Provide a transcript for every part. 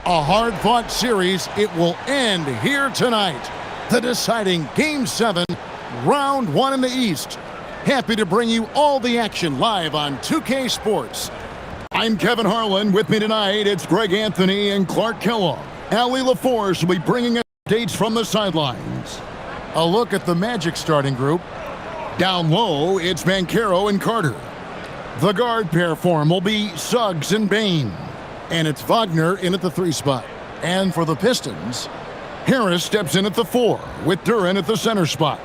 A hard-fought series. It will end here tonight. The deciding Game 7, Round 1 in the East. Happy to bring you all the action live on 2K Sports. I'm Kevin Harlan. With me tonight, it's Greg Anthony and Clark Kellogg. Allie LaForce will be bringing us updates from the sidelines. A look at the Magic starting group. Down low, it's Banchero and Carter. The guard pair form will be Suggs and Bain. And it's Wagner in at the 3 spot. And for the Pistons, Harris steps in at the 4 with Duran at the center spot.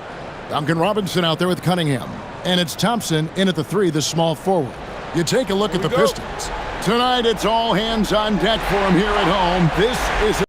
Duncan Robinson out there with Cunningham. And it's Thompson in at the 3, the small forward. You take a look at the Pistons. Tonight, it's all hands on deck for them here at home. This is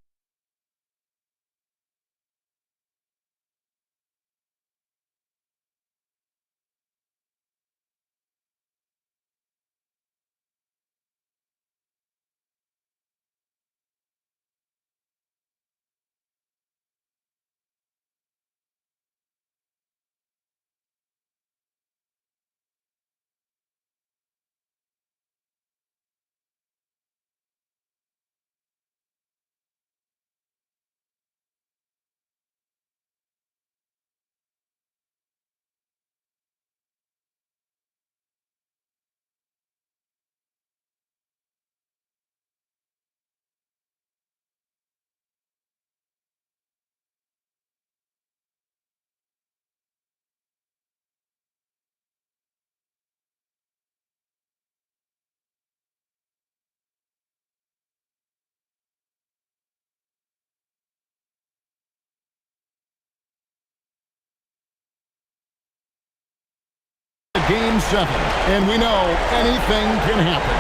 Game 7, and we know anything can happen.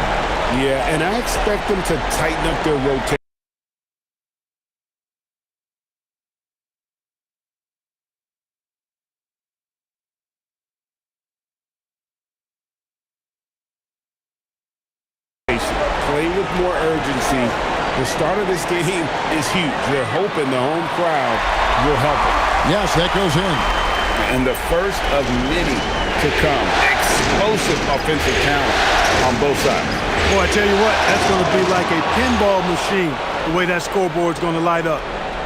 Yeah, and I expect them to tighten up their rotation. Play with more urgency. The start of this game is huge. They're hoping the home crowd will help them. Yes, that goes in. And the first of many to come. Explosive offensive talent on both sides. Boy, I tell you what, that's going to be like a pinball machine, the way that scoreboard's going to light up.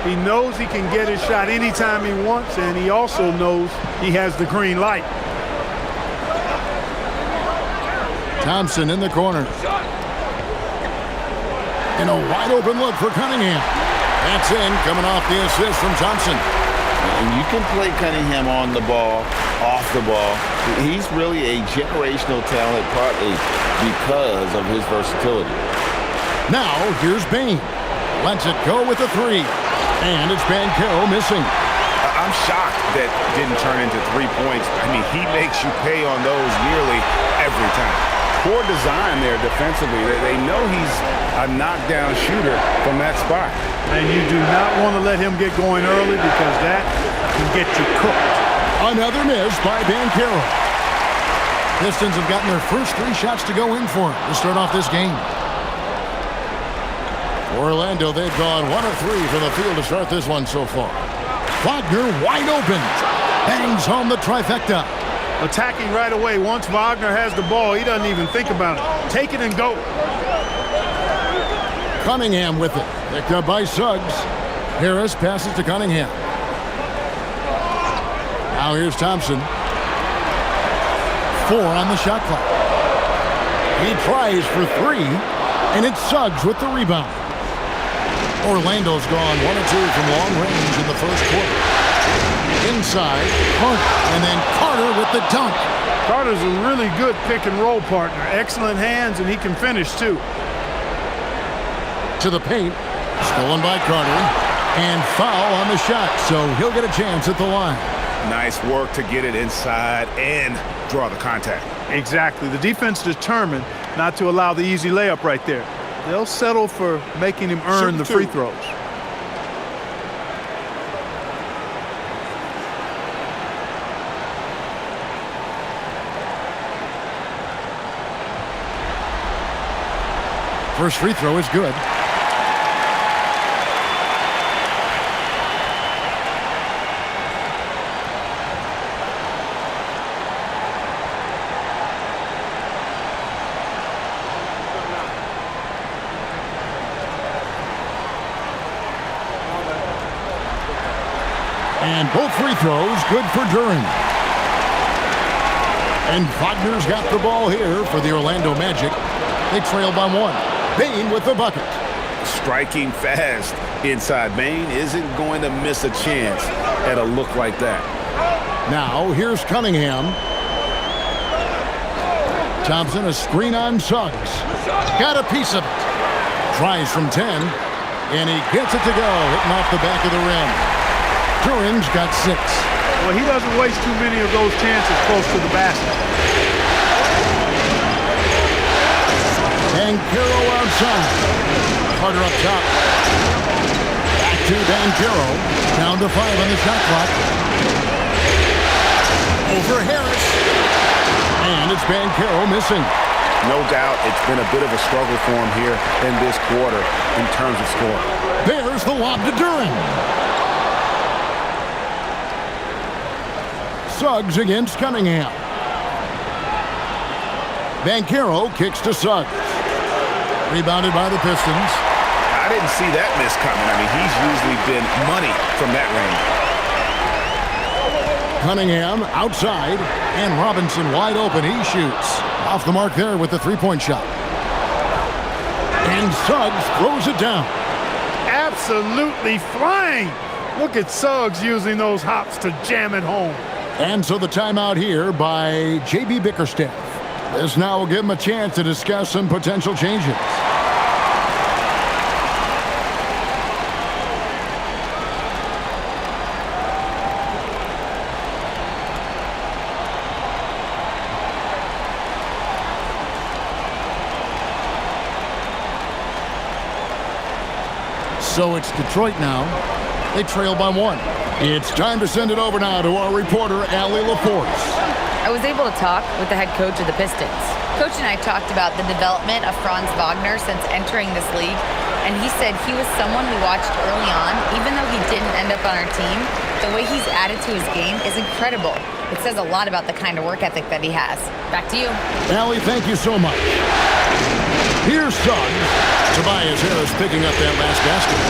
He knows he can get his shot anytime he wants, and he also knows he has the green light. Thompson in the corner. And a wide open look for Cunningham. That's in, coming off the assist from Thompson. And you can play Cunningham on the ball, off the ball. He's really a generational talent, partly because of his versatility. Now, here's Bain. Lets it go with the 3. And it's Banchero missing. I'm shocked that didn't turn into 3 points. I mean, he makes you pay on those nearly every time. Poor design there defensively. They know he's a knockdown shooter from that spot. And you do not want to let him get going early because that can get you cooked. Another miss by Banchero. Pistons have gotten their first 3 shots to go in for him to start off this game. For Orlando, they've gone 1 of 3 from the field to start this one so far. Wagner wide open. Bangs home the trifecta. Attacking right away. Once Wagner has the ball, he doesn't even think about it. Take it and go. Cunningham with it. Picked up by Suggs. Harris passes to Cunningham. Now here's Thompson. 4 on the shot clock. He tries for 3, and it's Suggs with the rebound. Orlando's gone 1 of 2 from long range in the first quarter. Inside, Carter, and then Carter with the dunk. Carter's a really good pick-and-roll partner. Excellent hands, and he can finish, too. To the paint. Stolen by Carter. And foul on the shot, so he'll get a chance at the line. Nice work to get it inside and draw the contact. Exactly. The defense determined not to allow the easy layup right there. They'll settle for making him earn the free throws. First free throw is good. And both free throws good for Duren. And Wagner's got the ball here for the Orlando Magic. They trail by 1. Bane with the bucket. Striking fast inside. Bane isn't going to miss a chance at a look like that. Now here's Cunningham. Thompson, a screen on Suggs. Got a piece of it. Tries from 10. And he gets it to go, hitting off the back of the rim. Duren's got 6. Well, he doesn't waste too many of those chances close to the basket. Banchero outside. Carter up top. Back to Banchero. Down to 5 on the shot clock. Over Harris. And it's Banchero missing. No doubt it's been a bit of a struggle for him here in this quarter in terms of scoring. There's the lob to Duren. Suggs against Cunningham. Banchero kicks to Suggs. Rebounded by the Pistons. I didn't see that miss coming. I mean, he's usually been money from that range. Cunningham outside, and Robinson wide open. He shoots. Off the mark there with the three-point shot. And Suggs throws it down. Absolutely flying. Look at Suggs using those hops to jam it home. And so the timeout here by J.B. Bickerstaff. This now will give him a chance to discuss some potential changes. So it's Detroit now. They trail by 1. It's time to send it over now to our reporter, Allie LaForce. I was able to talk with the head coach of the Pistons. Coach and I talked about the development of Franz Wagner since entering this league, and he said he was someone we watched early on. Even though he didn't end up on our team, the way he's added to his game is incredible. It says a lot about the kind of work ethic that he has. Back to you. Allie, thank you so much. Here's Suggs. Tobias Harris picking up that last basket.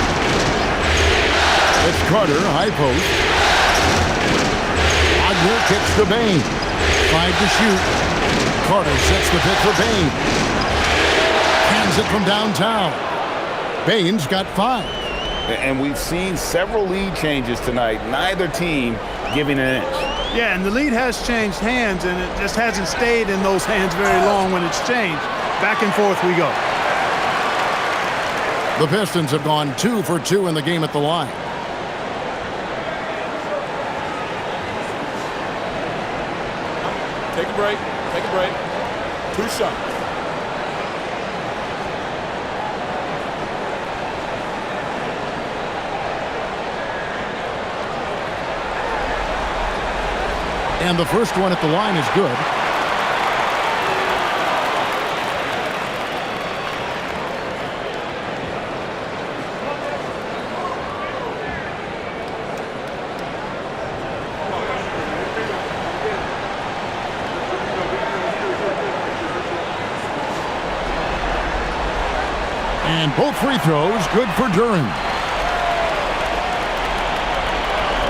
It's Carter, high post. Wagner kicks to Bane. 5 to shoot. Carter sets the pick for Bane. Hands it from downtown. Bane's got 5. And we've seen several lead changes tonight. Neither team giving an inch. Yeah, and the lead has changed hands, and it just hasn't stayed in those hands very long when it's changed. Back and forth we go. The Pistons have gone 2 for 2 in the game at the line. Take a break. Take a break. 2 shots. And the first one at the line is good. And both free throws good for Duren.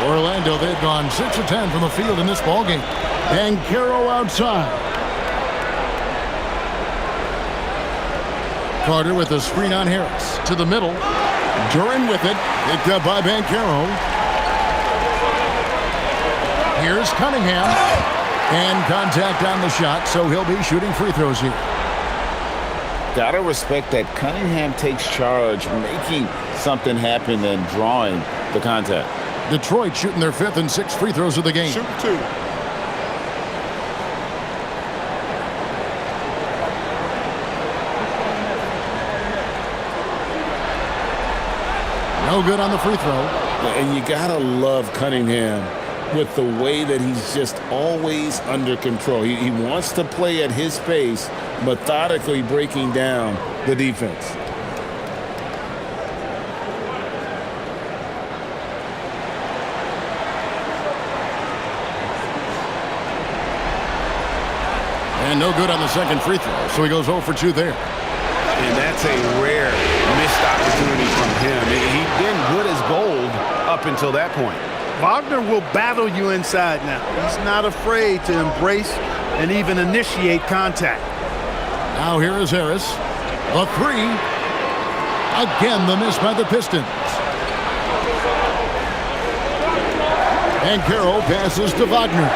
Orlando, they've gone 6 of 10 from the field in this ballgame. Banchero outside. Carter with a screen on Harris. To the middle. Duren with it. Picked up by Banchero. Here's Cunningham. And contact on the shot, so he'll be shooting free throws here. Gotta respect that Cunningham takes charge, making something happen and drawing the contact. Detroit shooting their 5th and 6th free throws of the game. Shoot 2. No good on the free throw. And you gotta love Cunningham with the way that he's just always under control. He wants to play at his pace, methodically breaking down the defense. And no good on the second free throw, so he goes 0 for 2 there. And that's a rare missed opportunity from him. He'd been good as gold up until that point. Wagner will battle you inside now. He's not afraid to embrace and even initiate contact. Now here is Harris. The three. Again, the miss by the Pistons. And Carroll passes to Wagner.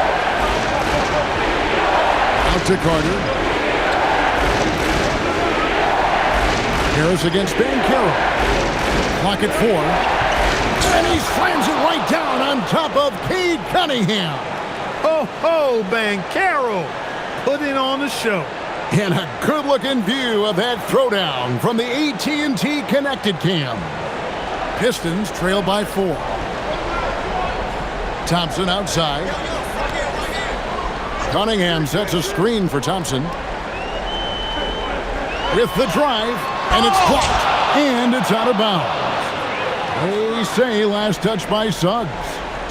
Out to Carter. Harris against Carroll. Clock at 4. And he slams it right down on top of Cade Cunningham. Ho, Carroll, putting on the show. And a good-looking view of that throwdown from the AT&T Connected Cam. Pistons trail by 4. Thompson outside. Cunningham sets a screen for Thompson. With the drive, and it's blocked, and it's out of bounds. They say last touch by Suggs.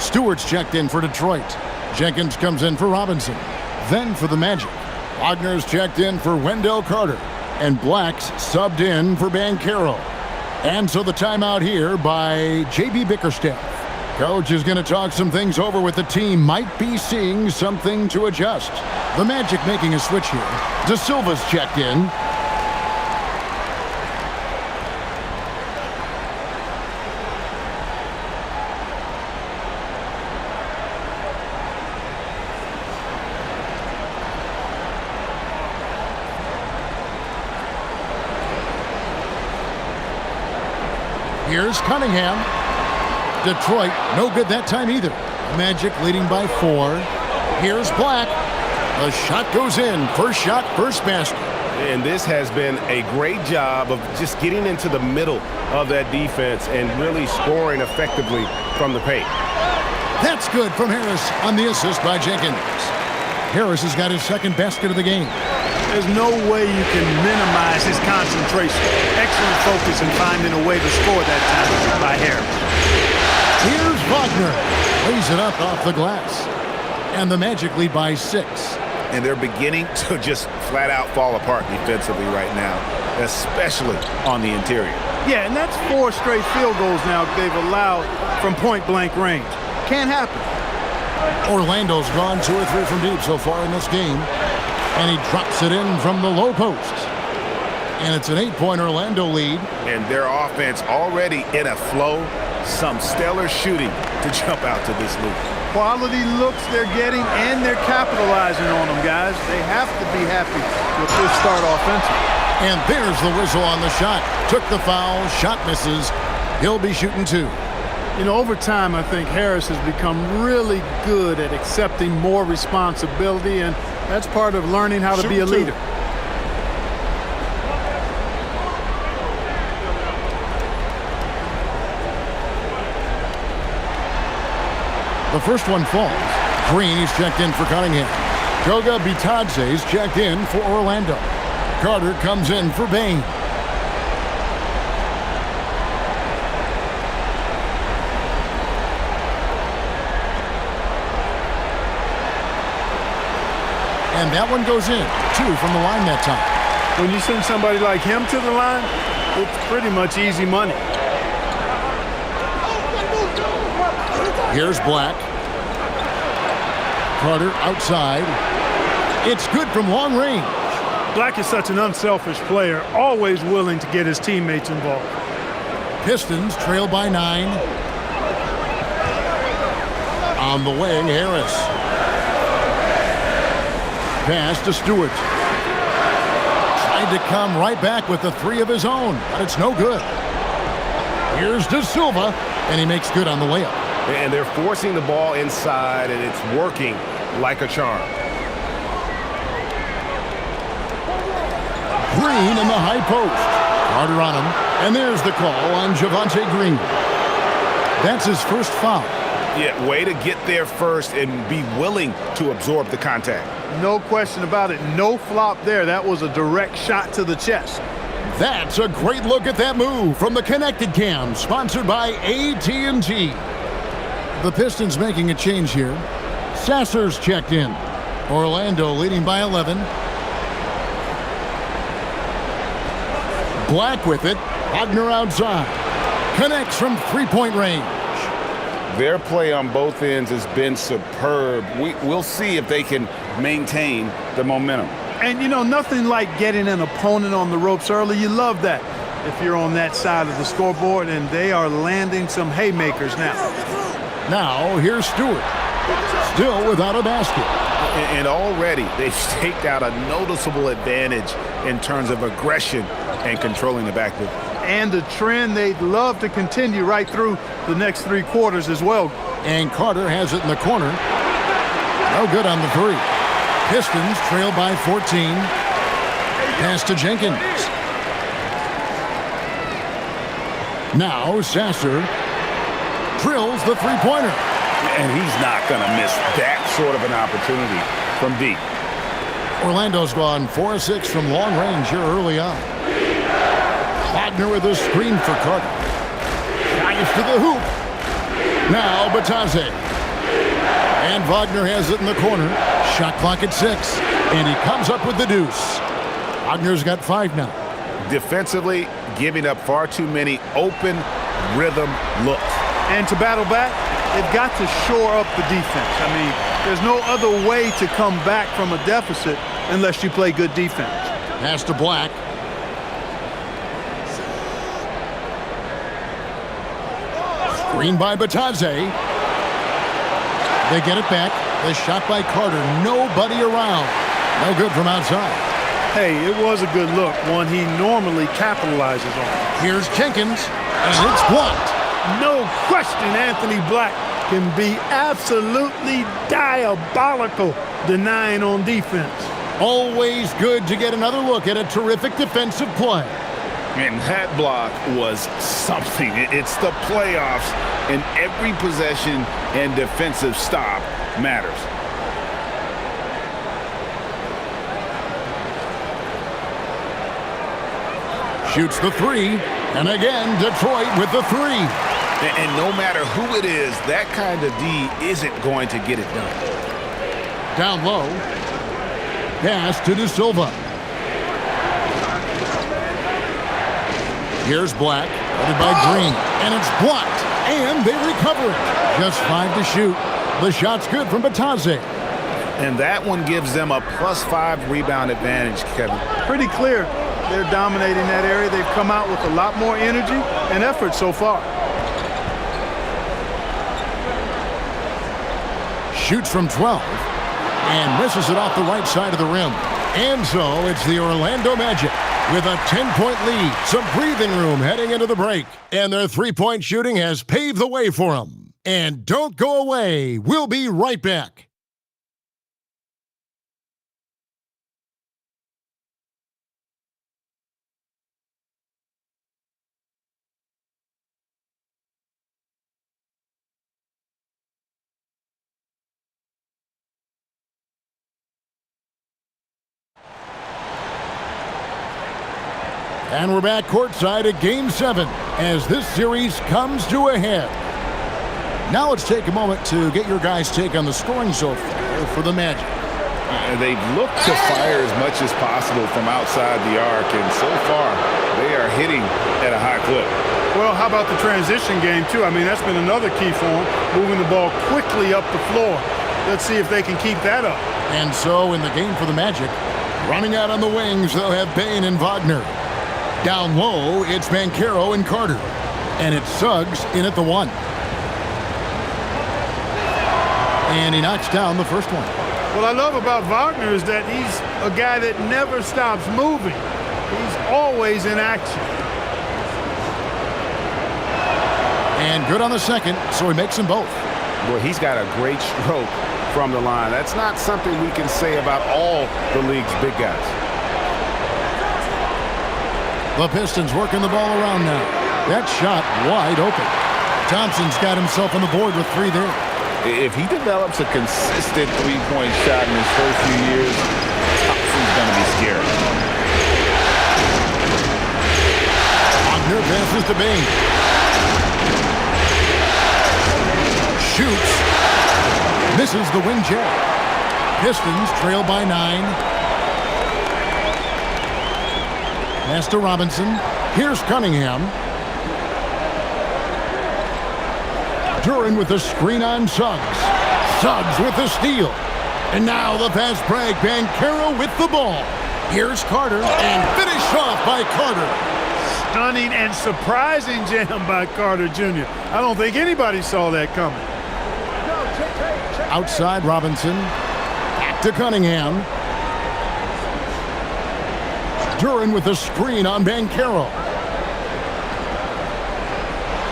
Stewart's checked in for Detroit. Jenkins comes in for Robinson. Then for the Magic, Wagner's checked in for Wendell Carter. And Black's subbed in for Carroll. And so the timeout here by J.B. Bickerstaff. Coach is going to talk some things over with the team. Might be seeing something to adjust. The Magic making a switch here. De Silva's checked in. Here's Cunningham. Detroit, no good that time either. Magic leading by 4. Here's Black. The shot goes in. First shot, first basket. And this has been a great job of just getting into the middle of that defense and really scoring effectively from the paint. That's good from Harris on the assist by Jenkins. Harris has got his second basket of the game. There's no way you can minimize his concentration. Excellent focus in finding a way to score that time by Harris. Here's Wagner. Lays it up off the glass. And the Magic lead by 6. And they're beginning to just flat out fall apart defensively right now, especially on the interior. Yeah, and that's 4 straight field goals now they've allowed from point-blank range. Can't happen. Orlando's gone 2 or 3 from deep so far in this game. And he drops it in from the low post. And it's an 8-point Orlando lead. And their offense already in a flow. Some stellar shooting to jump out to this lead. Quality looks they're getting, and they're capitalizing on them, guys. They have to be happy with this start offensively. And there's the whistle on the shot. Took the foul, shot misses. He'll be shooting 2. You know, over time, I think Harris has become really good at accepting more responsibility, and that's part of learning how to be a leader. The first one falls. Green is checked in for Cunningham. Goga Bitadze is checked in for Orlando. Carter comes in for Bane. And that one goes in. 2 from the line that time. When you send somebody like him to the line, it's pretty much easy money. Here's Black. Carter outside. It's good from long range. Black is such an unselfish player, always willing to get his teammates involved. Pistons trail by 9. On the wing, Harris. Pass to Stewart. Tried to come right back with the 3 of his own, but it's no good. Here's De Silva, and he makes good on the layup. And they're forcing the ball inside, and it's working like a charm. Green in the high post. Carter on him, and there's the call on Javonte Green. That's his first foul. Yeah, way to get there first and be willing to absorb the contact. No question about it. No flop there. That was a direct shot to the chest. That's a great look at that move from the Connected Cam, sponsored by AT&T. The Pistons making a change here. Sasser's checked in. Orlando leading by 11. Black with it. Wagner outside. Connects from 3-point range. Their play on both ends has been superb. We'll see if they can maintain the momentum. And, you know, nothing like getting an opponent on the ropes early. You love that if you're on that side of the scoreboard, and they are landing some haymakers now. Now, here's Stewart. Still without a basket. And already they've staked out a noticeable advantage in terms of aggression and controlling the backboard. And a trend they'd love to continue right through the next 3 quarters as well. And Carter has it in the corner. No good on the three. Pistons trail by 14. Pass to Jenkins. Now Sasser drills the three-pointer. And he's not going to miss that sort of an opportunity from deep. Orlando's gone 4-6 from long range here early on. Wagner with a screen for Carter. Drives to the hoop. Now Batadze. And Wagner has it in the corner. Shot clock at 6. And he comes up with the deuce. Wagner's got 5 now. Defensively, giving up far too many open rhythm looks. And to battle back, they've got to shore up the defense. I mean, there's no other way to come back from a deficit unless you play good defense. Pass to Black. Screen by Batadze. They get it back. The shot by Carter. Nobody around. No good from outside. Hey, it was a good look, one he normally capitalizes on. Here's Jenkins, and it's blocked. No question Anthony Black can be absolutely diabolical denying on defense. Always good to get another look at a terrific defensive play. And that block was something. It's the playoffs, and every possession and defensive stop matters. Shoots the three, and again, Detroit with the three. And no matter who it is, that kind of D isn't going to get it done. Down low. Pass to De Silva. Here's Black, headed by Green, and it's blocked, and they recover it. Just 5 to shoot. The shot's good from Batadze. And that one gives them a +5 rebound advantage, Kevin. Pretty clear. They're dominating that area. They've come out with a lot more energy and effort so far. Shoots from 12 and misses it off the right side of the rim. And so it's the Orlando Magic with a 10-point lead. Some breathing room heading into the break. And their three-point shooting has paved the way for them. And don't go away. We'll be right back. And we're back courtside at Game 7 as this series comes to a head. Now let's take a moment to get your guys' take on the scoring so far for the Magic. They've looked to fire as much as possible from outside the arc, and so far they are hitting at a high clip. Well, how about the transition game, too? I mean, that's been another key for them, moving the ball quickly up the floor. Let's see if they can keep that up. And so in the game for the Magic, running out on the wings, they'll have Bane and Wagner. Down low, it's Banchero and Carter. And it's Suggs in at the 1. And he knocks down the first one. What I love about Wagner is that he's a guy that never stops moving. He's always in action. And good on the second, so he makes them both. Well, he's got a great stroke from the line. That's not something we can say about all the league's big guys. The Pistons working the ball around now. That shot wide open. Thompson's got himself on the board with 3 there. If he develops a consistent three-point shot in his first few years, Thompson's going to be scary. Wagner passes to Bane. Shoots. Misses the wing jab. Pistons trail by 9. Pass to Robinson. Here's Cunningham. Duran with the screen on Suggs. Suggs with the steal. And now the fast break. Banchero with the ball. Here's Carter, and finished off by Carter. Stunning and surprising jam by Carter Jr. I don't think anybody saw that coming. Outside Robinson. Back to Cunningham. Duran with the screen on Banchero.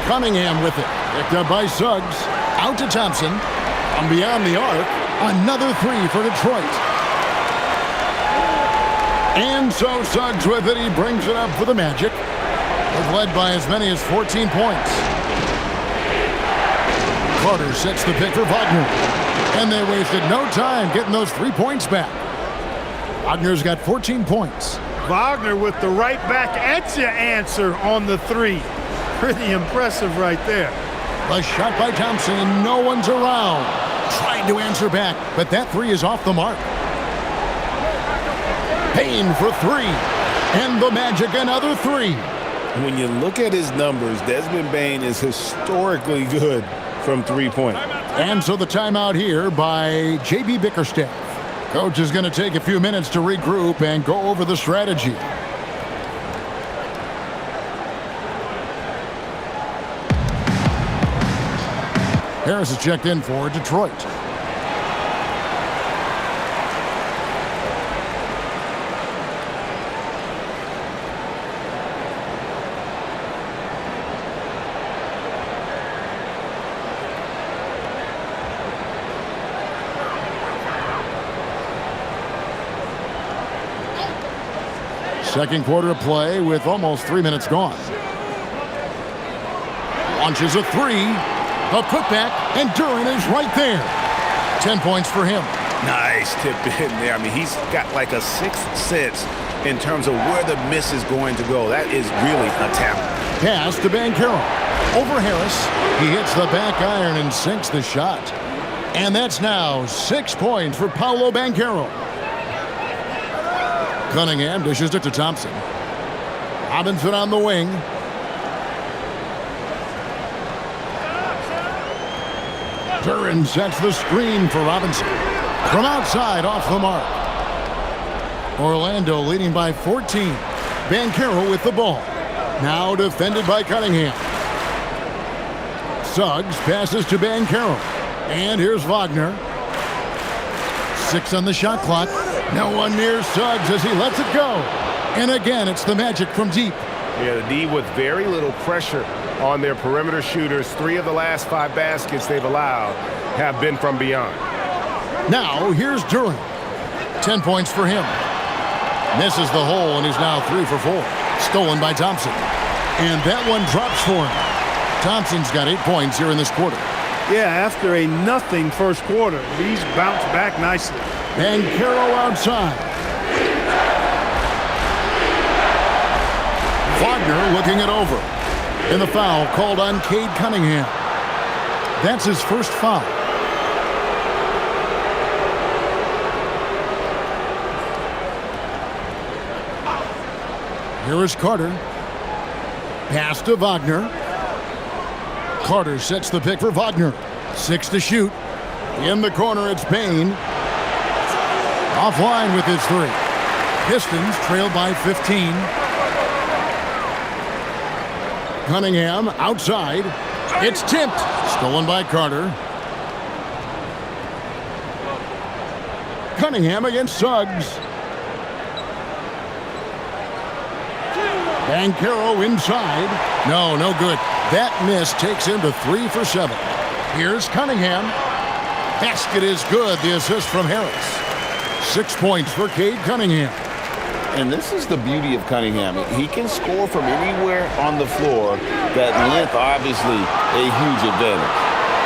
Cunningham with it. Picked up by Suggs. Out to Thompson. From beyond the arc. Another three for Detroit. And so Suggs with it. He brings it up for the Magic. They've led by as many as 14 points. Carter sets the pick for Wagner. And they wasted no time getting those 3 points back. Wagner's got 14 points. Wagner with the right back at you answer on the three. Pretty impressive right there. The shot by Thompson, and no one's around. Trying to answer back, but that three is off the mark. Payne for three. And the Magic another three. When you look at his numbers, Desmond Bane is historically good from three-point. And so the timeout here by J.B. Bickerstaff. Coach is going to take a few minutes to regroup and go over the strategy. Harris is checked in for Detroit. Second quarter of play with almost 3 minutes gone. Launches a three. A putback, and Duran is right there. 10 points for him. Nice tip in there. I mean, he's got like a sixth sense in terms of where the miss is going to go. That is really a talent. Pass to Banchero. Over Harris. He hits the back iron and sinks the shot. And that's now 6 points for Paolo Banchero. Cunningham dishes it to Thompson. Robinson on the wing. Duran sets the screen for Robinson. From outside, off the mark. Orlando leading by 14. Banchero with the ball. Now defended by Cunningham. Suggs passes to Banchero. And here's Wagner. 6 on the shot clock. No one near Suggs as he lets it go. And again, it's the Magic from deep. Yeah, the D with very little pressure on their perimeter shooters. 3 of the last 5 baskets they've allowed have been from beyond. Now, here's Duran. 10 points for him. Misses the hole, and he's now 3 for 4. Stolen by Thompson. And that one drops for him. Thompson's got 8 points here in this quarter. Yeah, after a nothing first quarter, he's bounced back nicely. Banchero outside. Wagner looking it over. And the foul called on Cade Cunningham. That's his first foul. Here is Carter. Pass to Wagner. Carter sets the pick for Wagner. 6 to shoot. In the corner, it's Payne. Offline with his 3. Pistons trailed by 15. Cunningham outside. It's tipped. Stolen by Carter. Cunningham against Suggs. Banchero inside. No good. That miss takes him to 3 for 7. Here's Cunningham. Basket is good. The assist from Harris. 6 points for Cade Cunningham. And this is the beauty of Cunningham. He can score from anywhere on the floor. That length, obviously, a huge advantage.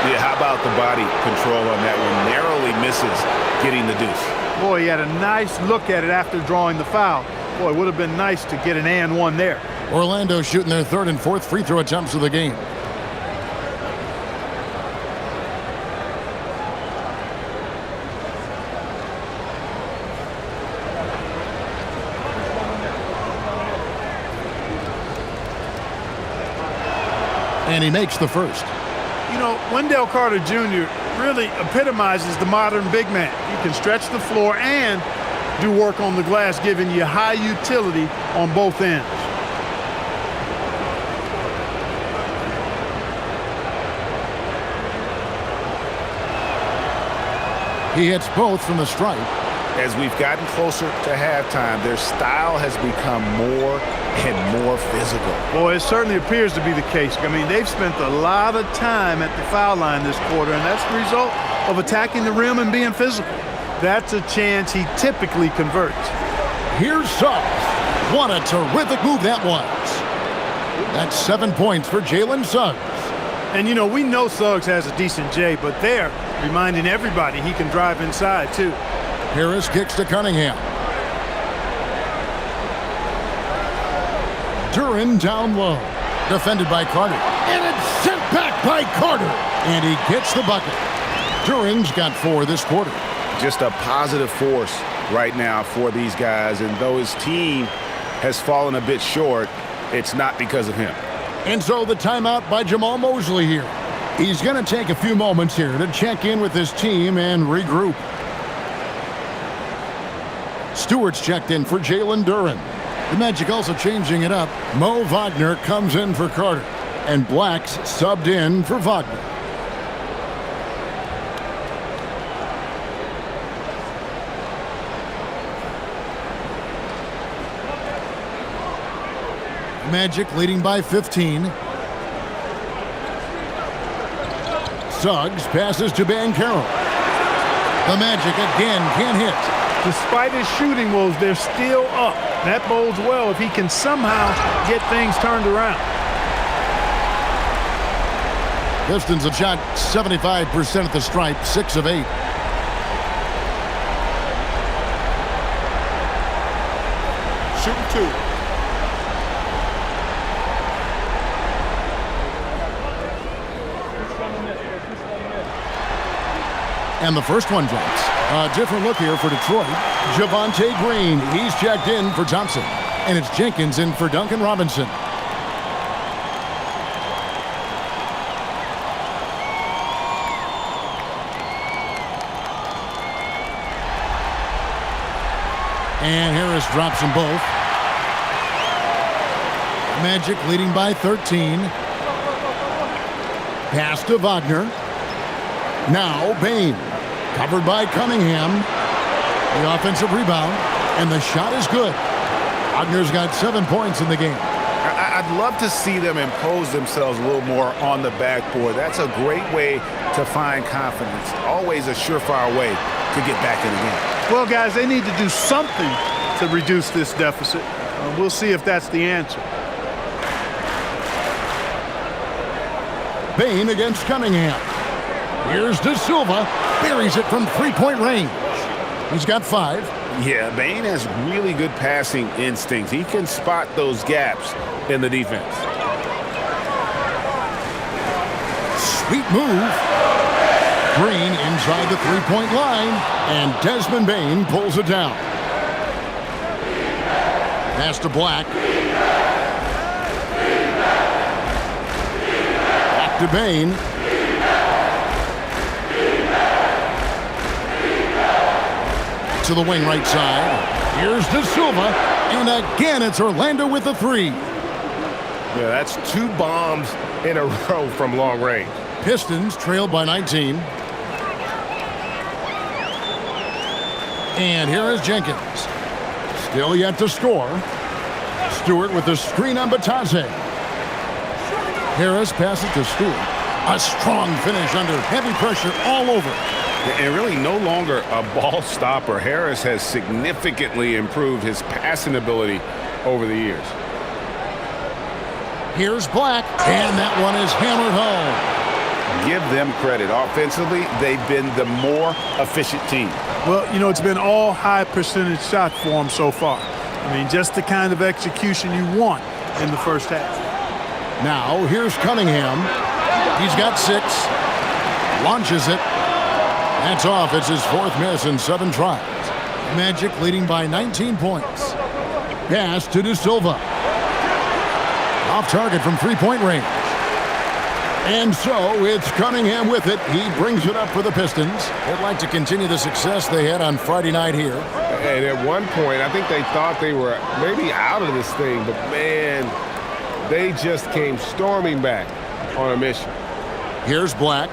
Yeah, how about the body control on that one? Narrowly misses getting the deuce. Boy, he had a nice look at it after drawing the foul. Boy, it would have been nice to get an and one there. Orlando shooting their 3rd and 4th free throw attempts of the game. And he makes the first. You know, Wendell Carter Jr. really epitomizes the modern big man. He can stretch the floor and do work on the glass, giving you high utility on both ends. He hits both from the stripe. As we've gotten closer to halftime, their style has become more and more physical. Boy, it certainly appears to be the case. I mean, they've spent a lot of time at the foul line this quarter, and that's the result of attacking the rim and being physical. That's a chance he typically converts. Here's Suggs. What a terrific move that was. That's 7 points for Jalen Suggs. And, you know, we know Suggs has a decent J, but they're reminding everybody he can drive inside, too. Harris kicks to Cunningham. Duren down low. Defended by Carter. And it's sent back by Carter. And he gets the bucket. Duren's got 4 this quarter. Just a positive force right now for these guys. And though his team has fallen a bit short, it's not because of him. And so the timeout by Jamal Mosley here. He's going to take a few moments here to check in with his team and regroup. Stewart's checked in for Jalen Duren. The Magic also changing it up. Mo Wagner comes in for Carter. And Black's subbed in for Wagner. Magic leading by 15. Suggs passes to Banchero. The Magic again can't hit. Despite his shooting woes, they're still up. That bodes well if he can somehow get things turned around. Pistons have shot 75% at the stripe, 6 of 8. Shooting 2. And the first one drops. A different look here for Detroit. Javonte Green, he's checked in for Thompson. And it's Jenkins in for Duncan Robinson. And Harris drops them both. Magic leading by 13. Pass to Wagner. Now Bain. Covered by Cunningham. The offensive rebound. And the shot is good. Wagner's got 7 points in the game. I'd love to see them impose themselves a little more on the backboard. That's a great way to find confidence. Always a surefire way to get back in the game. Well, guys, they need to do something to reduce this deficit. We'll see if that's the answer. Bain against Cunningham. Here's De Silva. Buries it from three-point range. He's got 5. Yeah, Bain has really good passing instincts. He can spot those gaps in the defense. Sweet move. Green inside the three-point line. And Desmond Bain pulls it down. Pass to Black. Back to Bain. To the wing right side. Here's De Silva. And again, it's Orlando with the 3. Yeah, that's 2 bombs in a row from long range. Pistons trailed by 19. And here is Jenkins. Still yet to score. Stewart with the screen on Batase. Harris passes to Stewart. A strong finish under heavy pressure all over. And really no longer a ball stopper. Harris has significantly improved his passing ability over the years. Here's Black, and that one is hammered home. Give them credit. Offensively, they've been the more efficient team. Well, you know, it's been all high percentage shots for them so far. I mean, just the kind of execution you want in the first half. Now, here's Cunningham. He's got 6. Launches it. That's off. It's his 4th miss in 7 tries. Magic leading by 19 points. Pass to De Silva. Off target from three-point range. And so it's Cunningham with it. He brings it up for the Pistons. They'd like to continue the success they had on Friday night here. And at one point, I think they thought they were maybe out of this thing, but man, they just came storming back on a mission. Here's Black.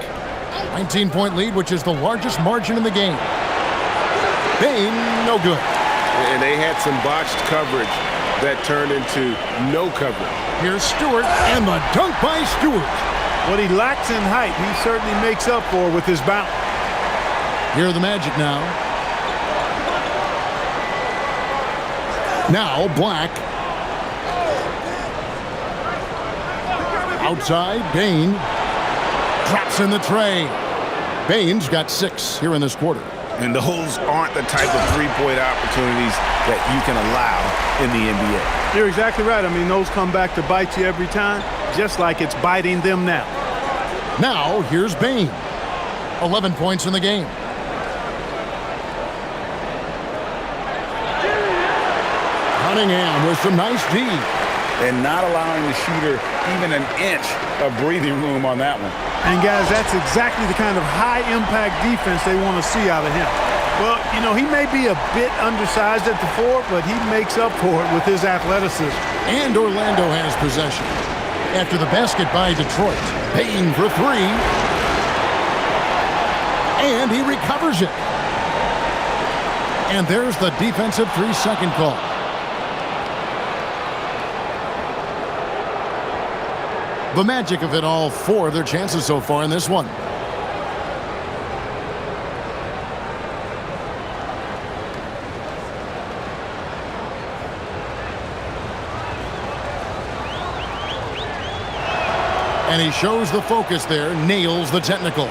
19-point lead, which is the largest margin in the game. Bain, no good. And they had some botched coverage that turned into no coverage. Here's Stewart, and the dunk by Stewart. What he lacks in height, he certainly makes up for with his bounce. Here are the Magic now. Now Black. Outside, Bain. Drops in the tray. Bain's got 6 here in this quarter. And those aren't the type of three-point opportunities that you can allow in the NBA. You're exactly right. I mean, those come back to bite you every time, just like it's biting them now. Now, here's Bain. 11 points in the game. Cunningham with some nice D. And not allowing the shooter even an inch of breathing room on that one. And, guys, that's exactly the kind of high-impact defense they want to see out of him. Well, you know, he may be a bit undersized at the 4, but he makes up for it with his athleticism. And Orlando has possession. After the basket by Detroit. Bain for 3. And he recovers it. And there's the defensive 3-second call. The Magic have hit all 4 of their chances so far in this one. And he shows the focus there, nails the technical.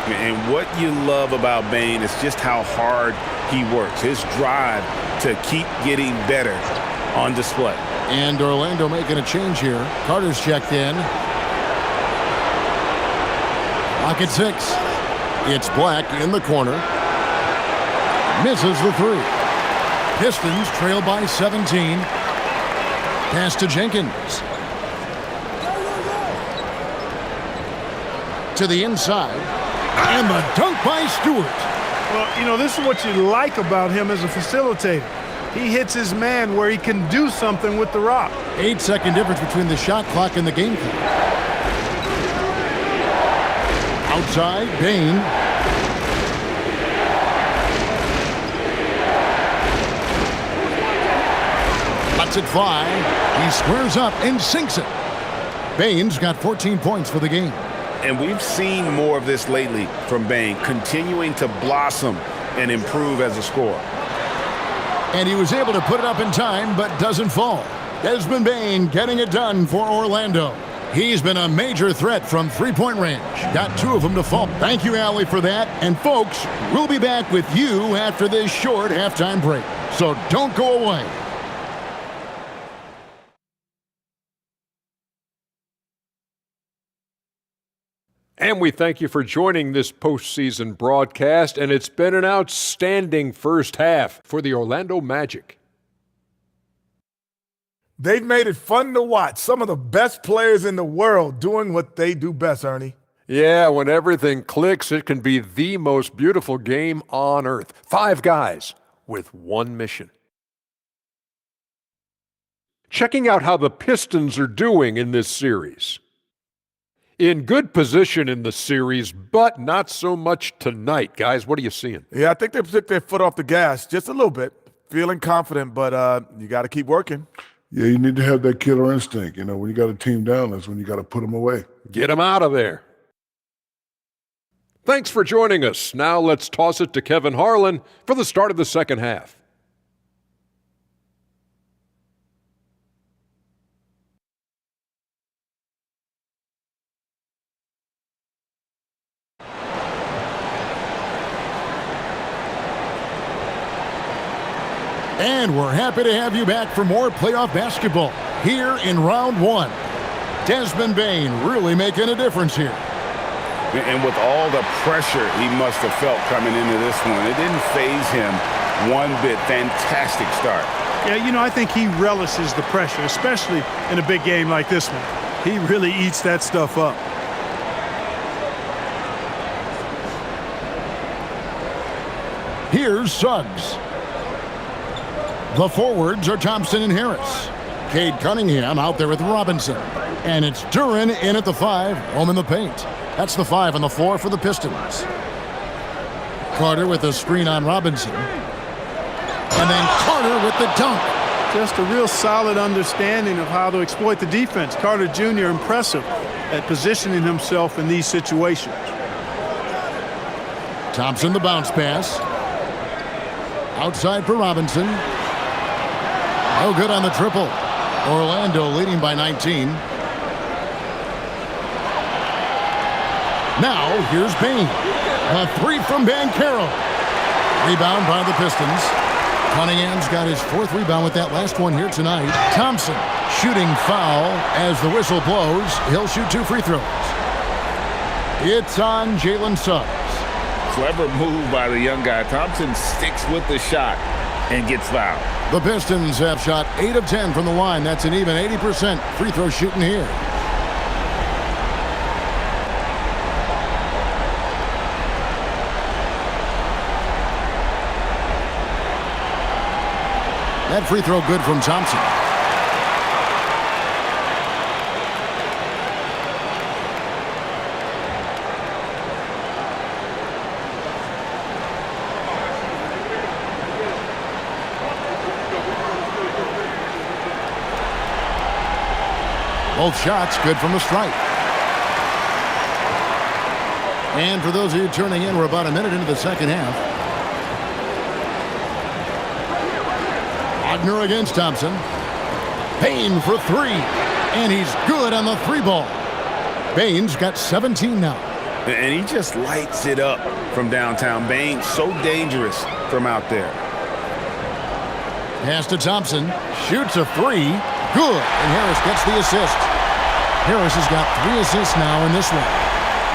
And what you love about Bain is just how hard he works. His drive to keep getting better on display. And Orlando making a change here. Carter's checked in. Clock at 6. It's Black in the corner. Misses the 3. Pistons trail by 17. Pass to Jenkins. To the inside. And the dunk by Stewart. Well, you know, this is what you like about him as a facilitator. He hits his man where he can do something with the rock. 8-second difference between the shot clock and the game clock. Outside, Bain. Lets it fly. He squares up and sinks it. Bain's got 14 points for the game. And we've seen more of this lately from Bain, continuing to blossom and improve as a scorer. And he was able to put it up in time, but doesn't fall. Desmond Bain getting it done for Orlando. He's been a major threat from three-point range. Got 2 of them to fall. Thank you, Allie, for that. And, folks, we'll be back with you after this short halftime break. So don't go away. And we thank you for joining this postseason broadcast, and it's been an outstanding first half for the Orlando Magic. They've made it fun to watch. Some of the best players in the world doing what they do best, Ernie. Yeah, when everything clicks, it can be the most beautiful game on earth. 5 guys with one mission. Checking out how the Pistons are doing in this series. In good position in the series, but not so much tonight. Guys, what are you seeing? Yeah, I think they took their foot off the gas just a little bit. Feeling confident, but you got to keep working. Yeah, you need to have that killer instinct. You know, when you got a team down, that's when you got to put them away. Get them out of there. Thanks for joining us. Now let's toss it to Kevin Harlan for the start of the second half. And we're happy to have you back for more playoff basketball here in round 1. Desmond Bain really making a difference here. And with all the pressure he must have felt coming into this one, it didn't faze him one bit. Fantastic start. Yeah, you know, I think he relishes the pressure, especially in a big game like this one. He really eats that stuff up. Here's Suggs. The forwards are Thompson and Harris. Cade Cunningham out there with Robinson. And it's Duren in at the 5, home in the paint. That's the 5 on the floor for the Pistons. Carter with a screen on Robinson. And then Carter with the dunk. Just a real solid understanding of how to exploit the defense. Carter Jr. impressive at positioning himself in these situations. Thompson the bounce pass. Outside for Robinson. No good on the triple. Orlando leading by 19. Now here's Bain. A 3 from Banchero. Rebound by the Pistons. Cunningham's got his 4th rebound with that last one here tonight. Thompson shooting foul as the whistle blows. He'll shoot 2 free throws. It's on Jalen Suggs. Clever move by the young guy. Thompson sticks with the shot and gets fouled. The Pistons have shot 8 of 10 from the line. That's an even 80% free throw shooting here. That free throw good from Thompson. Both shots good from the stripe. And for those of you turning in, we're about a minute into the second half. Wagner against Thompson. Bain for 3. And he's good on the 3 ball. Bain's got 17 now. And he just lights it up from downtown. Bain so dangerous from out there. Pass to Thompson. Shoots a 3. Good. And Harris gets the assist. Harris has got 3 assists now in this one.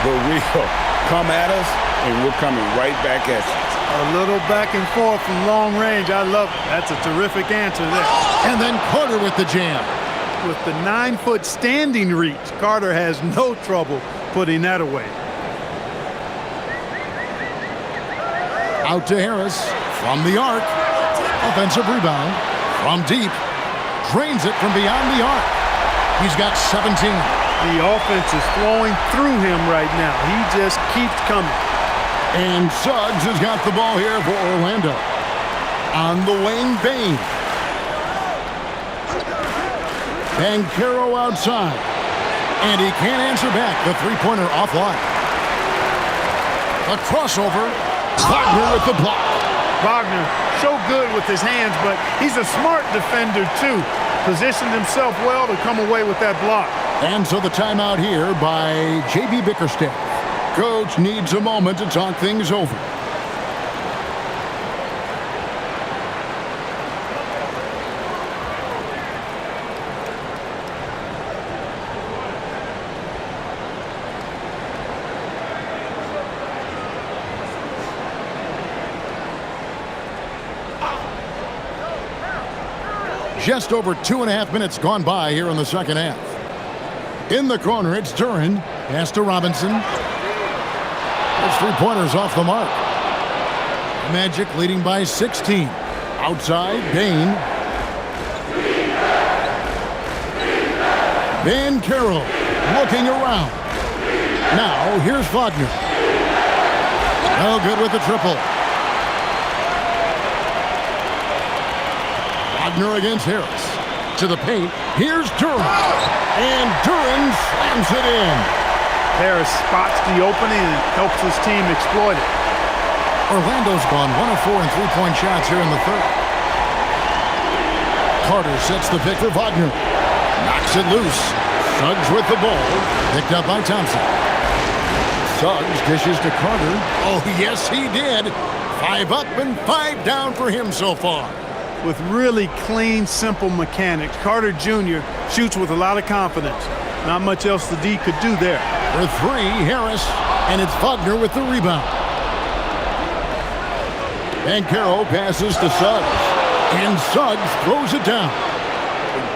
The real come at us, and we're coming right back at you. A little back and forth from long range. I love it. That's a terrific answer there. And then Carter with the jam. With the 9-foot standing reach, Carter has no trouble putting that away. Out to Harris from the arc. Offensive rebound from deep. Drains it from beyond the arc. He's got 17. The offense is flowing through him right now. He just keeps coming. And Suggs has got the ball here for Orlando. On the wing, Bain. Banchero outside. And he can't answer back. The 3-pointer offline. A crossover. Wagner with the block. Wagner, so good with his hands, but he's a smart defender, too. Positioned himself well to come away with that block. And so the timeout here by J.B. Bickerstaff. Coach needs a moment to talk things over. Just over 2.5 minutes gone by here in the second half. In the corner, it's Duren. Pass to Robinson. Those 3-pointers off the mark. Magic leading by 16. Outside, Bain. Banchero looking around. Now, here's Wagner. No good with the triple. Wagner against Harris. To the paint. Here's Duren. And Duren slams it in. Harris spots the opening and helps his team exploit it. Orlando's gone 1 of 4 in 3-point shots here in the third. Carter sets the pick for Wagner. Knocks it loose. Suggs with the ball. Picked up by Thompson. Suggs dishes to Carter. Oh, yes, he did. 5 up and 5 down for him so far. With really clean, simple mechanics, Carter Jr. shoots with a lot of confidence. Not much else the D could do there. For 3, Harris, and it's Wagner with the rebound. Banchero passes to Suggs, and Suggs throws it down.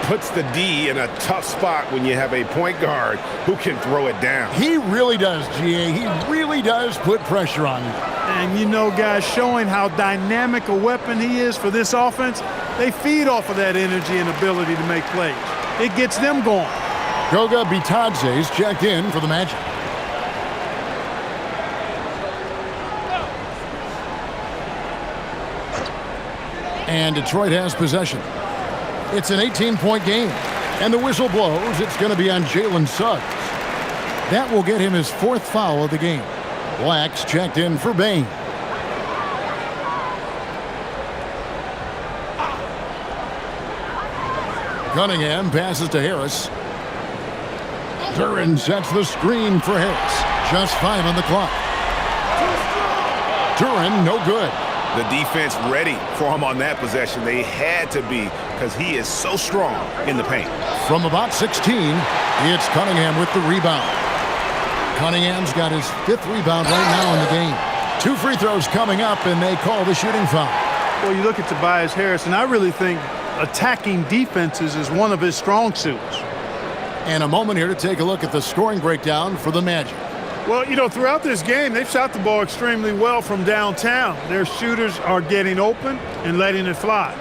Puts the D in a tough spot when you have a point guard who can throw it down. He really does, G.A. He really does put pressure on you. And, you know, guys, showing how dynamic a weapon he is for this offense, they feed off of that energy and ability to make plays. It gets them going. Goga Bitadze's checked in for the Magic. And Detroit has possession. It's an 18-point game. And the whistle blows. It's going to be on Jalen Suggs. That will get him his 4th foul of the game. Black's checked in for Bain. Cunningham passes to Harris. Duran sets the screen for Harris. Just 5 on the clock. Duran, no good. The defense ready for him on that possession. They had to be because he is so strong in the paint. From about 16, it's Cunningham with the rebound. Cunningham's got his 5th rebound right now in the game. 2 free throws coming up, and they call the shooting foul. Well, you look at Tobias Harris, and I really think attacking defenses is one of his strong suits. And a moment here to take a look at the scoring breakdown for the Magic. Well, you know, throughout this game, they've shot the ball extremely well from downtown. Their shooters are getting open and letting it fly.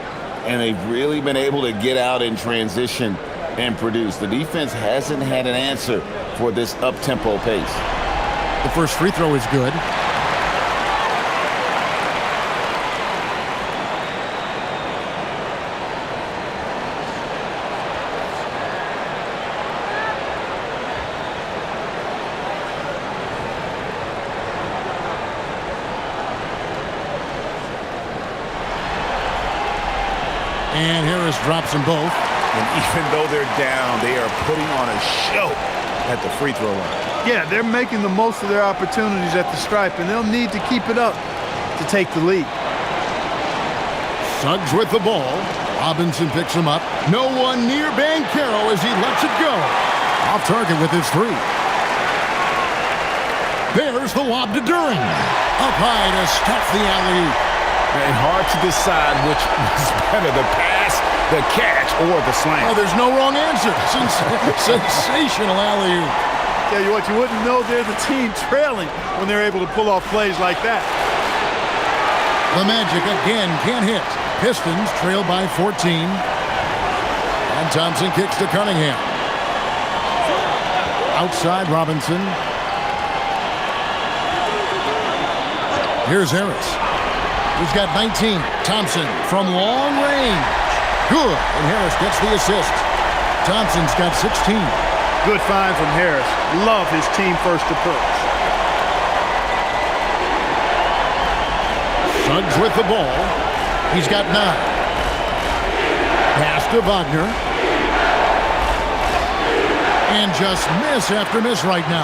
And they've really been able to get out in transition and produce. The defense hasn't had an answer for this up-tempo pace. The first free throw is good. And Harris drops them both. And even though they're down, they are putting on a show at the free throw line. Yeah, they're making the most of their opportunities at the stripe, and they'll need to keep it up to take the lead. Suggs with the ball. Robinson picks him up. No one near Banchero as he lets it go. Off target with his 3. There's the lob to Duran. Up high to stuff the alley-oop. And hard to decide which was better, the pass, the catch, or the slam. Oh, there's no wrong answer. Sensational alley-oop. Tell you what, you wouldn't know they're the team trailing when they're able to pull off plays like that. The Magic again can't hit. Pistons trail by 14. And Thompson kicks to Cunningham. Outside Robinson. Here's Harris. He's got 19. Thompson from long range. Good. And Harris gets the assist. Thompson's got 16. Good find from Harris. Love his team-first approach. Suggs with the ball. He's got 9. Pass to Wagner. And just miss after miss right now.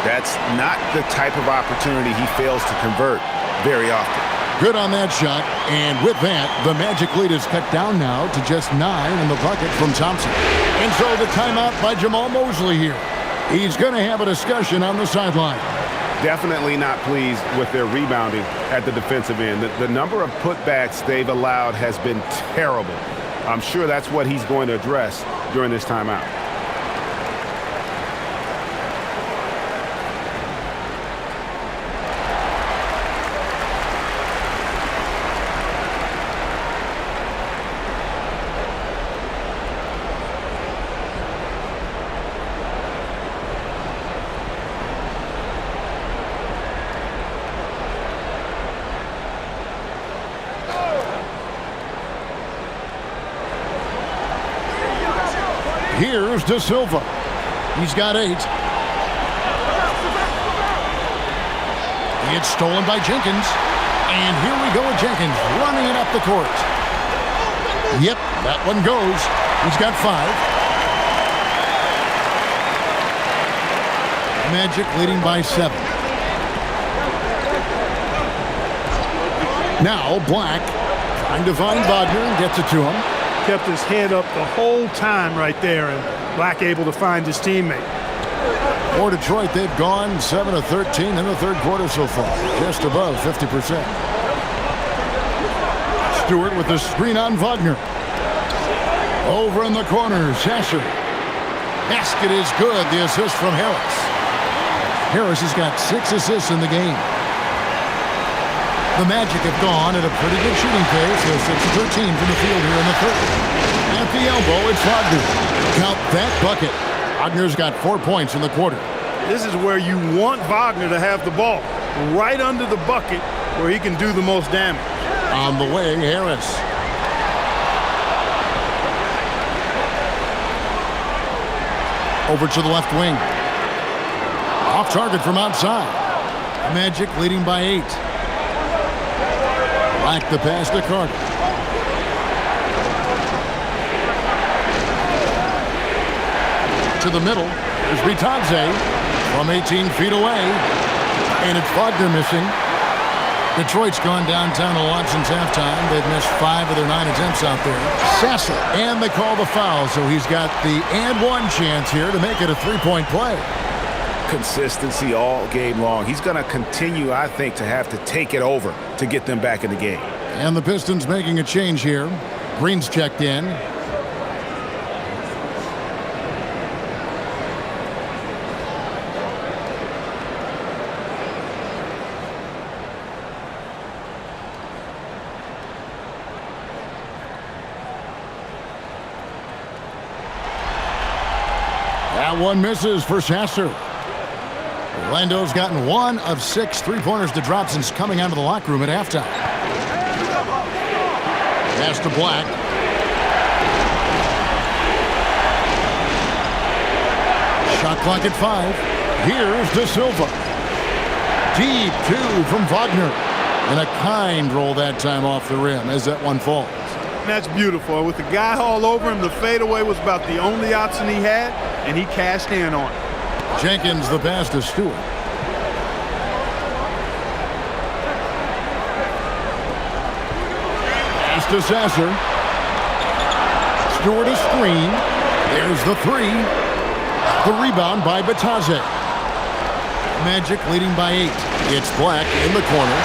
That's not the type of opportunity he fails to convert very often. Good on that shot, and with that, the Magic lead is cut down now to just 9 in the bucket from Thompson. And so the timeout by Jamal Mosley here. He's going to have a discussion on the sideline. Definitely not pleased with their rebounding at the defensive end. The number of putbacks they've allowed has been terrible. I'm sure that's what he's going to address during this timeout. Here's De Silva. He's got 8. It's stolen by Jenkins. And here we go with Jenkins running it up the court. Yep, that one goes. He's got 5. Magic leading by 7. Now Black trying to find Wagner and gets it to him. Kept his head up the whole time right there, and Black able to find his teammate. For Detroit, they've gone 7 of 13 in the third quarter so far, just above 50%. Stewart with the screen on Wagner. Over in the corner, Sasser. Basket is good, the assist from Harris. Harris has got 6 assists in the game. The Magic have gone at a pretty good shooting pace, so 6-13 from the field here in the third. At the elbow, it's Wagner. Count that bucket. Wagner's got 4 points in the quarter. This is where you want Wagner to have the ball, right under the bucket where he can do the most damage. On the way, Harris. Over to the left wing. Off target from outside. Magic leading by 8. Back the pass to Carter. To the middle. There's Bitadze from 18 feet away. And it's Wagner missing. Detroit's gone downtown to watch since halftime. They've missed 5 of their 9 attempts out there. Sasser. And they call the foul, so he's got the and one chance here to make it a 3-point play. Consistency all game long. He's going to continue, I think, to have to take it over to get them back in the game. And the Pistons making a change here. Green's checked in. That one misses for Sasser. Orlando's gotten 1 of 6 3-pointers to drop since coming out of the locker room at halftime. Pass to Black. Shot clock at 5. Here's De Silva. Deep 2 from Wagner. And a kind roll that time off the rim as that one falls. That's beautiful. With the guy all over him, the fadeaway was about the only option he had, and he cashed in on it. Jenkins the pass to Stewart. Pass to Sasser. Stewart a screen. There's the 3. The rebound by Bitadze. Magic leading by 8. It's Black in the corner.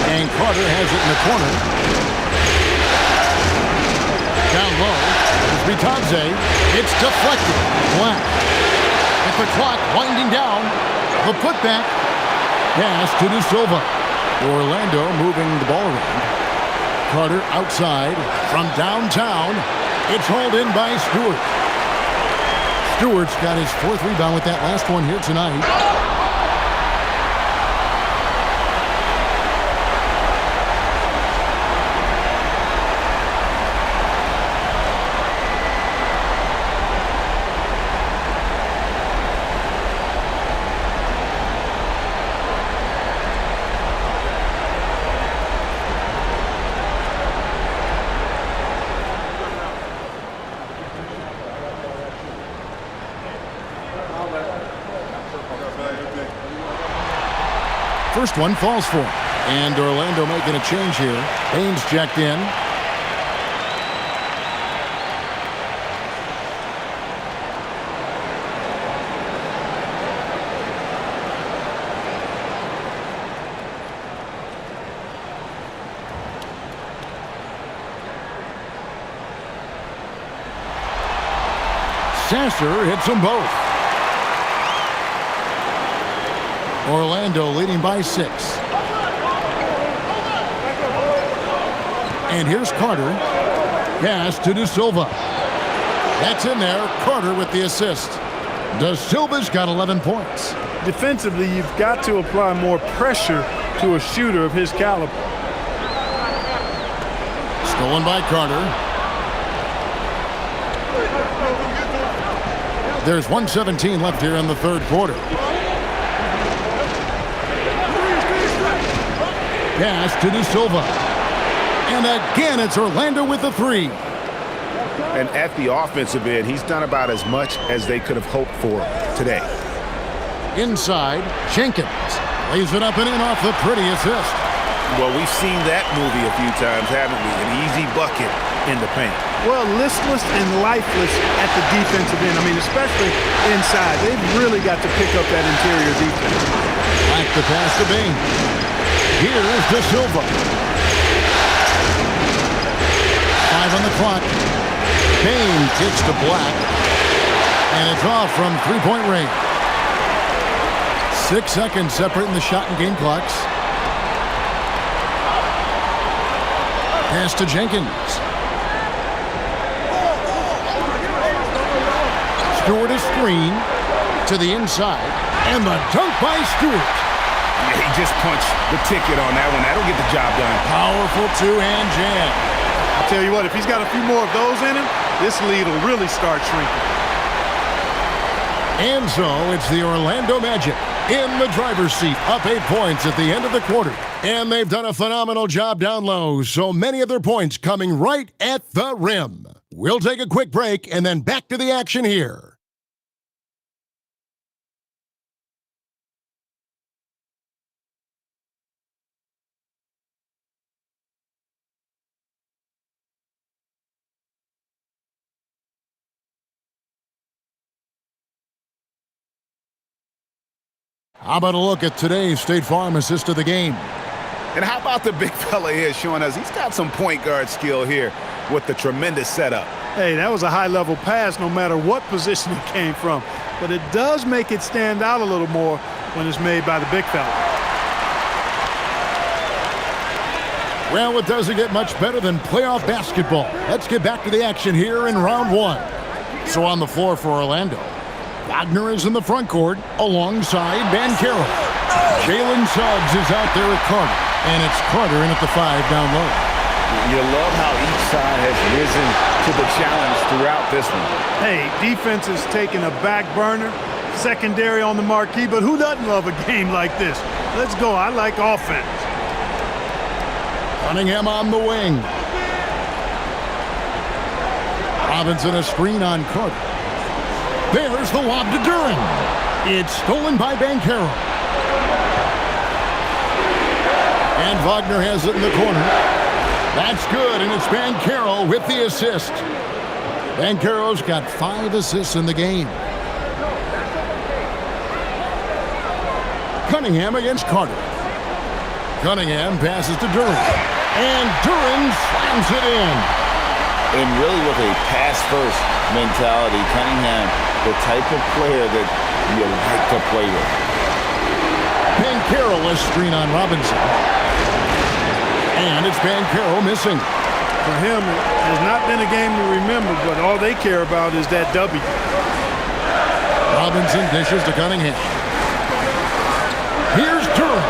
And Carter has it in the corner. Down low. It's Bitadze. It's deflected. Black. At the clock winding down. The putback. Pass to De Silva. Orlando moving the ball around. Carter outside from downtown. It's hauled in by Stewart. Stewart's got his 4th rebound with that last one here tonight. First one falls for him. And Orlando making a change here. Haynes checked in. Sasser hits them both. Orlando leading by 6. And here's Carter. Pass to De Silva. That's in there. Carter with the assist. De Silva's got 11 points. Defensively, you've got to apply more pressure to a shooter of his caliber. Stolen by Carter. There's 1:17 left here in the third quarter. Pass to De Silva. And again, it's Orlando with the 3. And at the offensive end, he's done about as much as they could have hoped for today. Inside, Jenkins lays it up and in off the pretty assist. Well, we've seen that movie a few times, haven't we? An easy bucket in the paint. Well, listless and lifeless at the defensive end. I mean, especially inside. They've really got to pick up that interior defense. Back the pass to Bain. Here's De Silva. 5 on the clock. Bain kicks to Black. And it's off from three-point range. 6 seconds separating the shot and game clocks. Pass to Jenkins. Stewart is screen to the inside. And the dunk by Stewart. He just punched the ticket on that one. That'll get the job done. Powerful two-hand jam. I'll tell you what, if he's got a few more of those in him, this lead will really start shrinking. And so it's the Orlando Magic in the driver's seat, up 8 points at the end of the quarter. And they've done a phenomenal job down low, so many of their points coming right at the rim. We'll take a quick break and then back to the action here. How about a look at today's State Farm assist of the game? And how about the big fella here showing us he's got some point guard skill here with the tremendous setup. Hey, that was a high-level pass no matter what position it came from. But it does make it stand out a little more when it's made by the big fella. Well, it doesn't get much better than playoff basketball. Let's get back to the action here in round one. So on the floor for Orlando, Wagner is in the front court alongside Banchero. Jalen Suggs is out there at Carter, and it's Carter in at the 5 down low. You love how each side has risen to the challenge throughout this one. Hey, defense is taking a back burner, secondary on the marquee, but who doesn't love a game like this? Let's go. I like offense. Cunningham on the wing. Robinson a screen on Carter. There's the lob to Duren. It's stolen by Banchero. And Wagner has it in the corner. That's good, and it's Banchero with the assist. Banchero's got 5 assists in the game. Cunningham against Carter. Cunningham passes to Duren. And Duren slams it in. And really with a pass-first mentality, Cunningham, the type of player that you like to play with. Banchero a screen on Robinson. And it's Banchero missing. For him, it has not been a game to remember, but all they care about is that W. Robinson dishes to Cunningham. Here's Duren.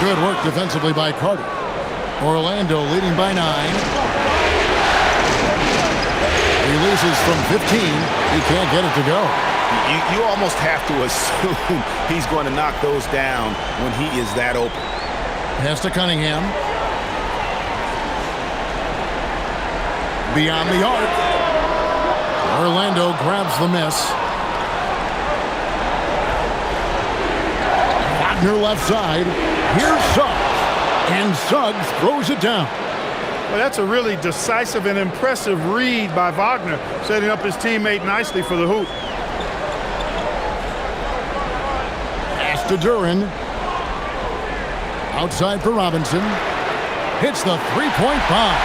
Good work defensively by Carter. Orlando leading by 9. Releases from 15. He can't get it to go. You almost have to assume he's going to knock those down when he is that open. Pass to Cunningham. Beyond the arc. Orlando grabs the miss. Wagner left side. Here's Suggs. And Suggs throws it down. Well, that's a really decisive and impressive read by Wagner, setting up his teammate nicely for the hoop. Pass to Duren. Outside for Robinson. Hits the three-point bomb.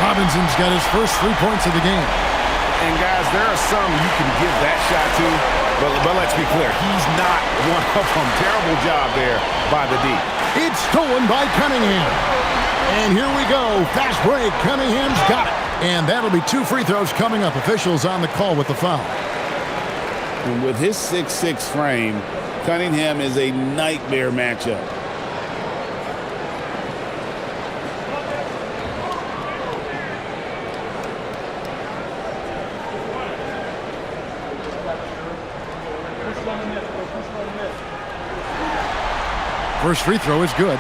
Robinson's got his first 3 points of the game. And guys, there are some you can give that shot to, but let's be clear, he's not one of them. Terrible job there by the D. It's stolen by Cunningham. And here we go. Fast break. Cunningham's got it. And that'll be 2 free throws coming up. Officials on the call with the foul. And with his 6'6" frame, Cunningham is a nightmare matchup. First free throw is good.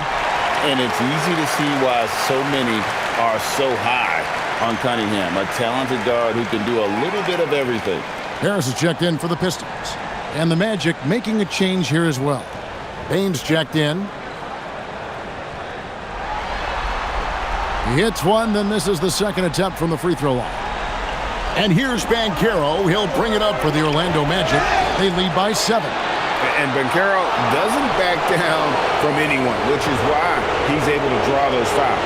And it's easy to see why so many are so high on Cunningham, a talented guard who can do a little bit of everything. Harris is checked in for the Pistons. And the Magic making a change here as well. Baines checked in. He hits one, then misses the second attempt from the free throw line. And here's Banchero. He'll bring it up for the Orlando Magic. They lead by 7. And Banchero doesn't back down from anyone, which is why he's able to draw those fouls.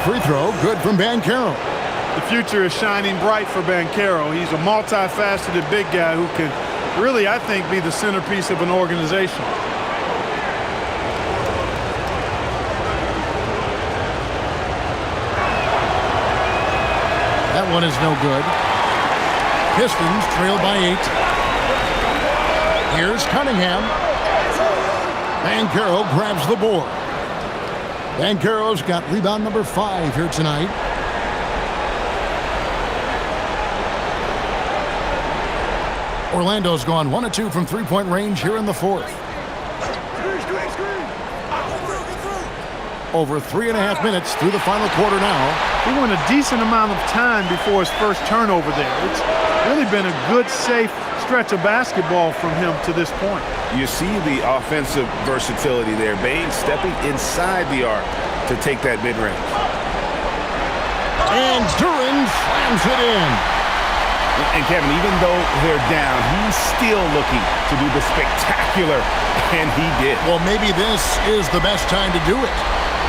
free throw, good from Banchero. The future is shining bright for Banchero. He's a multifaceted big guy who can really, I think, be the centerpiece of an organization. That one is no good. Pistons trail by 8. Here's Cunningham. Banchero grabs the board. Banchero's got rebound number 5 here tonight. Orlando's gone 1 of 2 from three-point range here in the fourth. Over 3.5 minutes through the final quarter now. He went a decent amount of time before his first turnover there. It's really been a good, safe stretch of basketball from him to this point. You see the offensive versatility there. Bain stepping inside the arc to take that mid-range. And Duran slams it in. And Kevin, even though they're down, he's still looking to do the spectacular, and he did. Well, maybe this is the best time to do it.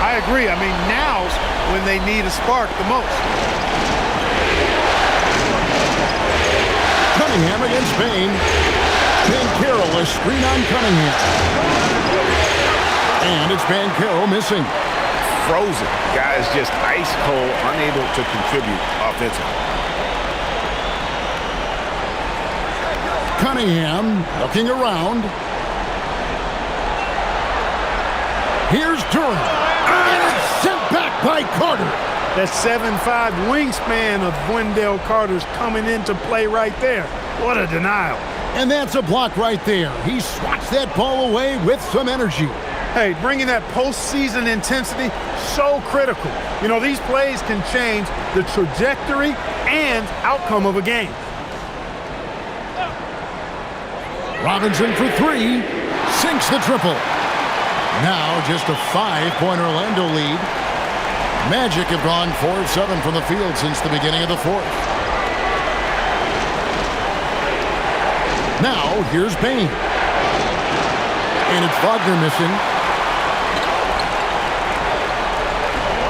I agree. I mean, now's when they need a spark the most. Cunningham against Bain. Banchero a screen on Cunningham. And it's Banchero missing. Frozen. Guys just ice cold, unable to contribute offensively. Cunningham looking around. Here's Duran. And it's sent back by Carter. That 7'5" wingspan of Wendell Carter's coming into play right there. What a denial. And that's a block right there. He swats that ball away with some energy. Hey, bringing that postseason intensity, so critical. You know, these plays can change the trajectory and outcome of a game. Robinson for 3. Sinks the triple. Now just a 5-point Orlando lead. Magic have gone 4 of 7 from the field since the beginning of the fourth. Now here's Bain. And it's Wagner missing.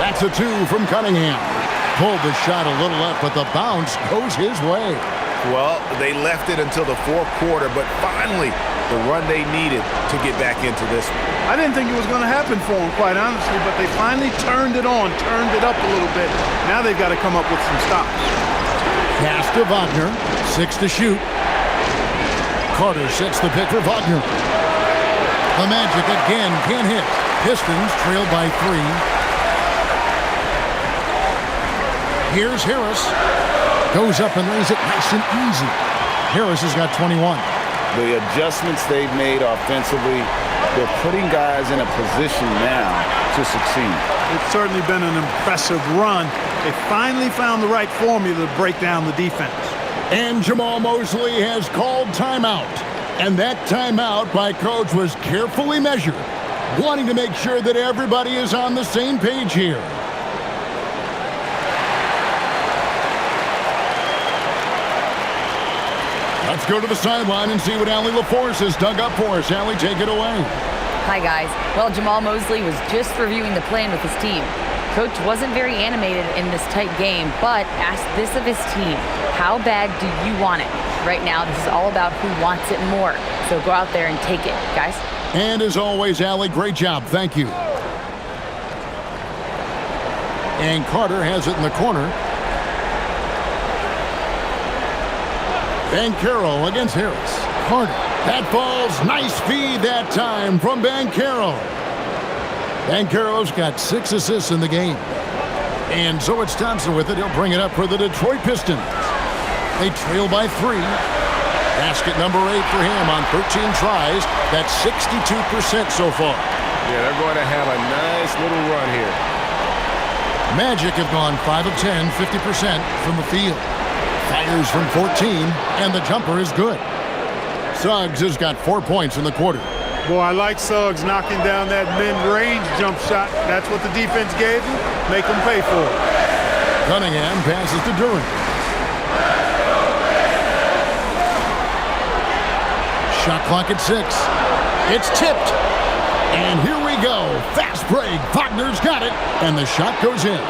That's a 2 from Cunningham. Pulled the shot a little up, but the bounce goes his way. Well, they left it until the fourth quarter, but finally the run they needed to get back into this one. I didn't think it was going to happen for them, quite honestly, but they finally turned it on, turned it up a little bit. Now they've got to come up with some stops. Pass to Wagner. 6 to shoot. Carter sets the pick for Wagner. The Magic again can't hit. Pistons trail by 3. Here's Harris. Goes up and lays it nice and easy. Harris has got 21. The adjustments they've made offensively, they're putting guys in a position now to succeed. It's certainly been an impressive run. They finally found the right formula to break down the defense. And Jamal Mosley has called timeout. And that timeout by Coach was carefully measured, wanting to make sure that everybody is on the same page here. Let's go to the sideline and see what Allie LaForce has dug up for us. Allie, take it away. Hi, guys. Well, Jamal Mosley was just reviewing the plan with his team. Coach wasn't very animated in this tight game, but asked this of his team. How bad do you want it? Right now, this is all about who wants it more. So go out there and take it, guys. And as always, Allie, great job. Thank you. And Carter has it in the corner. Banchero against Harris. Carter. That ball's nice feed that time from Banchero. Banchero's got 6 assists in the game. And so it's Thompson with it. He'll bring it up for the Detroit Pistons. They trail by 3. Basket number 8 for him on 13 tries. That's 62% so far. Yeah, they're going to have a nice little run here. Magic have gone 5 of 10, 50% from the field. Fires from 14, and the jumper is good. Suggs has got 4 points in the quarter. Boy, I like Suggs knocking down that mid-range jump shot. That's what the defense gave him. Make them pay for it. Cunningham passes to Duran. Shot clock at 6. It's tipped. And here we go. Fast break. Wagner's got it. And the shot goes in.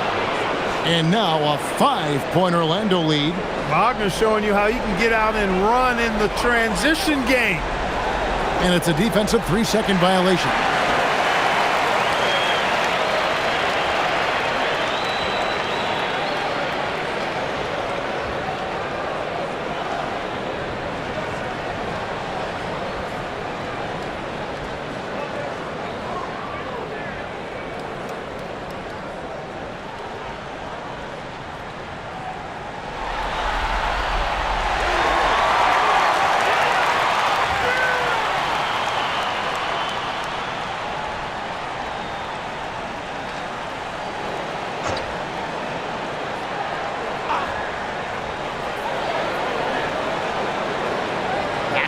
And now a 5-point Orlando lead. Wagner's showing you how he can get out and run in the transition game. And it's a defensive 3-second violation.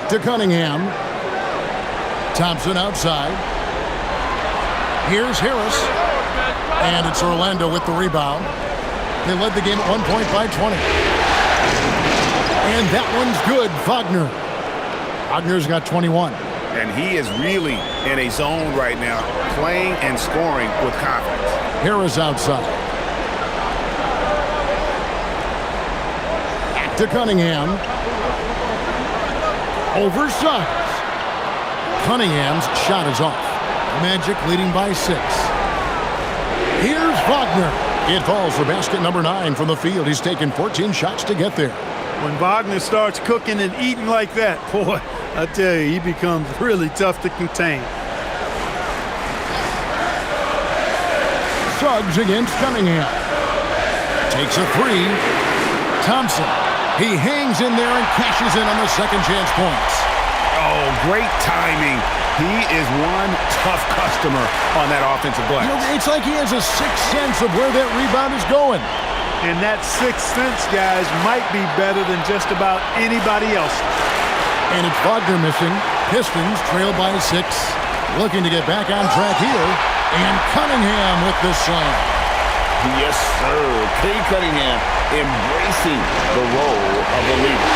To Cunningham. Thompson outside. Here's Harris. And it's Orlando with the rebound. They led the game at 1 point by 20. And that one's good, Wagner. Wagner's got 21. And he is really in a zone right now, playing and scoring with confidence. Harris outside. To Cunningham. Over Suggs. Cunningham's shot is off. Magic leading by 6. Here's Wagner. It falls for basket number 9 from the field. He's taken 14 shots to get there. When Wagner starts cooking and eating like that, boy, I tell you, he becomes really tough to contain. Suggs against Cunningham. Takes a 3. Thompson. He hangs in there and cashes in on the second chance points. Oh, great timing. He is one tough customer on that offensive glass. You know, it's like he has a sixth sense of where that rebound is going. And that sixth sense, guys, might be better than just about anybody else. And it's Wagner missing. Pistons trail by 6. Looking to get back on track here. And Cunningham with the slam. Yes, sir. Kay Cunningham embracing the role of the leader.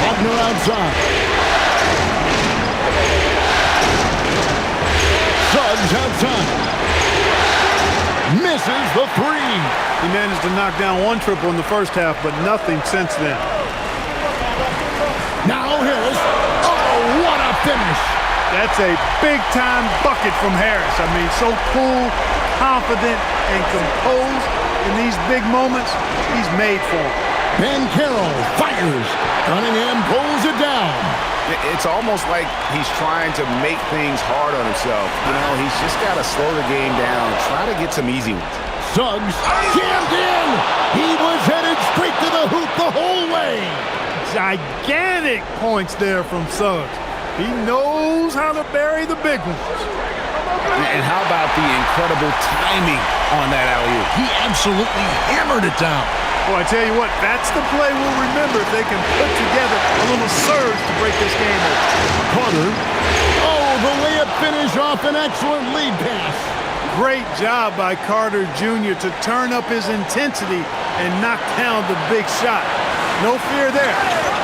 Wagner outside. Suggs outside. Misses the 3. He managed to knock down 1 triple in the first half, but nothing since then. Now Harris. Oh, what a finish. That's a big-time bucket from Harris. I mean, so cool, confident, and composed in these big moments. He's made for them. Ben Carroll fires. Cunningham pulls it down. It's almost like he's trying to make things hard on himself. You know, he's just got to slow the game down, try to get some easy ones. Suggs jammed in. He was headed straight to the hoop the whole way. Gigantic points there from Suggs. He knows how to bury the big ones. And how about the incredible timing on that alley-oop? He absolutely hammered it down. Boy, I tell you what, that's the play we'll remember if they can put together a little surge to break this game open. Carter. Oh, the layup finish off an excellent lead pass. Great job by Carter Jr. to turn up his intensity and knock down the big shot. No fear there.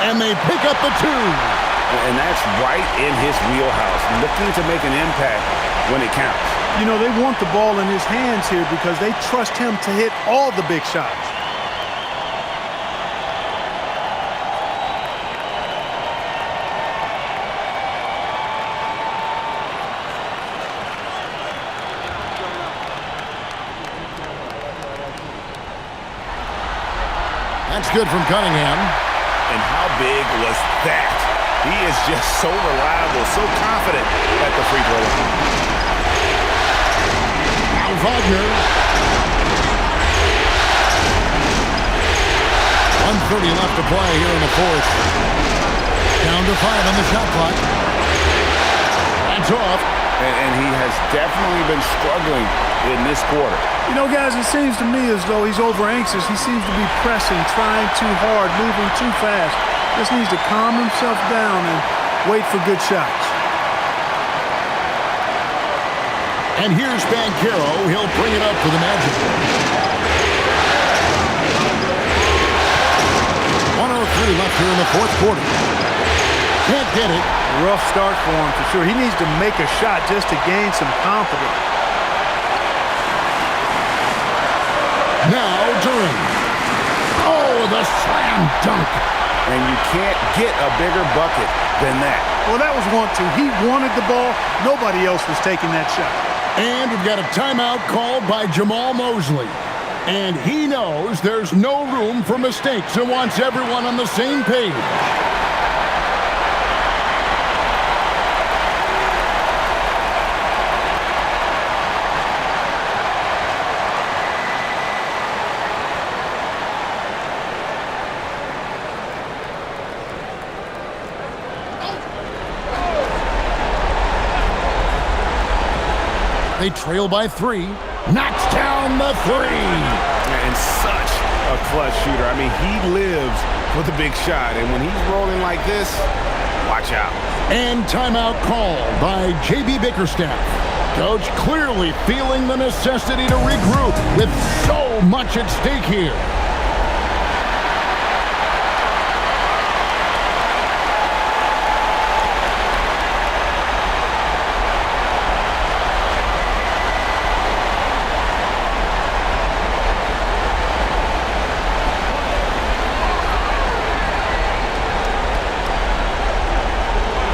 And they pick up the 2. And that's right in his wheelhouse, looking to make an impact when it counts. You know, they want the ball in his hands here because they trust him to hit all the big shots. That's good from Cunningham. And how big was that? He is just so reliable, so confident at the free throw line. Now Wagner. 1:30 left to play here in the fourth. Down to 5 on the shot clock. That's off. And he has definitely been struggling in this quarter. You know, guys, it seems to me as though he's over-anxious. He seems to be pressing, trying too hard, moving too fast. Just needs to calm himself down and wait for good shots. And here's Banchero. He'll bring it up for the Magic. 1:03 left here in the fourth quarter. Can't get it. Rough start for him, for sure. He needs to make a shot just to gain some confidence. Now Durant. the slam dunk. And you can't get a bigger bucket than that. Well, that was want to. He wanted the ball. Nobody else was taking that shot. And we've got a timeout called by Jamal Mosley. And he knows there's no room for mistakes and wants everyone on the same page. They trail by 3. Knocks down the 3. And such a clutch shooter. I mean, he lives for the big shot. And when he's rolling like this, watch out. And timeout called by J.B. Bickerstaff. Coach clearly feeling the necessity to regroup with so much at stake here.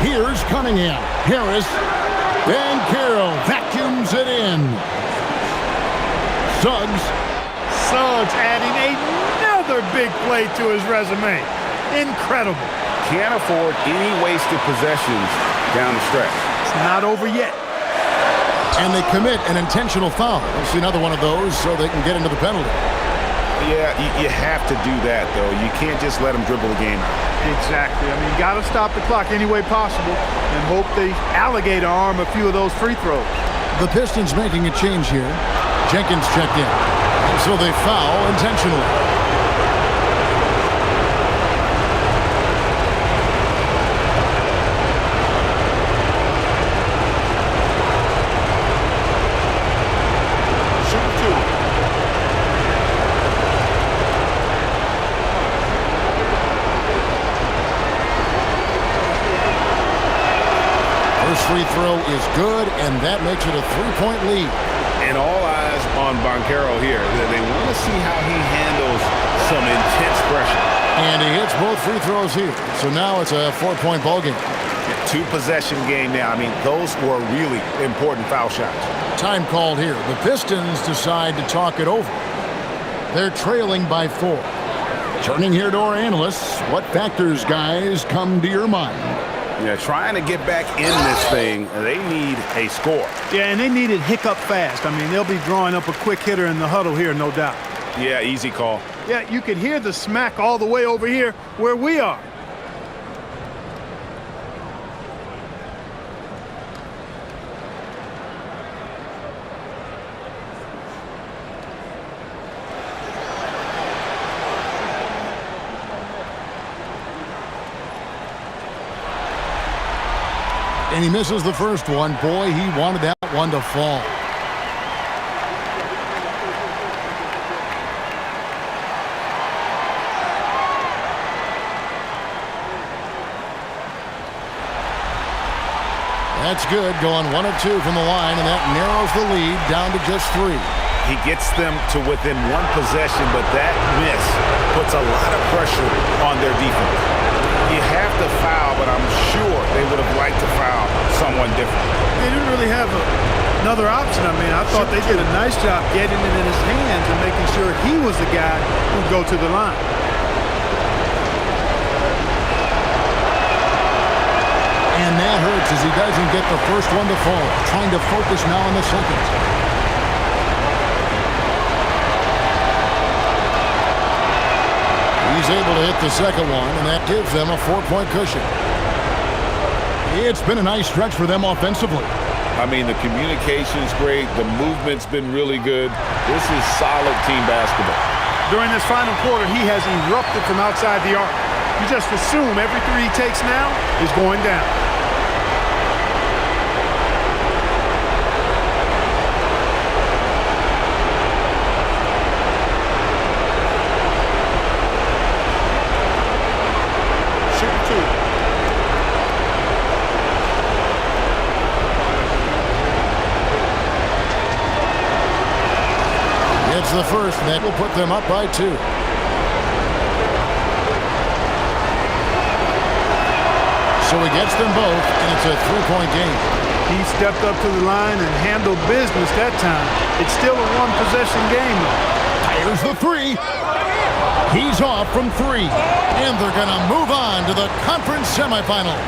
Here's Cunningham. Harris. Ben Carroll vacuums it in. Suggs. Suggs adding another big play to his resume. Incredible. Can't afford any wasted possessions down the stretch. It's not over yet. And they commit an intentional foul. We'll see another one of those so they can get into the penalty. Yeah, you have to do that, though. You can't just let them dribble the game out. Exactly. I mean, you got to stop the clock any way possible and hope they alligator arm a few of those free throws. The Pistons making a change here. Jenkins checked in. And so they foul intentionally. Free throw is good, and that makes it a 3-point lead. And all eyes on Banchero here. They want to see how he handles some intense pressure. And he hits both free throws here. So now it's a 4-point ball game. Two-possession game now. I mean, those were really important foul shots. Time called here. The Pistons decide to talk it over. They're trailing by 4. Turning here to our analysts, what factors, guys, come to your mind? Yeah, trying to get back in this thing, they need a score. Yeah, and they need it hiccup fast. I mean, they'll be drawing up a quick hitter in the huddle here, no doubt. Yeah, easy call. Yeah, you can hear the smack all the way over here where we are. And he misses the first one. Boy, he wanted that one to fall. That's good, going 1 of 2 from the line, and that narrows the lead down to just 3. He gets them to within 1 possession, but that miss puts a lot of pressure on their defense. You have to foul, but I'm sure they would have liked to foul someone different. They didn't really have another option. I mean, I thought they did a nice job getting it in his hands and making sure he was the guy who'd go to the line. And that hurts as he doesn't get the first one to fall. Trying to focus now on the second. He's able to hit the second one, and that gives them a 4-point cushion. It's been a nice stretch for them offensively. I mean, the communication's great. The movement's been really good. This is solid team basketball. During this final quarter, he has erupted from outside the arc. You just assume every three he takes now is going down. The first, and that will put them up by 2. So he gets them both, and it's a three-point game. He stepped up to the line and handled business that time. It's still a one-possession game, though. Here's the three. He's off from three, and they're going to move on to the conference semifinals.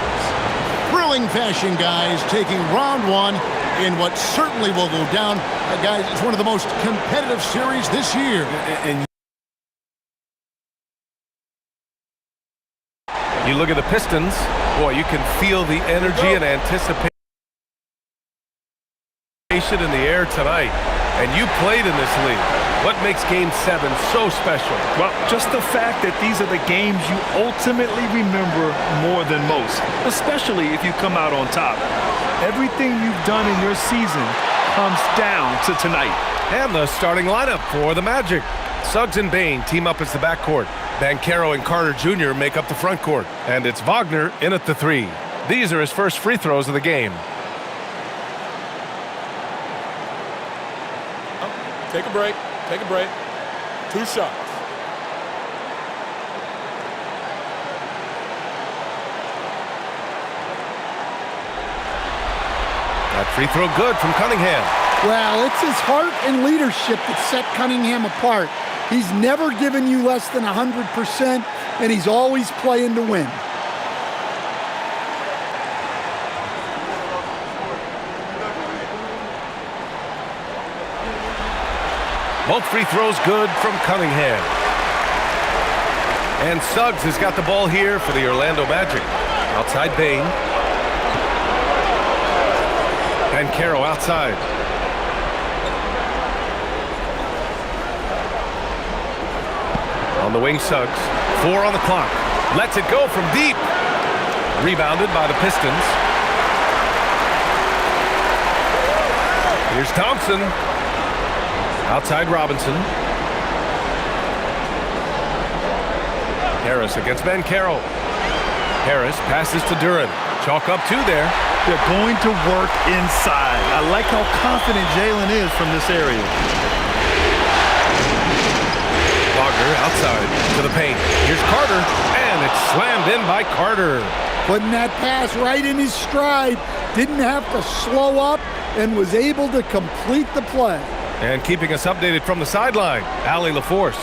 Thrilling fashion, guys, taking round one in what certainly will go down. Guys, it's one of the most competitive series this year. And you look at the Pistons, boy, you can feel the energy and anticipation in the air tonight. And you played in this league. What makes Game 7 so special? Well, just the fact that these are the games you ultimately remember more than most, especially if you come out on top. Everything you've done in your season comes down to tonight. And the starting lineup for the Magic. Suggs and Bane team up as the backcourt. Banchero and Carter Jr. make up the front court. And it's Wagner in at the three. These are his first free throws of the game. Take a break. Take a break. 2 shots. That free throw good from Cunningham. Well, it's his heart and leadership that set Cunningham apart. He's never given you less than 100%, and he's always playing to win. Both free throws good from Cunningham. And Suggs has got the ball here for the Orlando Magic. Outside Bane. Banchero outside. On the wing, Suggs. 4 on the clock. Lets it go from deep. Rebounded by the Pistons. Here's Thompson. Outside Robinson. Harris against Banchero. Harris passes to Duren. Chalk up 2 there. They're going to work inside. I like how confident Jalen is from this area. Wagner outside to the paint. Here's Carter, and it's slammed in by Carter. Putting that pass right in his stride. Didn't have to slow up and was able to complete the play. And keeping us updated from the sideline, Allie LaForce.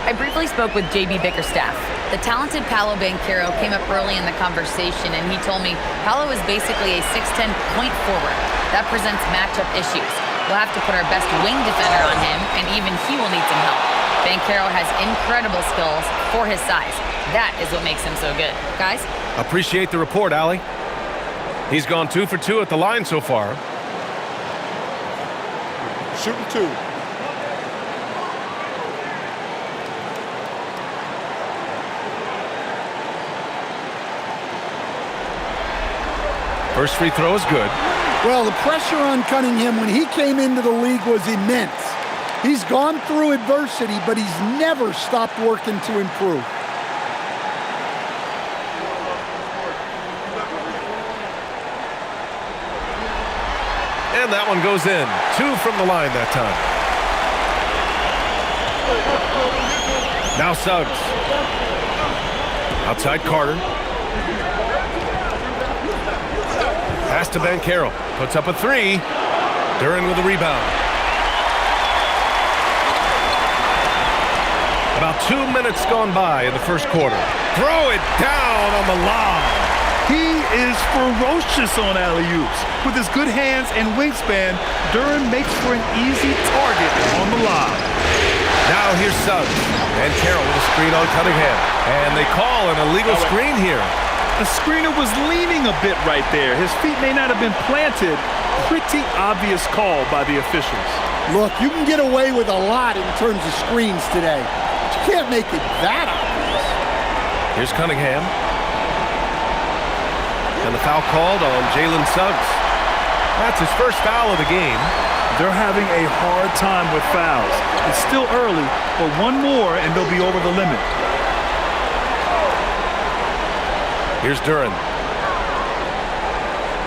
I briefly spoke with J.B. Bickerstaff. The talented Paolo Banchero came up early in the conversation, and he told me Paolo is basically a 6'10" point forward. That presents matchup issues. We'll have to put our best wing defender on him, and even he will need some help. Banchero has incredible skills for his size. That is what makes him so good. Guys? Appreciate the report, Allie. He's gone 2 for 2 at the line so far. Shooting 2. First free throw is good. Well, the pressure on Cunningham when he came into the league was immense. He's gone through adversity, but he's never stopped working to improve. And that one goes in. 2 from the line that time. Now Suggs. Outside Carter. Pass to Banchero. Puts up a 3. Duren with a rebound. About 2 minutes gone by in the first quarter. Throw it down on the lob. He is ferocious on alley-oops. With his good hands and wingspan, Duren makes for an easy target on the lob. Now here's Suggs. And Carroll with a screen on Cunningham. And they call an illegal screen here. The screener was leaning a bit right there. His feet may not have been planted. Pretty obvious call by the officials. Look, you can get away with a lot in terms of screens today. But you can't make it that obvious. Here's Cunningham. And the foul called on Jalen Suggs. That's his first foul of the game. They're having a hard time with fouls. It's still early, but one more and they'll be over the limit. Here's Duren.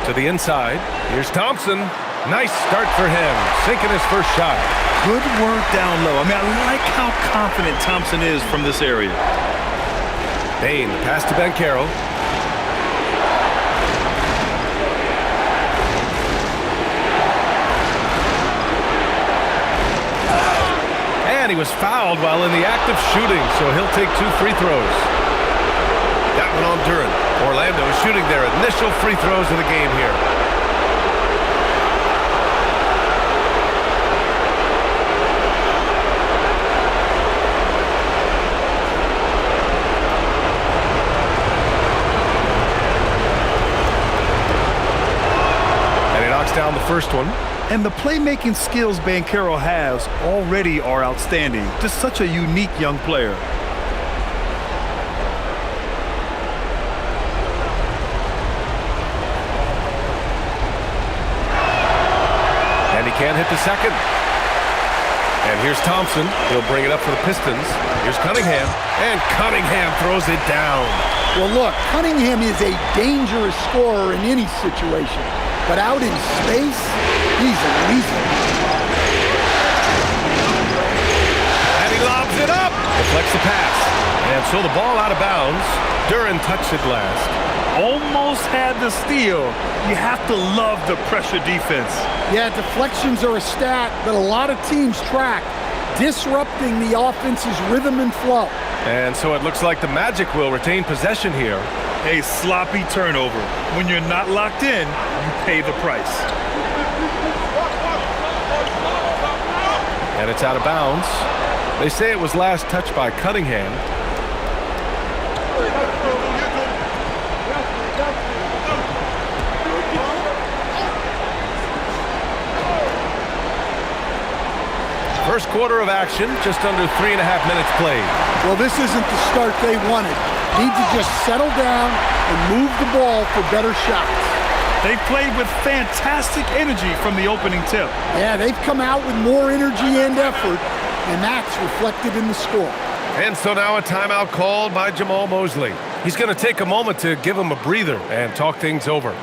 To the inside. Here's Thompson. Nice start for him. Sinking his first shot. Good work down low. I mean, I like how confident Thompson is from this area. Bane, pass to Banchero. And he was fouled while in the act of shooting, so he'll take 2 free throws. That one on Duren. Orlando is shooting their initial free throws of the game here. And he knocks down the first one. And the playmaking skills Banchero has already are outstanding. Just such a unique young player. And he can't hit the second. And here's Thompson. He'll bring it up for the Pistons. Here's Cunningham. And Cunningham throws it down. Well, look, Cunningham is a dangerous scorer in any situation. But out in space, he's lethal. And he lobs it up. Deflects the pass. And so the ball out of bounds. Duren touched it last. Almost had the steal. You have to love the pressure defense. Yeah, deflections are a stat that a lot of teams track, disrupting the offense's rhythm and flow. And so it looks like the Magic will retain possession here. A sloppy turnover. When you're not locked in, you pay the price. And it's out of bounds. They say it was last touched by Cunningham. First quarter of action, just under 3.5 minutes played. Well, this isn't the start they wanted. Need to just settle down and move the ball for better shots. They played with fantastic energy from the opening tip. Yeah, they've come out with more energy and effort, and that's reflected in the score. And so now a timeout called by Jamal Mosley. He's going to take a moment to give him a breather and talk things over.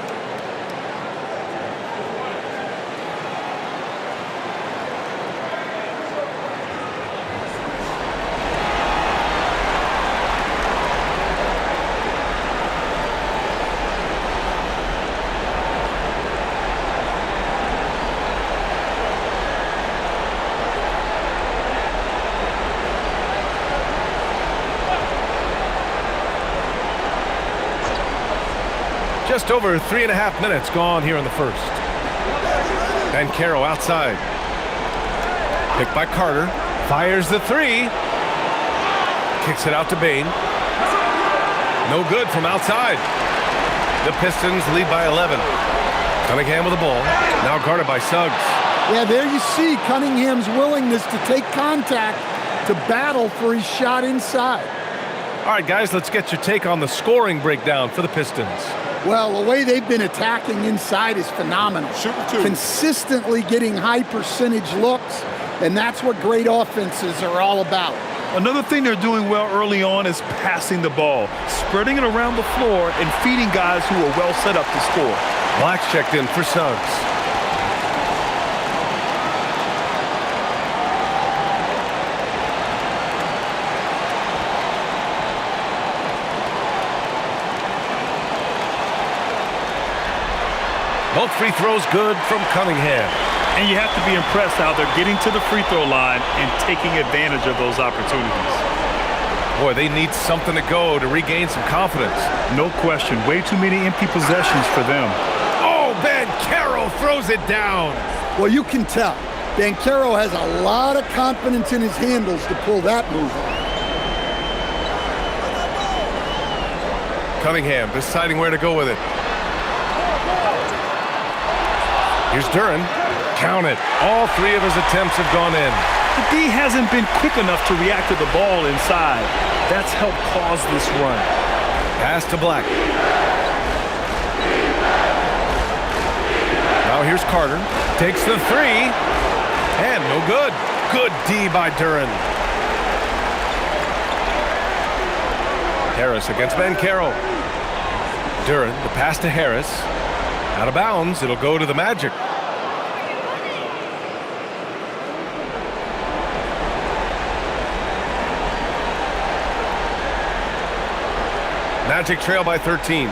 Just over 3.5 minutes gone here in the first. Banchero outside. Picked by Carter. Fires the three. Kicks it out to Bane. No good from outside. The Pistons lead by 11. Cunningham with the ball. Now guarded by Suggs. Yeah, there you see Cunningham's willingness to take contact, to battle for his shot inside. All right, guys, let's get your take on the scoring breakdown for the Pistons. Well, the way they've been attacking inside is phenomenal. Consistently getting high percentage looks, and that's what great offenses are all about. Another thing they're doing well early on is passing the ball, spreading it around the floor and feeding guys who are well set up to score. Black's checked in for Suggs. Both free throws good from Cunningham. And you have to be impressed how they're getting to the free throw line and taking advantage of those opportunities. Boy, they need something to go to regain some confidence. No question. Way too many empty possessions for them. Oh, Banchero throws it down. Well, you can tell. Banchero has a lot of confidence in his handles to pull that move off. Cunningham deciding where to go with it. Here's Duren. Count it. All three of his attempts have gone in. The D hasn't been quick enough to react to the ball inside. That's helped cause this run. Pass to Black. Now here's Carter. Takes the three. And no good. Good D by Duren. Harris against Banchero. Duren, the pass to Harris. Out of bounds, it'll go to the Magic. Magic trail by 13.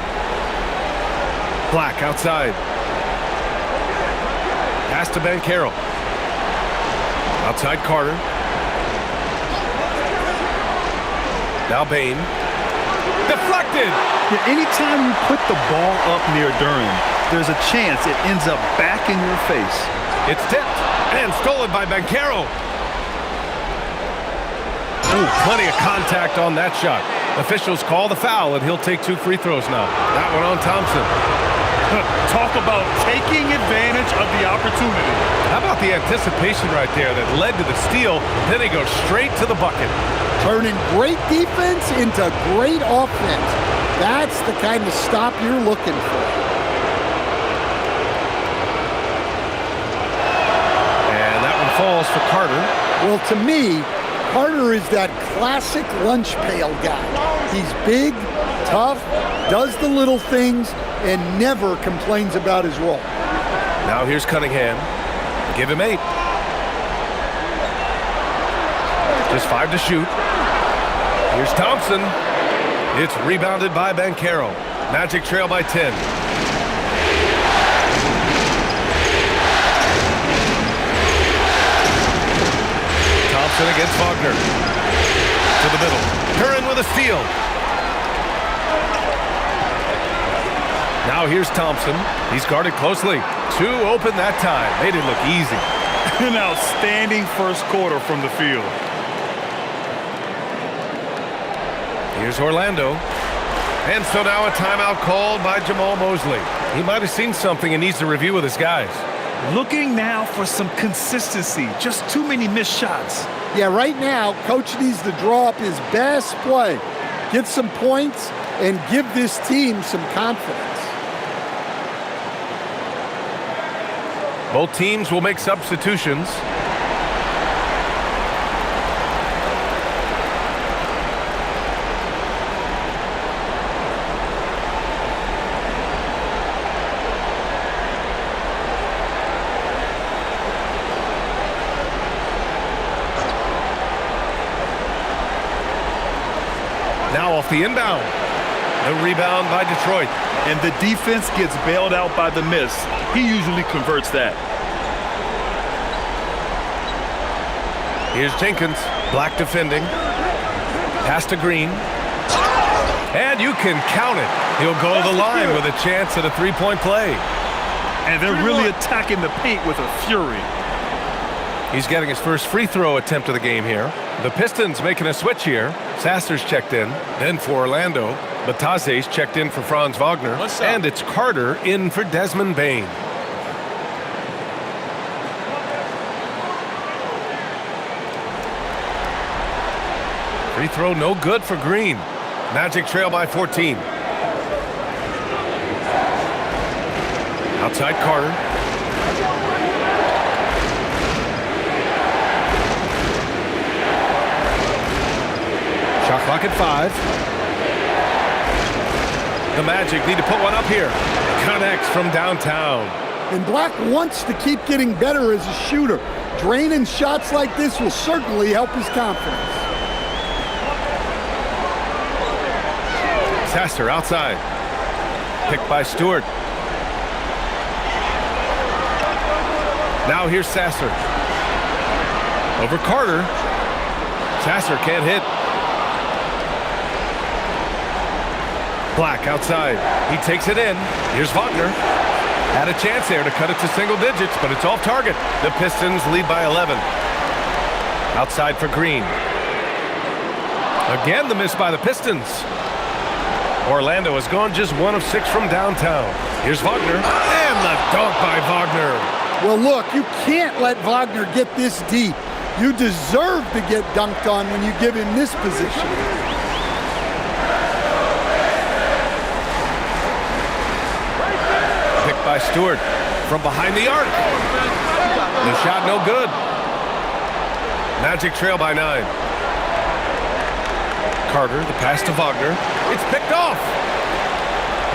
Black outside. Pass to Banchero. Outside Carter. Now Bain. Deflected! Yeah, anytime you put the ball up near Duren, there's a chance it ends up back in your face. It's tipped and stolen by Banchero. Ooh, plenty of contact on that shot. Officials call the foul, and he'll take 2 free throws now. That one on Thompson. Talk about taking advantage of the opportunity. How about the anticipation right there that led to the steal? Then he goes straight to the bucket. Turning great defense into great offense. That's the kind of stop you're looking for. And that one falls for Carter. Well, to me, Carter is that classic lunch pail guy. He's big, tough, does the little things, and never complains about his role. Now here's Cunningham. Give him 8. Just 5 to shoot. Here's Thompson. It's rebounded by Banchero. Magic trail by 10. Thompson against Wagner. To the middle. Duren with a steal. Now here's Thompson. He's guarded closely. 2 open that time. Made it look easy. An outstanding first quarter from the field. Here's Orlando. And so now a timeout called by Jamal Mosley. He might have seen something and needs to review with his guys. Looking now for some consistency. Just too many missed shots. Yeah, right now, Coach needs to draw up his best play, get some points, and give this team some confidence. Both teams will make substitutions. Now off the inbound. The rebound by Detroit. And the defense gets bailed out by the miss. He usually converts that. Here's Jenkins. Black defending. Pass to Green. And you can count it. He'll go to the line with a chance at a 3-point play. And they're really attacking the paint with a fury. He's getting his first free throw attempt of the game here. The Pistons making a switch here. Sasser's checked in. Then for Orlando. Batase's checked in for Franz Wagner. And it's Carter in for Desmond Bain. Free throw no good for Green. Magic trail by 14. Outside Carter. Shot clock at 5. The Magic need to put one up here. Connects from downtown. And Black wants to keep getting better as a shooter. Draining shots like this will certainly help his confidence. Sasser outside. Picked by Stewart. Now here's Sasser. Over Carter. Sasser can't hit. Black outside. He takes it in. Here's Wagner. Had a chance there to cut it to single digits, but it's off target. The Pistons lead by 11. Outside for Green. Again, the miss by the Pistons. Orlando has gone just 1 of 6 from downtown. Here's Wagner. And the dunk by Wagner. Well, look, you can't let Wagner get this deep. You deserve to get dunked on when you give him this position. Picked by Stewart from behind the arc. The shot no good. Magic trail by 9. Carter, the pass to Wagner. It's picked off.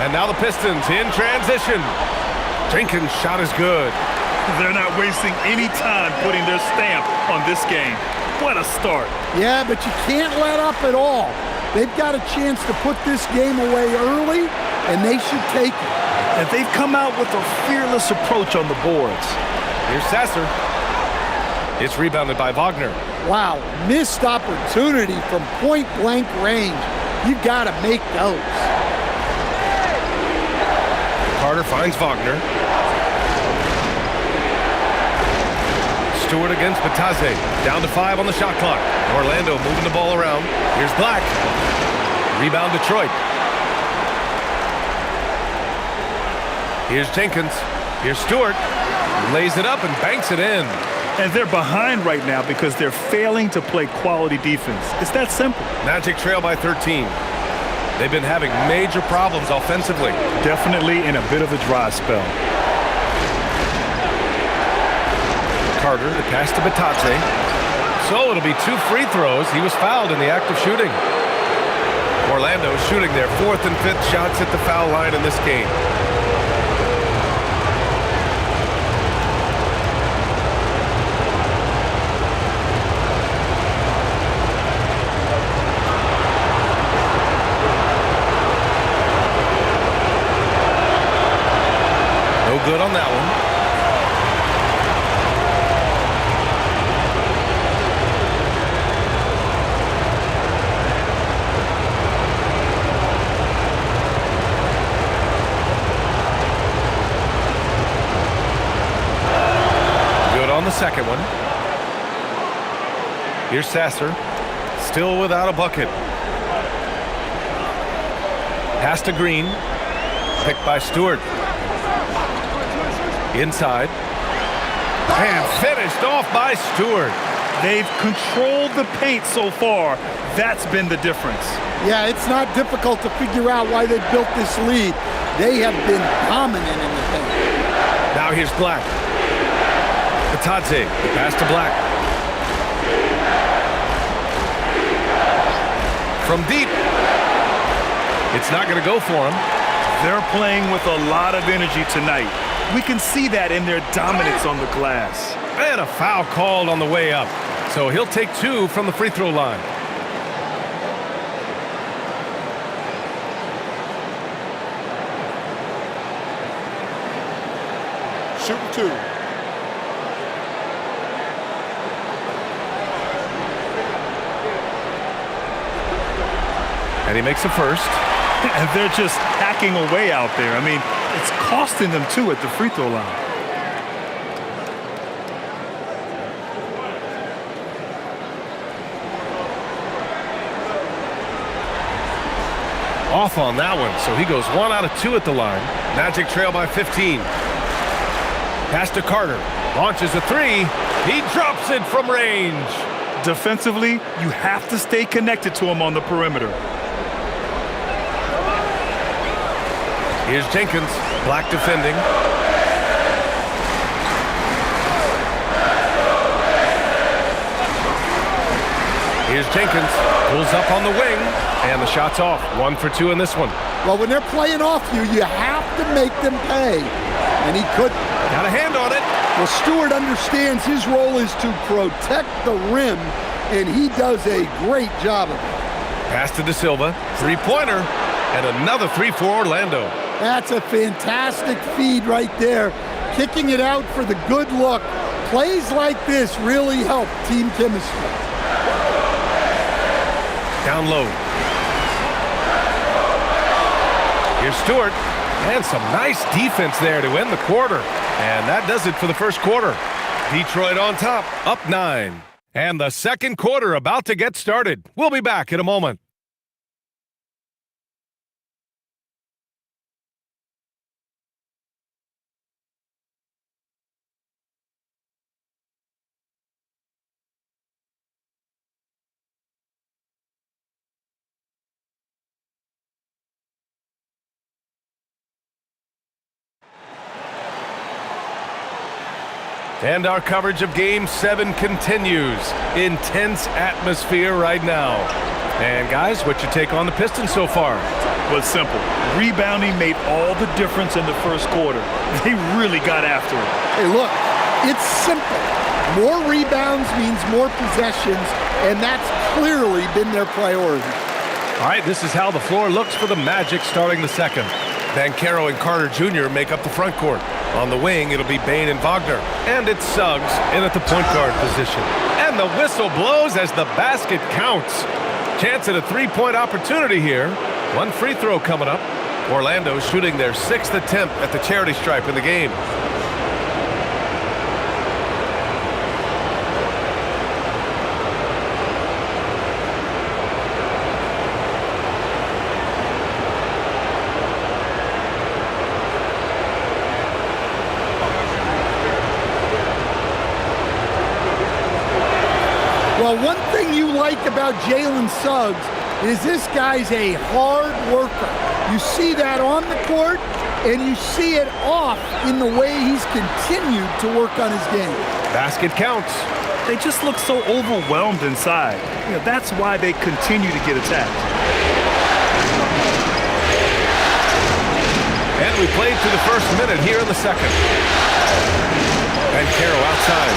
And now the Pistons in transition. Jenkins' shot is good. They're not wasting any time putting their stamp on this game. What a start. Yeah, but you can't let up at all. They've got a chance to put this game away early, and they should take it. And they've come out with a fearless approach on the boards. Here's Sasser. It's rebounded by Wagner. Wow, missed opportunity from point-blank range. You've got to make those. Carter finds Wagner. Stewart against Batadze. Down to 5 on the shot clock. Orlando moving the ball around. Here's Black. Rebound Detroit. Here's Jenkins. Here's Stewart. Lays it up and banks it in. And they're behind right now because they're failing to play quality defense. It's that simple. Magic trail by 13. They've been having major problems offensively. Definitely in a bit of a dry spell. Carter, the pass to Batadze. So it'll be 2 free throws. He was fouled in the act of shooting. Orlando shooting their 4th and 5th shots at the foul line in this game. No good on that one. On the second one. Here's Sasser. Still without a bucket. Pass to Green. Picked by Stewart. Inside. And finished off by Stewart. They've controlled the paint so far. That's been the difference. Yeah, it's not difficult to figure out why they built this lead. They have been dominant in the paint. Now here's Black. Batadze, pass to Black. From deep. It's not going to go for him. They're playing with a lot of energy tonight. We can see that in their dominance on the glass. And a foul called on the way up. So he'll take 2 from the free throw line. Shooting 2. And he makes the first. And they're just hacking away out there. I mean, it's costing them 2 at the free throw line. Off on that one, so he goes 1 out of 2 at the line. Magic trail by 15. Pass to Carter. Launches a 3. He drops it from range. Defensively, you have to stay connected to him on the perimeter. Here's Jenkins. Black defending. Here's Jenkins. Pulls up on the wing. And the shot's off. 1 for 2 in this one. Well, when they're playing off you, you have to make them pay. And he couldn't. Got a hand on it. Well, Stewart understands his role is to protect the rim, and he does a great job of it. Pass to De Silva. 3-pointer. And another 3 for Orlando. That's a fantastic feed right there. Kicking it out for the good look. Plays like this really help team chemistry. Down low. Here's Stewart. And some nice defense there to end the quarter. And that does it for the first quarter. Detroit on top, up 9. And the second quarter about to get started. We'll be back in a moment. And our coverage of Game 7 continues. Intense atmosphere right now. And guys, what's your take on the Pistons so far? Well, it's simple. Rebounding made all the difference in the first quarter. They really got after it. Hey, look, it's simple. More rebounds means more possessions, and that's clearly been their priority. All right, this is how the floor looks for the Magic starting the second. Bancaro and Carter Jr. make up the front court. On the wing, it'll be Bain and Wagner. And it's Suggs in at the point guard position. And the whistle blows as the basket counts. Chance at a three-point opportunity here. One free throw coming up. Orlando shooting their 6th attempt at the charity stripe in the game. Well, one thing you like about Jalen Suggs is this guy's a hard worker. You see that on the court, and you see it off in the way he's continued to work on his game. Basket counts. They just look so overwhelmed inside. You know, that's why they continue to get attacked. And we played through the first minute here in the second. And Carroll outside.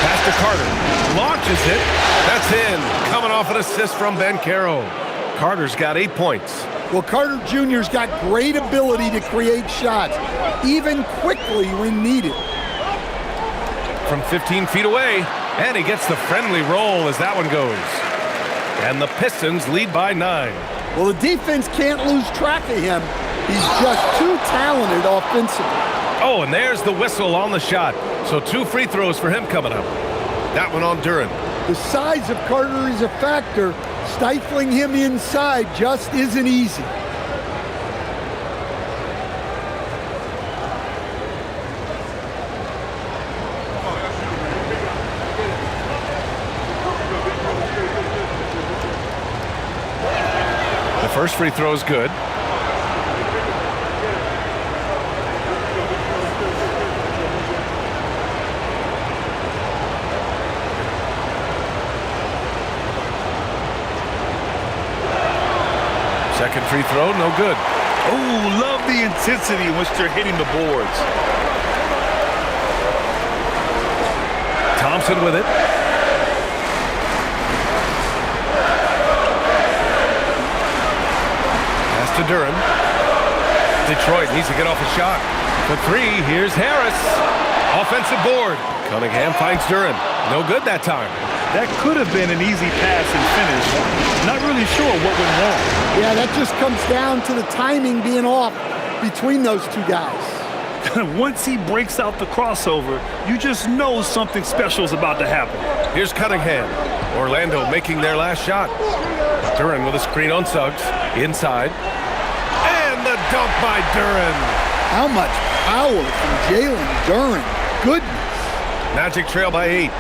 Pass to Carter. Launches it. That's in. Coming off an assist from Ben Carroll. Carter's got 8 points. Well, Carter Jr.'s got great ability to create shots, even quickly when needed. From 15 feet away. And he gets the friendly roll as that one goes. And the Pistons lead by 9. Well, the defense can't lose track of him. He's just too talented offensively. Oh, and there's the whistle on the shot. So 2 free throws for him coming up. That one on Duren. The size of Carter is a factor. Stifling him inside just isn't easy. The first free throw is good. Second free throw, no good. Oh, love the intensity in which they're hitting the boards. Thompson with it. Pass to Duren. Detroit needs to get off a shot. For 3, here's Harris. Offensive board. Cunningham finds Duren. No good that time. That could have been an easy pass and finish. Not really sure what went wrong. Yeah, that just comes down to the timing being off between those two guys. Once he breaks out the crossover, you just know something special is about to happen. Here's Cunningham. Orlando making their last shot. Duren with a screen on Suggs. Inside. And the dunk by Duren. How much power from Jalen Duren. Goodness. Magic trail by 8.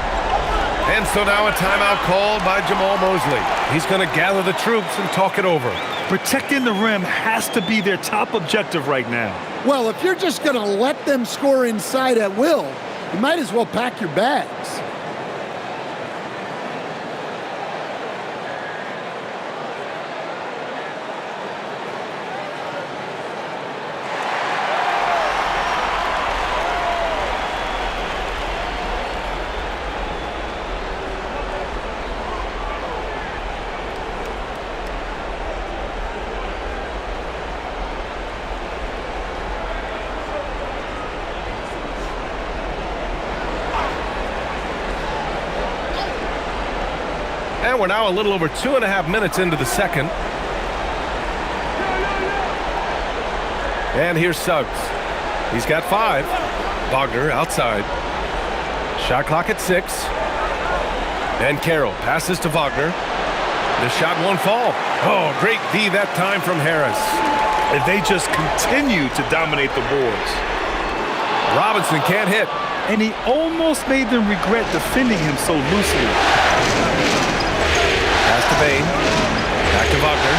And so now a timeout called by Jamal Mosley. He's going to gather the troops and talk it over. Protecting the rim has to be their top objective right now. Well, if you're just going to let them score inside at will, you might as well pack your bags. And we're now a little over 2.5 minutes into the second. And here's Suggs. He's got 5. Wagner outside. Shot clock at 6. And Carroll passes to Wagner. The shot won't fall. Oh, great D that time from Harris. And they just continue to dominate the boards. Robinson can't hit. And he almost made them regret defending him so loosely. Pass to Bain. Back to Wagner.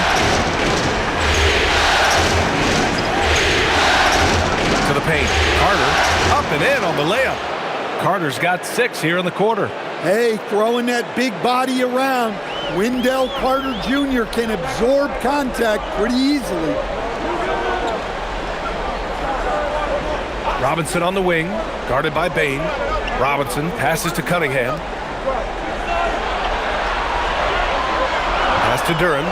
To the paint. Carter up and in on the layup. Carter's got 6 here in the quarter. Hey, throwing that big body around. Wendell Carter Jr. can absorb contact pretty easily. Robinson on the wing, guarded by Bain. Robinson passes to Cunningham. Pass to Duren.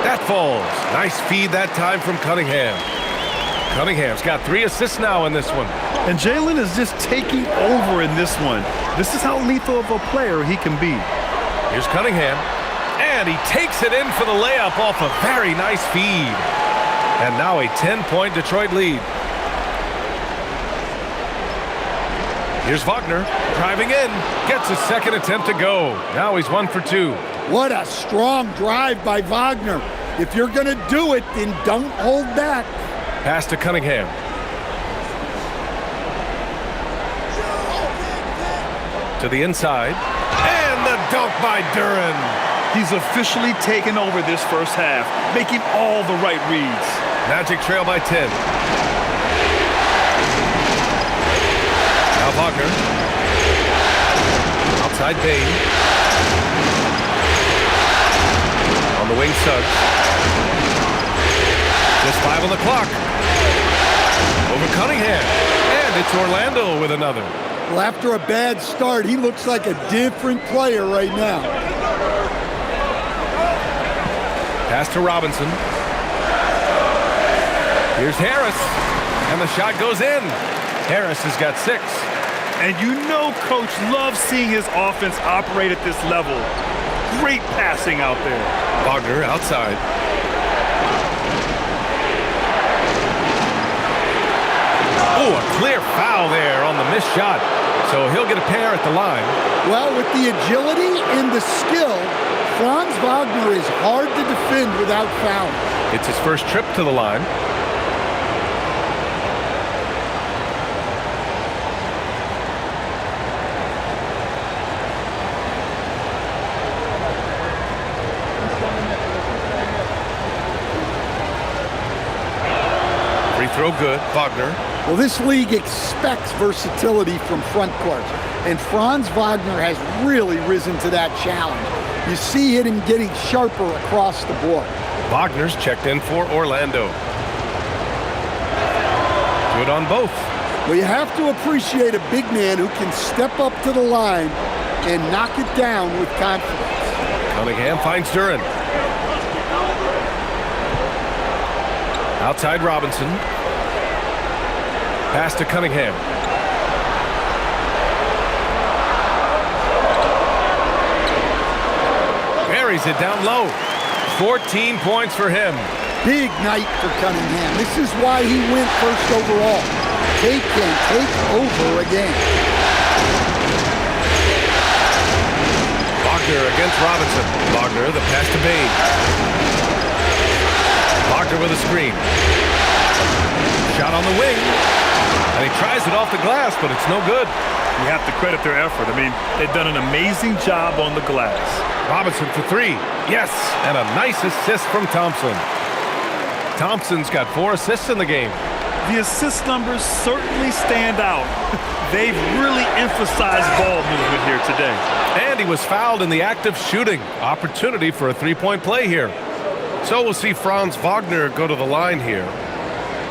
That falls. Nice feed that time from Cunningham. Cunningham's got 3 assists now in this one. And Jalen is just taking over in this one. This is how lethal of a player he can be. Here's Cunningham. And he takes it in for the layup off a very nice feed. And now a 10-point Detroit lead. Here's Wagner driving in. Gets his second attempt to go. Now he's 1 for 2. What a strong drive by Wagner. If you're going to do it, then don't hold back. Pass to Cunningham. To the inside. And the dunk by Duren. He's officially taken over this first half, making all the right reads. Magic trail by 10. Now Wagner. Outside Bain. On the wing, Suggs. Just 5 on the clock. Over Cunningham. And it's Orlando with another. Well, after a bad start, he looks like a different player right now. Pass to Robinson. Here's Harris. And the shot goes in. Harris has got 6. And you know Coach loves seeing his offense operate at this level. Great passing out there. Wagner outside. Oh, a clear foul there on the missed shot. So he'll get a pair at the line. Well, with the agility and the skill, Franz Wagner is hard to defend without fouling. It's his first trip to the line. Free throw good, Wagner. Well, this league expects versatility from front court, and Franz Wagner has really risen to that challenge. You see him getting sharper across the board. Wagner's checked in for Orlando. Good on both. Well, you have to appreciate a big man who can step up to the line and knock it down with confidence. Cunningham finds Duren. Outside Robinson. Pass to Cunningham. Buries it down low. 14 points for him. Big night for Cunningham. This is why he went first overall. They can take over again. Wagner against Robinson. Wagner, the pass to Bain. Wagner with a screen. Shot on the wing. And he tries it off the glass, but it's no good. You have to credit their effort. I mean, they've done an amazing job on the glass. Robinson for 3. Yes, and a nice assist from Thompson. Thompson's got 4 assists in the game. The assist numbers certainly stand out. They've really emphasized ball movement here today. And he was fouled in the act of shooting. Opportunity for a 3-point play here. So we'll see Franz Wagner go to the line here.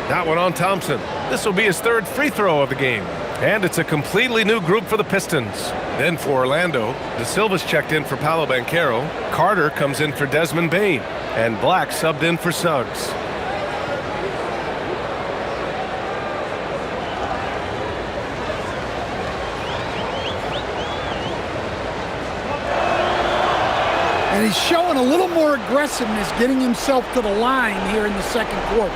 That one on Thompson. This will be his 3rd free throw of the game. And it's a completely new group for the Pistons. Then for Orlando, De Silva's checked in for Paolo Banchero. Carter comes in for Desmond Bain. And Black subbed in for Suggs. And he's showing a little more aggressiveness getting himself to the line here in the second quarter.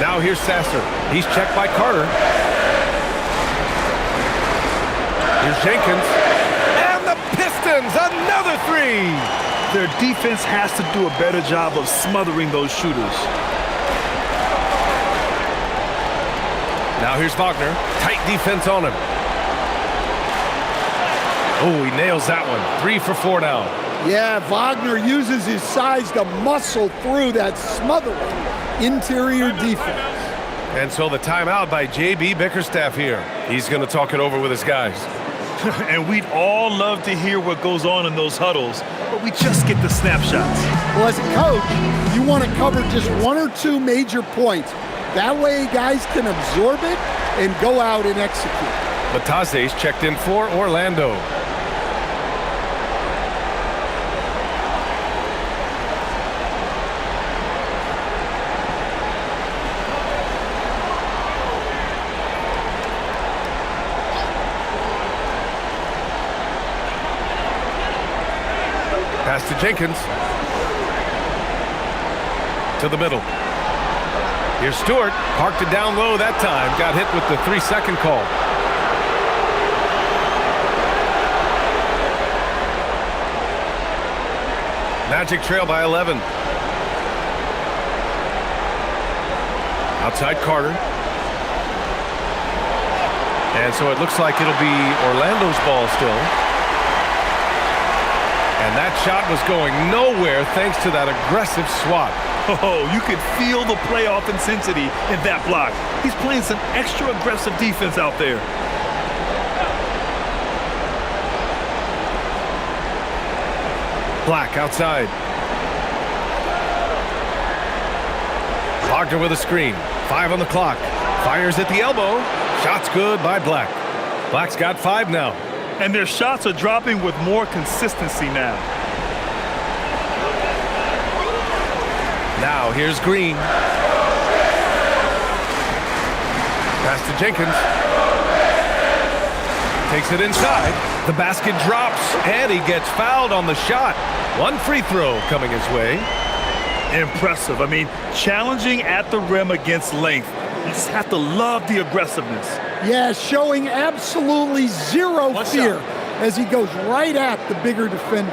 Now here's Sasser. He's checked by Carter. Here's Jenkins. And the Pistons, another 3. Their defense has to do a better job of smothering those shooters. Now here's Wagner. Tight defense on him. Oh, he nails that one. 3 for 4 now. Yeah, Wagner uses his size to muscle through that smothering interior defense. And so the timeout by J.B. Bickerstaff here. He's going to talk it over with his guys. And we'd all love to hear what goes on in those huddles, but we just get the snapshots. Well, as a coach, you want to cover just 1 or 2 major points. That way guys can absorb it and go out and execute. Batase's checked in for Orlando. Pass to Jenkins. To the middle. Here's Stewart. Parked it down low that time. Got hit with the 3-second call. Magic trail by 11. Outside Carter. And so it looks like it'll be Orlando's ball still. And that shot was going nowhere thanks to that aggressive swat. Oh, you could feel the playoff intensity in that block. He's playing some extra aggressive defense out there. Black outside. Wagner with a screen. 5 on the clock. Fires at the elbow. Shot's good by Black. Black's got 5 now. And their shots are dropping with more consistency now. Now here's Green. Pass to Jenkins. Takes it inside. The basket drops, and he gets fouled on the shot. 1 free throw coming his way. Impressive. I mean, challenging at the rim against length. You just have to love the aggressiveness. Yeah, showing absolutely zero fear as he goes right at the bigger defender.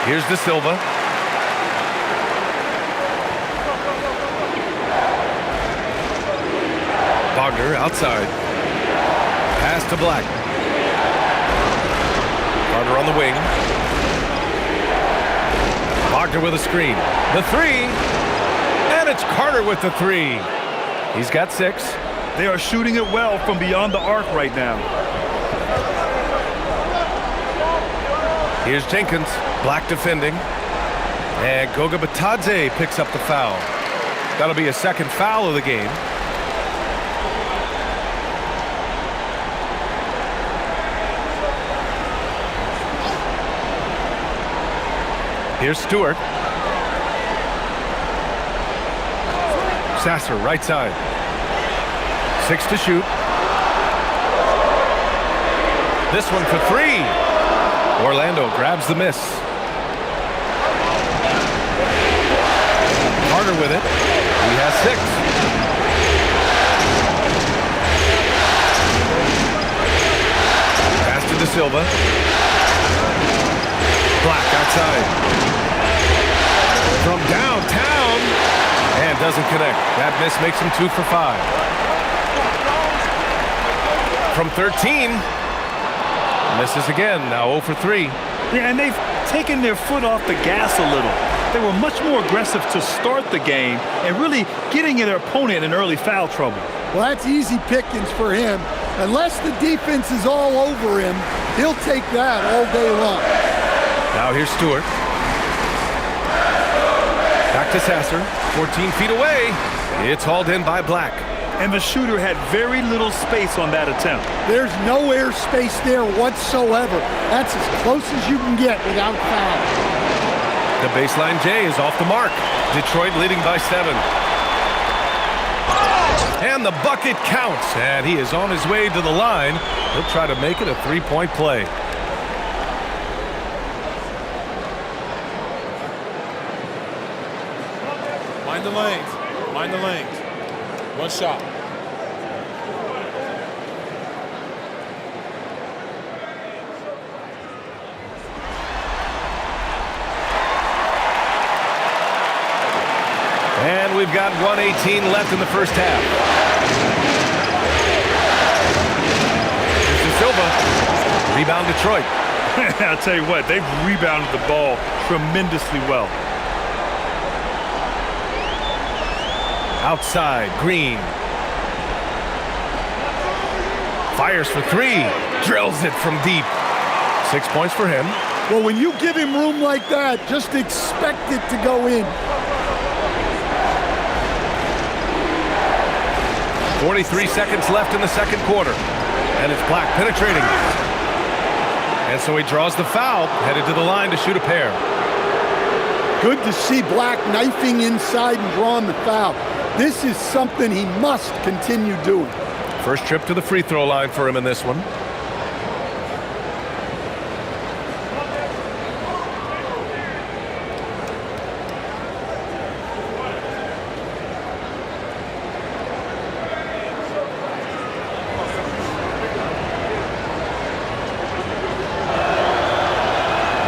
Here's De Silva. Wagner outside. Pass to Black. Carter on the wing. Wagner with a screen. The 3. And it's Carter with the 3. He's got 6. They are shooting it well from beyond the arc right now. Here's Jenkins. Black defending. And Goga Bitadze picks up the foul. That'll be a second foul of the game. Here's Stewart. Sasser, right side. 6 to shoot. This one for 3. Orlando grabs the miss. Carter with it. He has 6. Pass to De Silva. Black outside. From downtown, and doesn't connect. That miss makes him 2 for 5. From 13, misses again, now 0 for 3. Yeah, and they've taken their foot off the gas a little. They were much more aggressive to start the game and really getting their opponent in early foul trouble. Well, that's easy pickings for him. Unless the defense is all over him, he'll take that all day long. Now here's Stewart. Back to Sasser, 14 feet away. It's hauled in by Black. And the shooter had very little space on that attempt. There's no air space there whatsoever. That's as close as you can get without foul. The baseline J is off the mark. Detroit leading by 7. And the bucket counts, and he is on his way to the line. He'll try to make it a 3-point play. Mind the lanes. Mind the lanes. 1 shot. And we've got 1:18 left in the first half. Here's De Silva. Rebound Detroit. I'll tell you what, they've rebounded the ball tremendously well. Outside, Green. Fires for 3. Drills it from deep. 6 points for him. Well, when you give him room like that, just expect it to go in. 43 seconds left in the second quarter. And it's Black penetrating. And so he draws the foul, headed to the line to shoot a pair. Good to see Black knifing inside and drawing the foul. This is something he must continue doing. First trip to the free throw line for him in this one.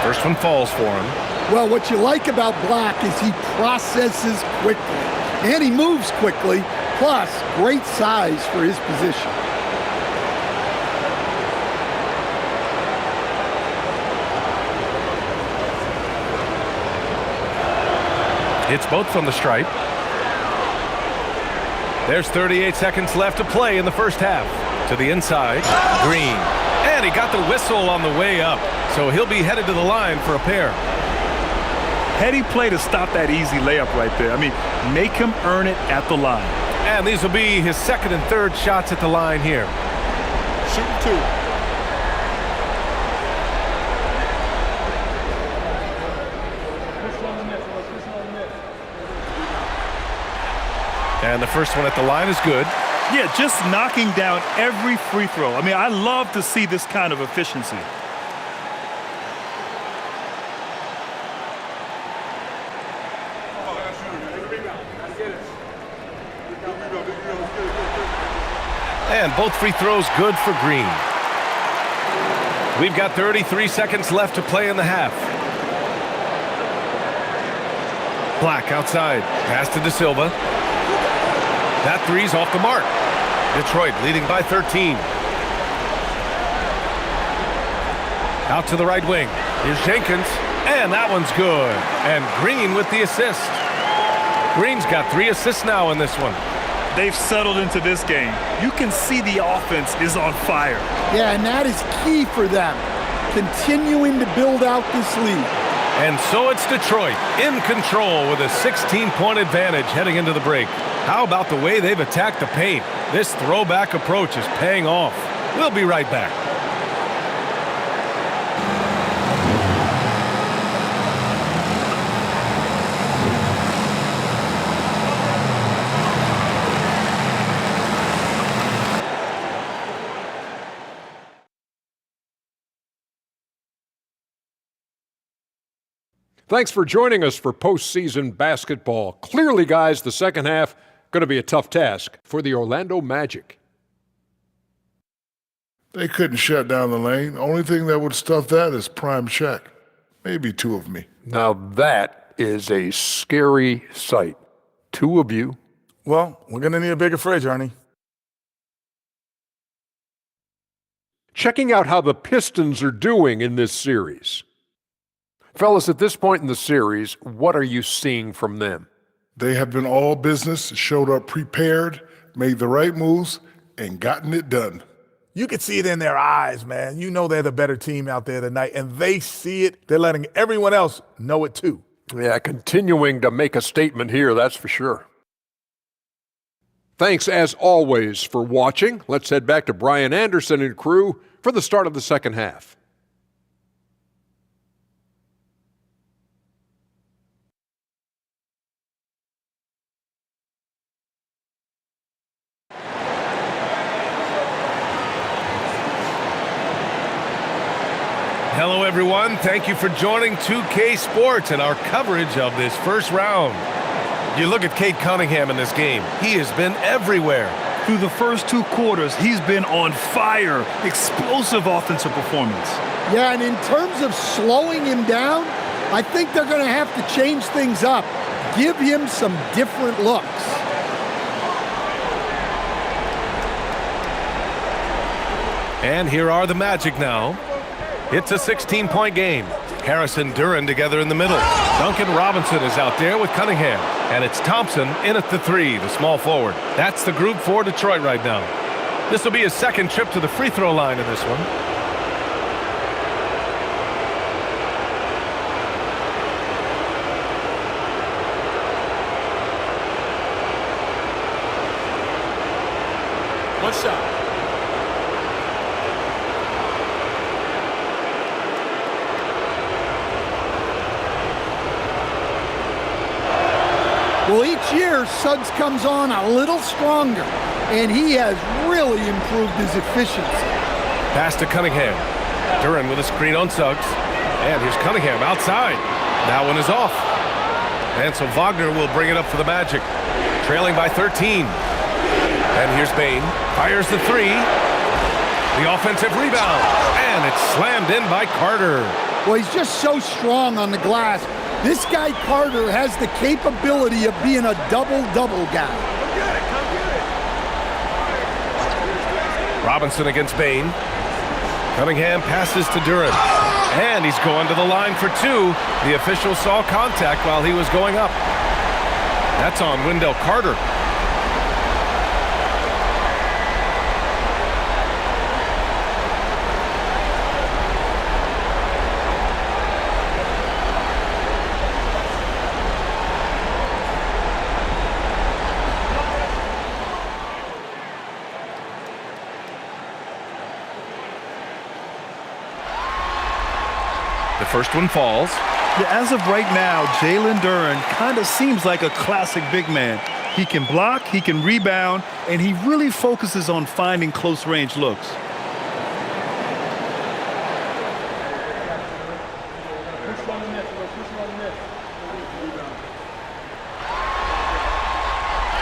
First one falls for him. Well, what you like about Black is he processes quickly, and he moves quickly, plus great size for his position. Hits both from the stripe. There's 38 seconds left to play in the first half. To the inside, Green. And he got the whistle on the way up, so he'll be headed to the line for a pair. Heady play to stop that easy layup right there. I mean, make him earn it at the line. And these will be his second and third shots at the line here. Shooting 2. And the first one at the line is good. Yeah, just knocking down every free throw. I mean, I love to see this kind of efficiency. And both free throws good for Green. We've got 33 seconds left to play in the half. Black outside. Pass to De Silva. That three's off the mark. Detroit leading by 13. Out to the right wing. Here's Jenkins. And that one's good. And Green with the assist. Green's got 3 assists now in this one. They've settled into this game. You can see the offense is on fire. Yeah, and that is key for them, continuing to build out this lead. And so it's Detroit in control with a 16-point advantage heading into the break. How about the way they've attacked the paint? This throwback approach is paying off. We'll be right back. Thanks for joining us for postseason basketball. Clearly, guys, the second half going to be a tough task for the Orlando Magic. They couldn't shut down the lane. Only thing that would stuff that is prime check. Maybe 2 of me. Now that is a scary sight. 2 of you. Well, we're going to need a bigger fridge, Ernie. Checking out how the Pistons are doing in this series. Fellas, at this point in the series, what are you seeing from them? They have been all business, showed up prepared, made the right moves, and gotten it done. You could see it in their eyes, man. You know they're the better team out there tonight, and they see it. They're letting everyone else know it too. Yeah, continuing to make a statement here, that's for sure. Thanks, as always, for watching. Let's head back to Brian Anderson and crew for the start of the second half. Hello, everyone. Thank you for joining 2K Sports and our coverage of this first round. You look at Cade Cunningham in this game. He has been everywhere. Through the first 2 quarters, he's been on fire. Explosive offensive performance. Yeah, and in terms of slowing him down, I think they're going to have to change things up. Give him some different looks. And here are the Magic now. It's a 16-point game. Harris and Duran together in the middle. Duncan Robinson is out there with Cunningham. And it's Thompson in at the 3, the small forward. That's the group for Detroit right now. This will be his second trip to the free throw line in this one. One shot. Well, each year, Suggs comes on a little stronger, and he has really improved his efficiency. Pass to Cunningham. Duren with a screen on Suggs. And here's Cunningham outside. That one is off. And so Wagner will bring it up for the Magic. Trailing by 13. And here's Bane. Fires the three. The offensive rebound. And it's slammed in by Carter. Well, he's just so strong on the glass. This guy, Carter, has the capability of being a double-double guy. Robinson against Bane. Cunningham passes to Duren. And he's going to the line for two. The official saw contact while he was going up. That's on Wendell Carter. The first one falls. Yeah, as of right now, Jalen Duren kind of seems like a classic big man. He can block, he can rebound, and he really focuses on finding close-range looks.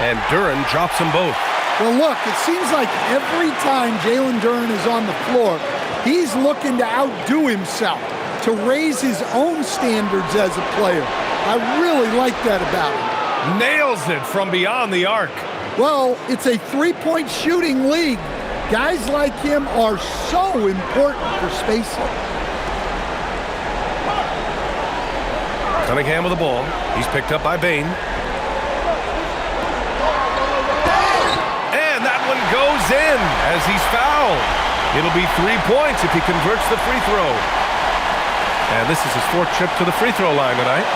And Duren drops them both. Well, look, it seems like every time Jalen Duren is on the floor, he's looking to outdo himself, to raise his own standards as a player. I really like that about him. Nails it from beyond the arc. Well, it's a three-point shooting league. Guys like him are so important for spacing. Cunningham with the ball. He's picked up by Bane. And that one goes in as he's fouled. It'll be 3 points if he converts the free throw. And this is his fourth trip to the free throw line tonight.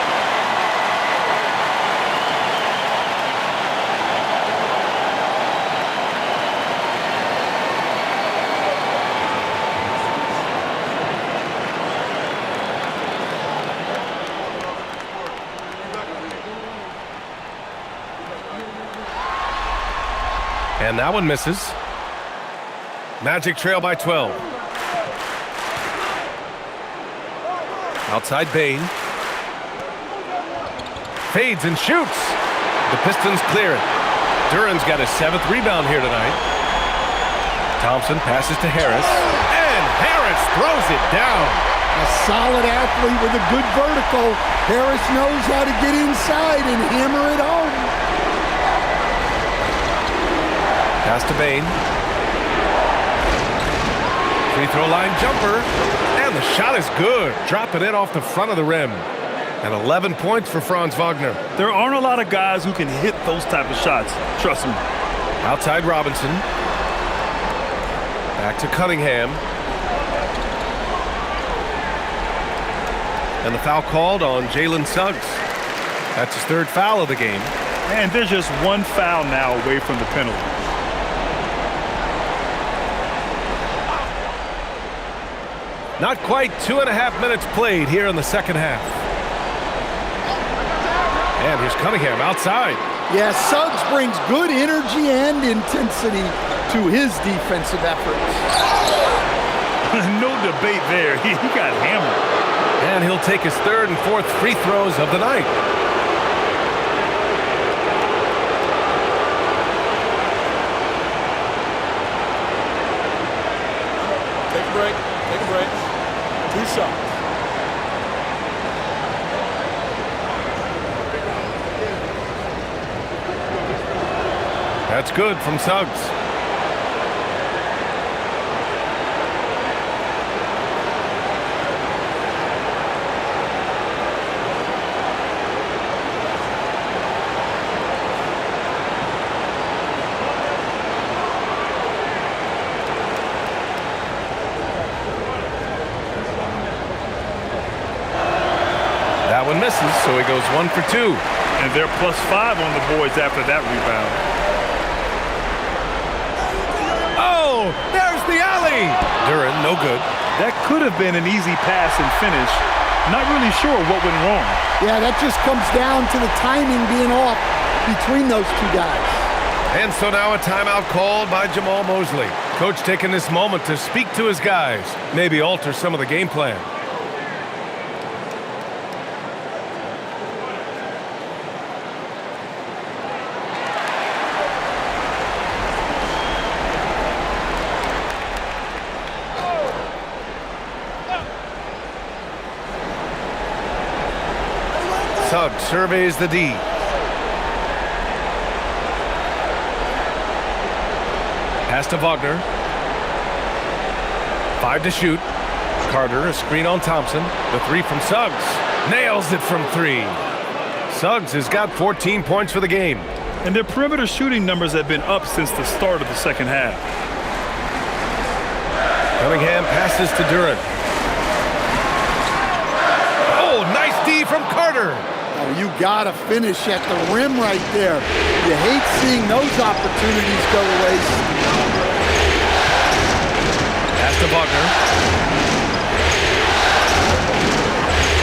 And that one misses. Magic trail by 12. Outside Bane. Fades and shoots. The Pistons clear it. Duren's got his 7th rebound here tonight. Thompson passes to Harris. And Harris throws it down. A solid athlete with a good vertical. Harris knows how to get inside and hammer it home. Pass to Bane. Free throw line jumper. And the shot is good. Dropping it off the front of the rim. And 11 points for Franz Wagner. There aren't a lot of guys who can hit those type of shots. Trust me. Outside Robinson. Back to Cunningham. And the foul called on Jalen Suggs. That's his 3rd foul of the game. And there's just one foul now away from the penalty. Not quite 2.5 minutes played here in the second half. And here's Cunningham outside. Yeah, Suggs brings good energy and intensity to his defensive efforts. No debate there. He got hammered. And he'll take his 3rd and 4th free throws of the night. Take a break. Take a break. 2 shots. That's good from Suggs. That one misses, so he goes 1 for 2. And they're +5 on the boards after that rebound. Oh, there's the alley. Duren, no good. That could have been an easy pass and finish. Not really sure what went wrong. Yeah, that just comes down to the timing being off. between those two guys. And so now a timeout called by Jamal Mosley. Coach taking this moment to speak to his guys, maybe alter some of the game plan. Suggs surveys the D. Pass to Wagner. 5 to shoot. Carter, a screen on Thompson. The 3 from Suggs. Nails it from 3. Suggs has got 14 points for the game. And their perimeter shooting numbers have been up since the start of the second half. Cunningham passes to Durant. Oh, nice D from Carter. Oh, you gotta finish at the rim right there. You hate seeing those opportunities go to waste. Pass to Wagner.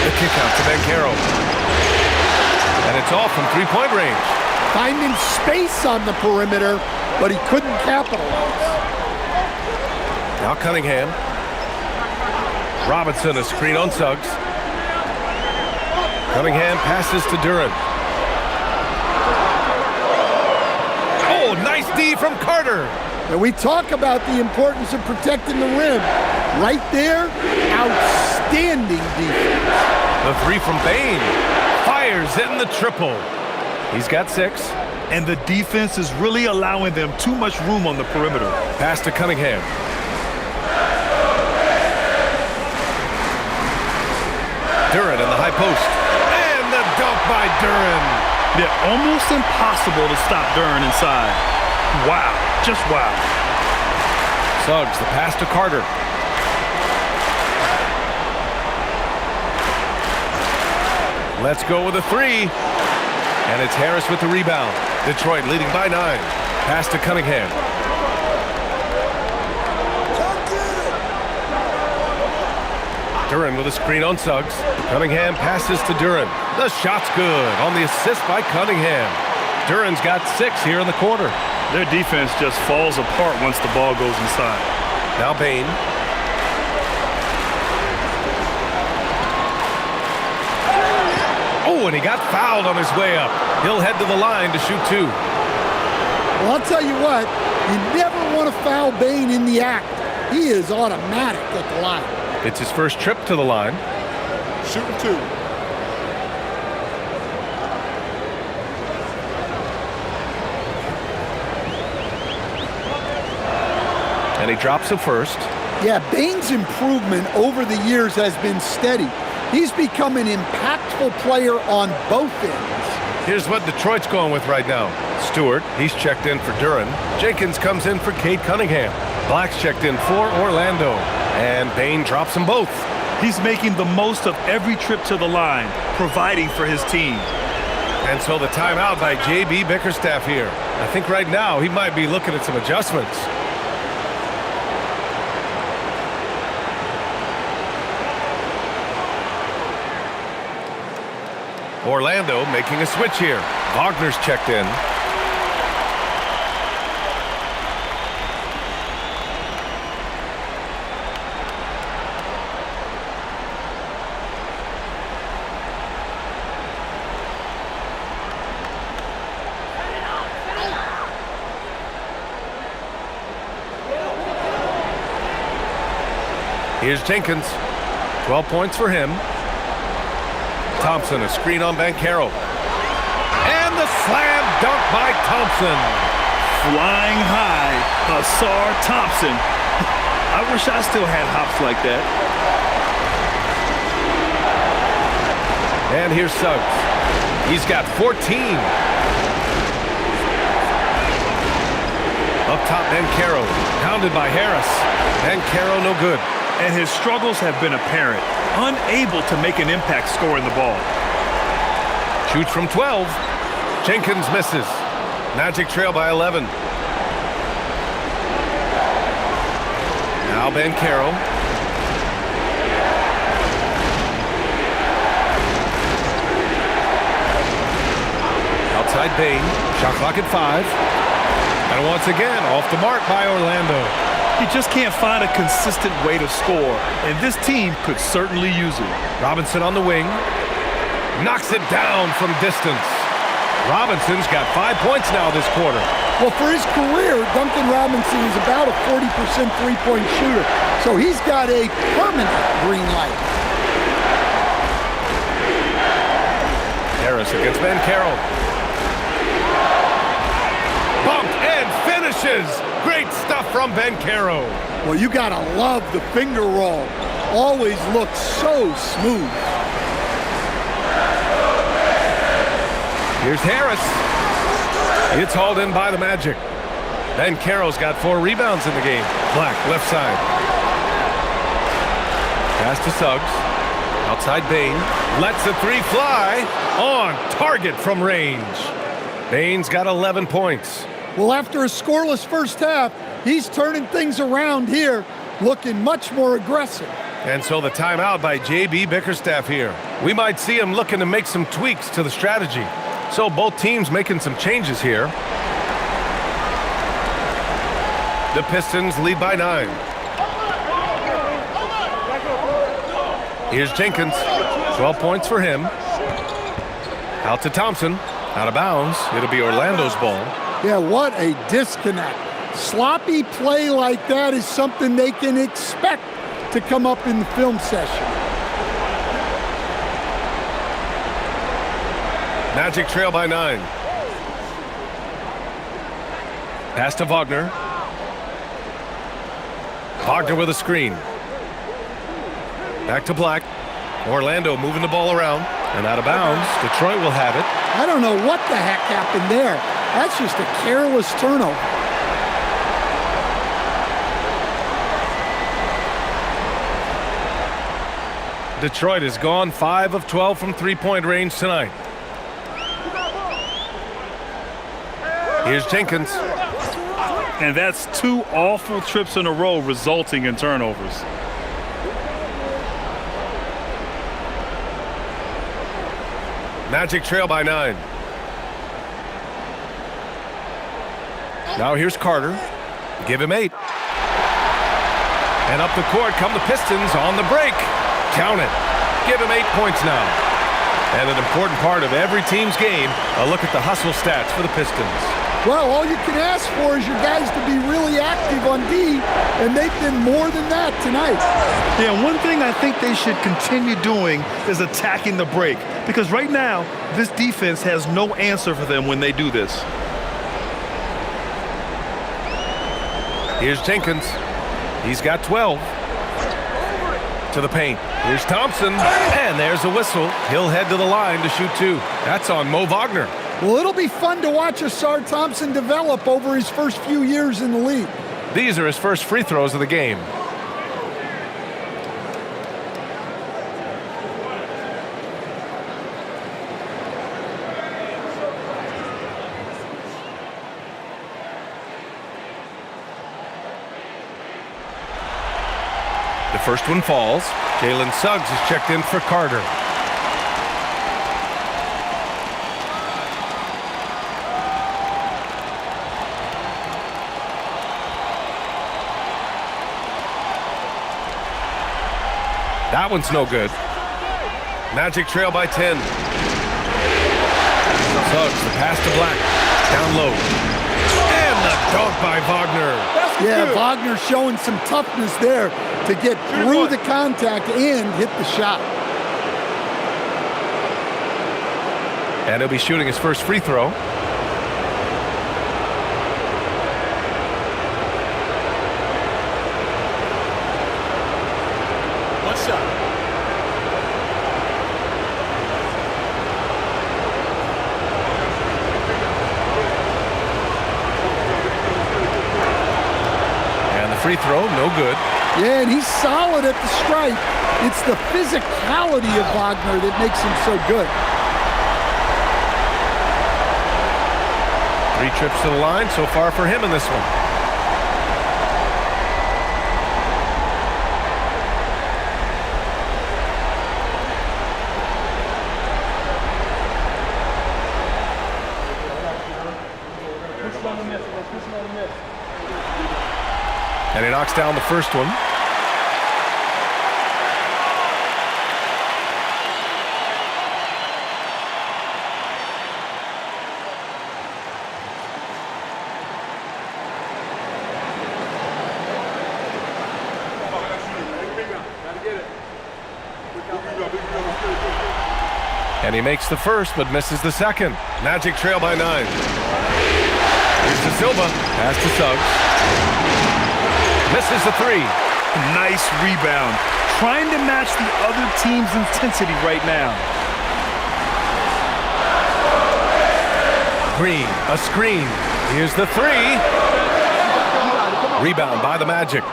The kick out to Bancaro. And it's off from three-point range. Finding space on the perimeter, but he couldn't capitalize. Now Cunningham. Robinson, a screen on Suggs. Cunningham passes to Durant. Oh, nice D from Carter. And we talk about the importance of protecting the rim. Right there, outstanding defense. The 3 from Bain. Fires in the triple. He's got 6. And the defense is really allowing them too much room on the perimeter. Pass to Cunningham. Durant in the high post. And the dunk by Durant. Yeah, almost impossible to stop Durant inside. Wow, just wow. Suggs, the pass to Carter. Let's go with a 3. And it's Harris with the rebound. Detroit leading by 9. Pass to Cunningham. Durant with a screen on Suggs. Cunningham passes to Durant. The shot's good on the assist by Cunningham. Durant's got 6 here in the quarter. Their defense just falls apart once the ball goes inside. Now Bain. Oh, and he got fouled on his way up. He'll head to the line to shoot 2. Well, I'll tell you what, you never want to foul Bain in the act. He is automatic at the line. It's his first trip to the line. Shooting 2. And he drops the first. Yeah, Bain's improvement over the years has been steady. He's become an impactful player on both ends. Here's what Detroit's going with right now. Stewart, he's checked in for Durant. Jenkins comes in for Cade Cunningham. Black's checked in for Orlando. And Bain drops them both. He's making the most of every trip to the line, providing for his team. And so the timeout by J.B. Bickerstaff here. I think right now he might be looking at some adjustments. Orlando making a switch here. Wagner's checked in. Here's Jenkins. 12 points for him. Thompson, a screen on Bancaro. And the slam dunk by Thompson. Flying high, Hasar Thompson. I wish I still had hops like that. And here's Suggs. He's got 14. Up top, Bancaro. Pounded by Harris. Bancaro no good. And his struggles have been apparent. Unable to make an impact scoring the ball. Shoots from 12. Jenkins misses. Magic trail by 11. Now Bancaro. Outside Outside Bain. Shot clock at 5. And once again, off the mark by Orlando. He just can't find a consistent way to score, and this team could certainly use it. Robinson on the wing. Knocks it down from distance. Robinson's got 5 points now this quarter. Well, for his career, Duncan Robinson is about a 40% three-point shooter, so he's got a permanent green light. Harris against Banchero. Bumped and finishes. Great stuff from Banchero. Well, you gotta love the finger roll. Always looks so smooth. Here's Harris. It's hauled in by the Magic. Banchero's got 4 rebounds in the game. Black, left side. Pass to Suggs. Outside Bain. Lets the 3 fly. On target from range. Bain's got 11 points. Well, after a scoreless first half, he's turning things around here, looking much more aggressive. And so the timeout by J.B. Bickerstaff here. We might see him looking to make some tweaks to the strategy. So both teams making some changes here. The Pistons lead by 9. Here's Jenkins. 12 points for him. Out to Thompson. Out of bounds. It'll be Orlando's ball. Yeah, what a disconnect. Sloppy play like that is something they can expect to come up in the film session. Magic trail by 9. Pass to Wagner. Wagner with a screen. Back to Black. Orlando moving the ball around. And out of bounds. Detroit will have it. I don't know what the heck happened there. That's just a careless turnover. Detroit has gone 5 of 12 from three-point range tonight. Here's Jenkins. And that's 2 awful trips in a row resulting in turnovers. Magic trail by 9. Now here's Carter. Give him 8. And up the court come the Pistons on the break. Count it. Give him 8 points now. And an important part of every team's game, a look at the hustle stats for the Pistons. Well, all you can ask for is your guys to be really active on D, and they've been more than that tonight. Yeah, one thing I think they should continue doing is attacking the break, because right now, this defense has no answer for them when they do this. Here's Jenkins. He's got 12. To the paint. Here's Thompson. And there's a whistle. He'll head to the line to shoot 2. That's on Mo Wagner. Well, it'll be fun to watch Asar Thompson develop over his first few years in the league. These are his first free throws of the game. The first one falls. Jalen Suggs is checked in for Carter. That one's no good. Magic trail by 10. Suggs, the pass to Black. Down low. And the dunk by Wagner. Yeah, Wagner showing some toughness there to get through the contact and hit the shot. And he'll be shooting his first free throw. One shot. And the free throw, no good. Yeah, and he's solid at the stripe. It's the physicality of Wagner that makes him so good. 3 trips to the line so far for him in this one. And he knocks down the first one. And he makes the first, but misses the second. Magic trail by 9. Here's to Silva. Pass to Suggs. Misses the 3. Nice rebound. Trying to match the other team's intensity right now. Green, a screen. Here's the 3. Rebound by the Magic.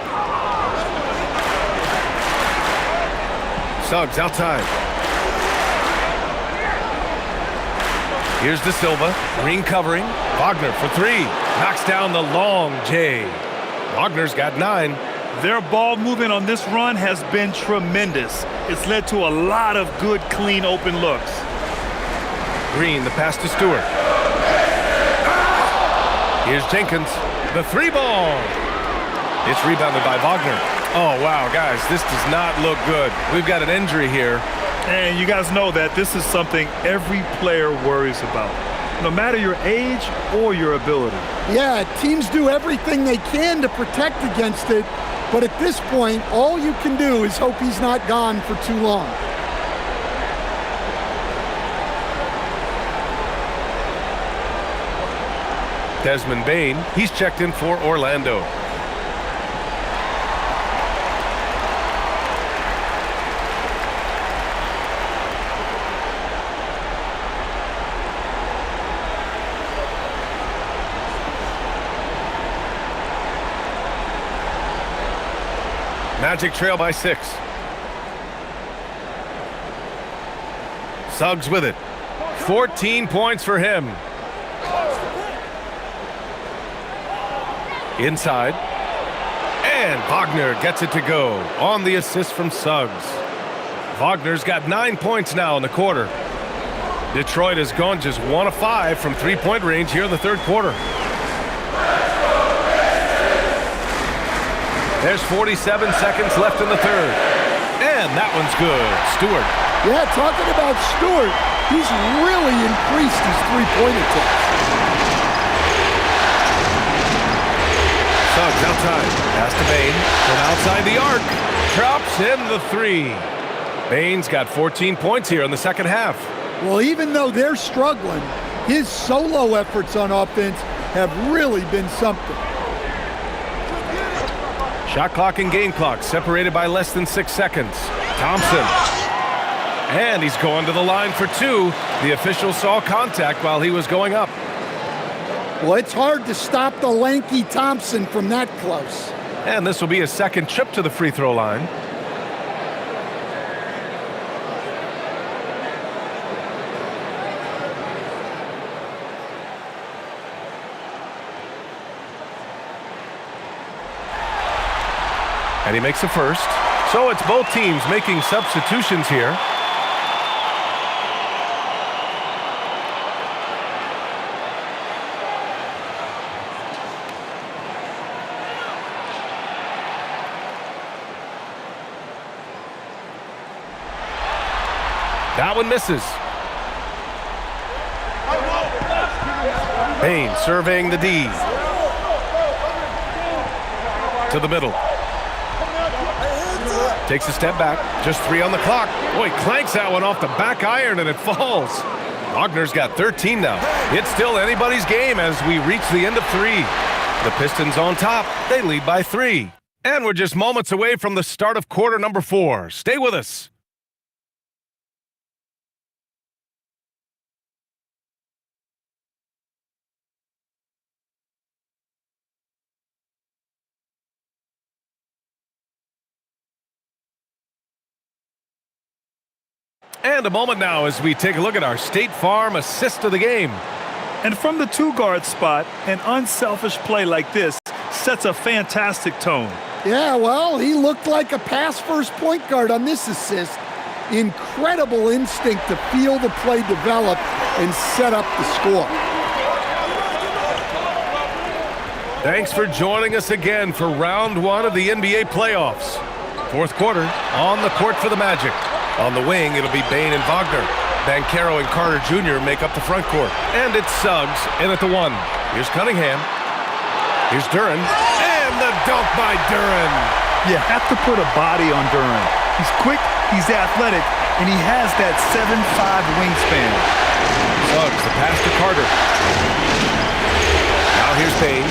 Suggs outside. Here's De Silva. Green covering. Wagner for 3. Knocks down the long J. Wagner's got 9. Their ball movement on this run has been tremendous. It's led to a lot of good, clean, open looks. Green, the pass to Stewart. Here's Jenkins. The 3 ball. It's rebounded by Wagner. Oh, wow, guys, this does not look good. We've got an injury here. And you guys know that this is something every player worries about, no matter your age or your ability. Yeah, teams do everything they can to protect against it, but at this point, all you can do is hope he's not gone for too long. Desmond Bane, he's checked in for Orlando. Magic trail by 6. Suggs with it. 14 points for him. Inside. And Wagner gets it to go on the assist from Suggs. Wagner's got 9 points now in the quarter. Detroit has gone just 1 of 5 from three-point range here in the third quarter. There's 47 seconds left in the third. And that one's good. Stewart. Yeah, talking about Stewart, he's really increased his three-point attempts. Suggs outside. Pass to Bane. From outside the arc. Drops in the 3. Bane's got 14 points here in the second half. Well, even though they're struggling, his solo efforts on offense have really been something. Shot clock and game clock separated by less than 6 seconds. Thompson. And he's going to the line for 2. The official saw contact while he was going up. Well, it's hard to stop the lanky Thompson from that close. And this will be his second trip to the free throw line. And he makes the first. So it's both teams making substitutions here. That one misses. Bane surveying the D. To the middle. Takes a step back. Just 3 on the clock. Boy, clanks that one off the back iron and it falls. Wagner's got 13 now. It's still anybody's game as we reach the end of 3. The Pistons on top. They lead by 3. And we're just moments away from the start of quarter number 4. Stay with us. And a moment now as we take a look at our State Farm assist of the game. And from the 2-guard spot, an unselfish play like this sets a fantastic tone. Yeah, well, he looked like a pass-first point guard on this assist. Incredible instinct to feel the play develop and set up the score. Thanks for joining us again for round one of the NBA playoffs. Fourth quarter, on the court for the Magic. On the wing, it'll be Bane and Wagner. Banchero and Carter Jr. make up the front court. And it's Suggs in at the 1. Here's Cunningham. Here's Duren. And the dunk by Duren. You have to put a body on Duren. He's quick, he's athletic, and he has that 7'5" wingspan. Suggs, the pass to Carter. Now here's Bane.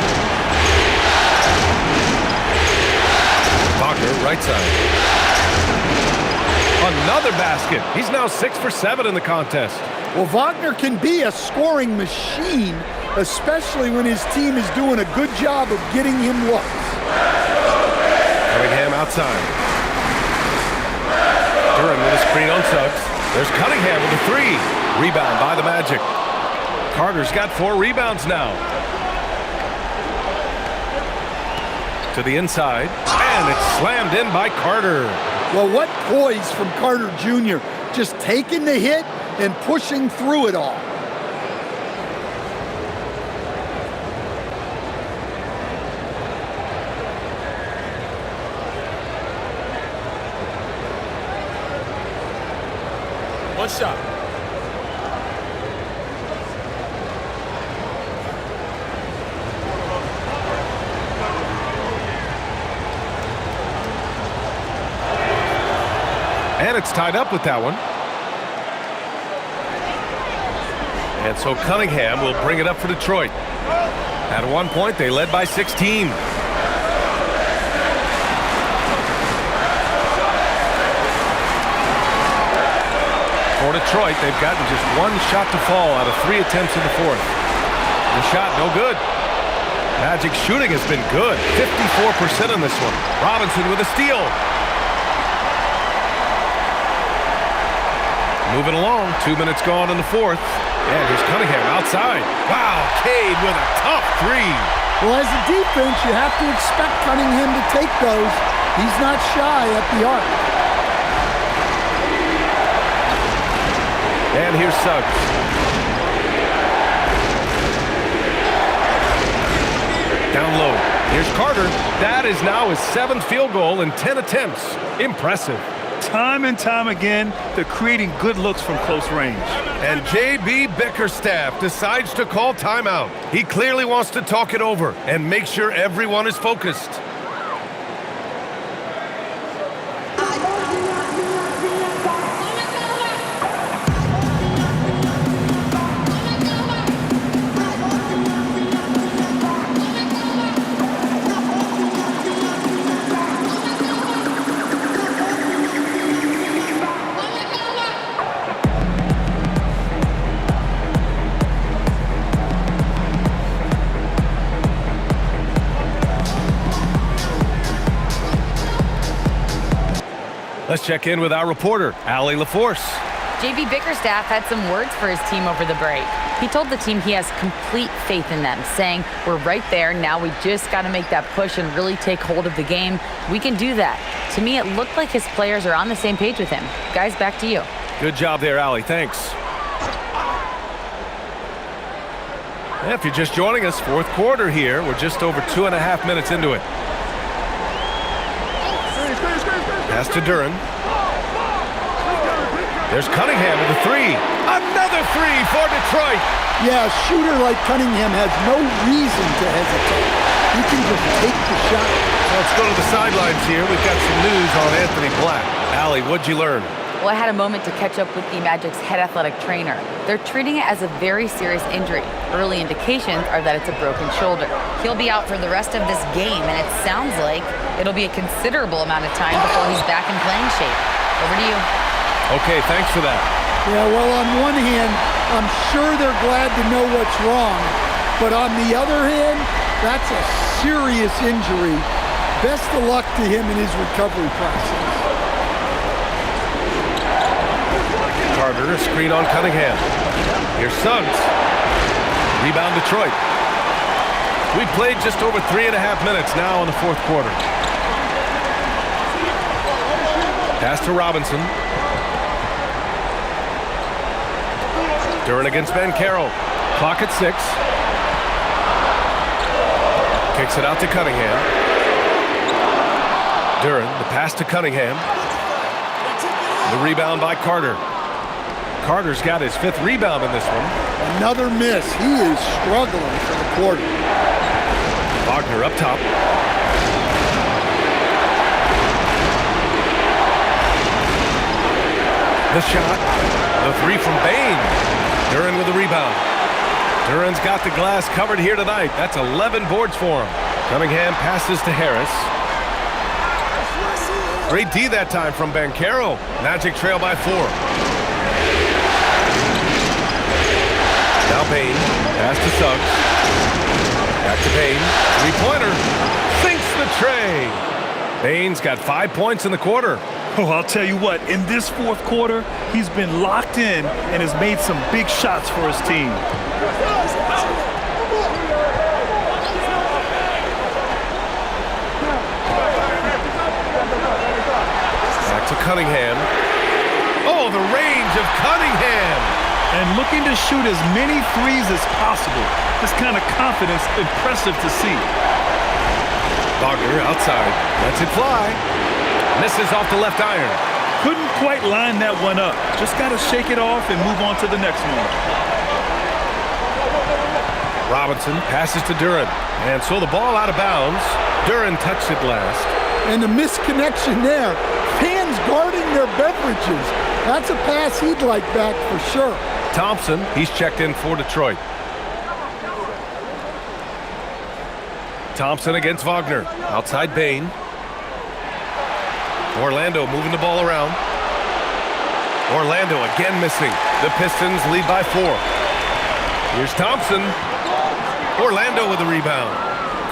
Wagner, right side. Another basket. He's now 6 for 7 in the contest. Well, Wagner can be a scoring machine, especially when his team is doing a good job of getting him looks. Cunningham outside. Duren with a screen on Suggs. There's Cunningham with a 3. Rebound by the Magic. Carter's got 4 rebounds now. To the inside. And it's slammed in by Carter. Well, what poise from Carter Jr. Just taking the hit and pushing through it all. One shot. And it's tied up with that one. And so Cunningham will bring it up for Detroit. At one point, they led by 16. For Detroit, they've gotten just 1 shot to fall out of 3 attempts in the fourth. The shot, no good. Magic shooting has been good. 54% on this one. Robinson with a steal. Moving along, 2 minutes gone in the fourth. And here's Cunningham outside. Wow, Cade with a tough 3. Well, as a defense, you have to expect Cunningham to take those. He's not shy at the arc. And here's Suggs. Down low. Here's Carter. That is now his 7th field goal in 10 attempts. Impressive. Time and time again, they're creating good looks from close range. And J.B. Bickerstaff decides to call timeout. He clearly wants to talk it over and make sure everyone is focused. Let's check in with our reporter, Allie LaForce. J.B. Bickerstaff had some words for his team over the break. He told the team he has complete faith in them, saying, "We're right there. Now we just got to make that push and really take hold of the game. We can do that." To me, it looked like his players are on the same page with him. Guys, back to you. Good job there, Allie. Thanks. If you're just joining us, fourth quarter here. We're just over 2.5 minutes into it. Pass to Duren. There's Cunningham with a 3. Another 3 for Detroit. Yeah, a shooter like Cunningham has no reason to hesitate. He can just take the shot. So let's go to the sidelines here. We've got some news on Anthony Black. Allie, what'd you learn? Well, I had a moment to catch up with the Magic's head athletic trainer. They're treating it as a very serious injury. Early indications are that it's a broken shoulder. He'll be out for the rest of this game, and it sounds like it'll be a considerable amount of time before he's back in playing shape. Over to you. Okay, thanks for that. Yeah, well, on one hand, I'm sure they're glad to know what's wrong. But on the other hand, that's a serious injury. Best of luck to him in his recovery process. Carter, a screen on Cunningham. Here's Suggs. Rebound Detroit. We've played just over 3.5 minutes now in the fourth quarter. Pass to Robinson. Duren against Banchero. Clock at 6. Kicks it out to Cunningham. Duren, the pass to Cunningham. The rebound by Carter. Carter's got his 5th rebound in this one. Another miss. He is struggling for the quarter. Wagner up top. The shot. The 3 from Bain. Duren with the rebound. Duren's got the glass covered here tonight. That's 11 boards for him. Cunningham passes to Harris. Great D that time from Banchero. Magic trail by 4. Now Bain. Pass to Suggs. Back to Bain. 3-pointer. Sinks the tray. Bain's got 5 points in the quarter. Oh, I'll tell you what, in this 4th quarter, he's been locked in and has made some big shots for his team. Back to Cunningham. Oh, the range of Cunningham! And looking to shoot as many threes as possible. This kind of confidence, impressive to see. Wagner outside, lets it fly. Misses off the left iron. Couldn't quite line that one up. Just got to shake it off and move on to the next one. Robinson passes to Duren. And so the ball out of bounds. Duren touched it last. And the misconnection there. Fans guarding their beverages. That's a pass he'd like back for sure. Thompson, he's checked in for Detroit. Thompson against Wagner. Outside Bain. Orlando moving the ball around. Orlando again missing. The Pistons lead by 4. Here's Thompson. Orlando with the rebound.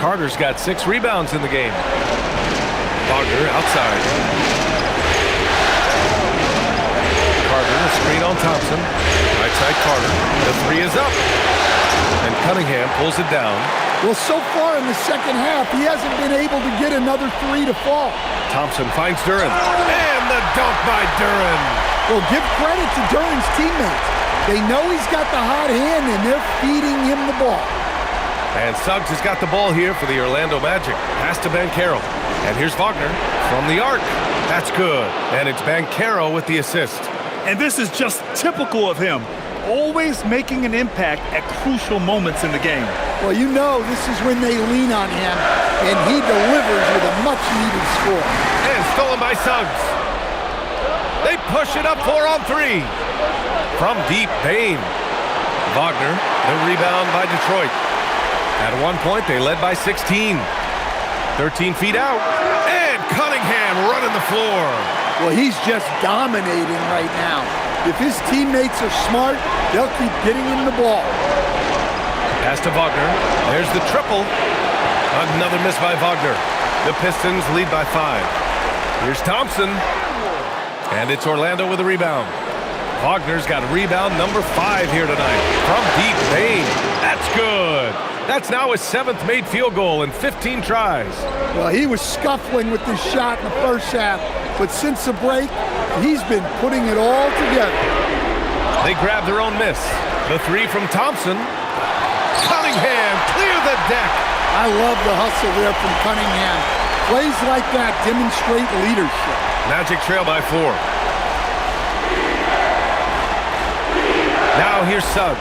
Carter's got 6 rebounds in the game. Wagner outside. Carter, a screen on Thompson. Right side Carter. The 3 is up. And Cunningham pulls it down. Well, so far in the second half, he hasn't been able to get another 3 to fall. Thompson finds Duren. And the dunk by Duren. Well, give credit to Duren's teammates. They know he's got the hot hand, and they're feeding him the ball. And Suggs has got the ball here for the Orlando Magic. Pass to Banchero. And here's Wagner from the arc. That's good. And it's Banchero with the assist. And this is just typical of him. Always making an impact at crucial moments in the game. Well, you know this is when they lean on him, and he delivers with a much-needed score. And stolen by Suggs. They push it up 4 on 3. From deep, Bain. Wagner, the rebound by Detroit. At one point, they led by 16. 13 feet out. And Cunningham running the floor. Well, he's just dominating right now. If his teammates are smart, they'll keep getting him the ball. Pass to Wagner. There's the triple. Another miss by Wagner. The Pistons lead by 5. Here's Thompson. And it's Orlando with a rebound. Wagner's got rebound number 5 here tonight. From deep, Bain. That's good. That's now his 7th made field goal in 15 tries. Well, he was scuffling with this shot in the first half, but since the break, he's been putting it all together. They grab their own miss. The 3 from Thompson. Cunningham, clear the deck. I love the hustle there from Cunningham. Plays like that demonstrate leadership. Magic trail by 4. Now here's Suggs.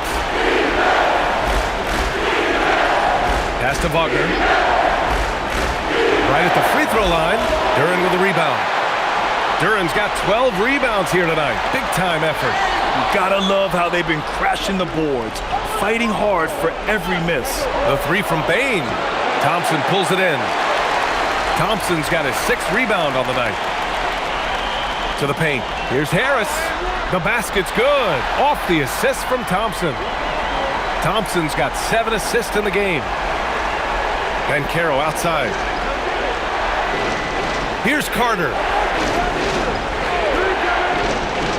Pass to Wagner. Right at the free throw line. Duren with the rebound. Duren's got 12 rebounds here tonight. Big time effort. You gotta love how they've been crashing the boards, fighting hard for every miss. The 3 from Bain. Thompson pulls it in. Thompson's got his 6th rebound on the night. To the paint. Here's Harris. The basket's good. Off the assist from Thompson. Thompson's got 7 assists in the game. Banchero outside. Here's Carter.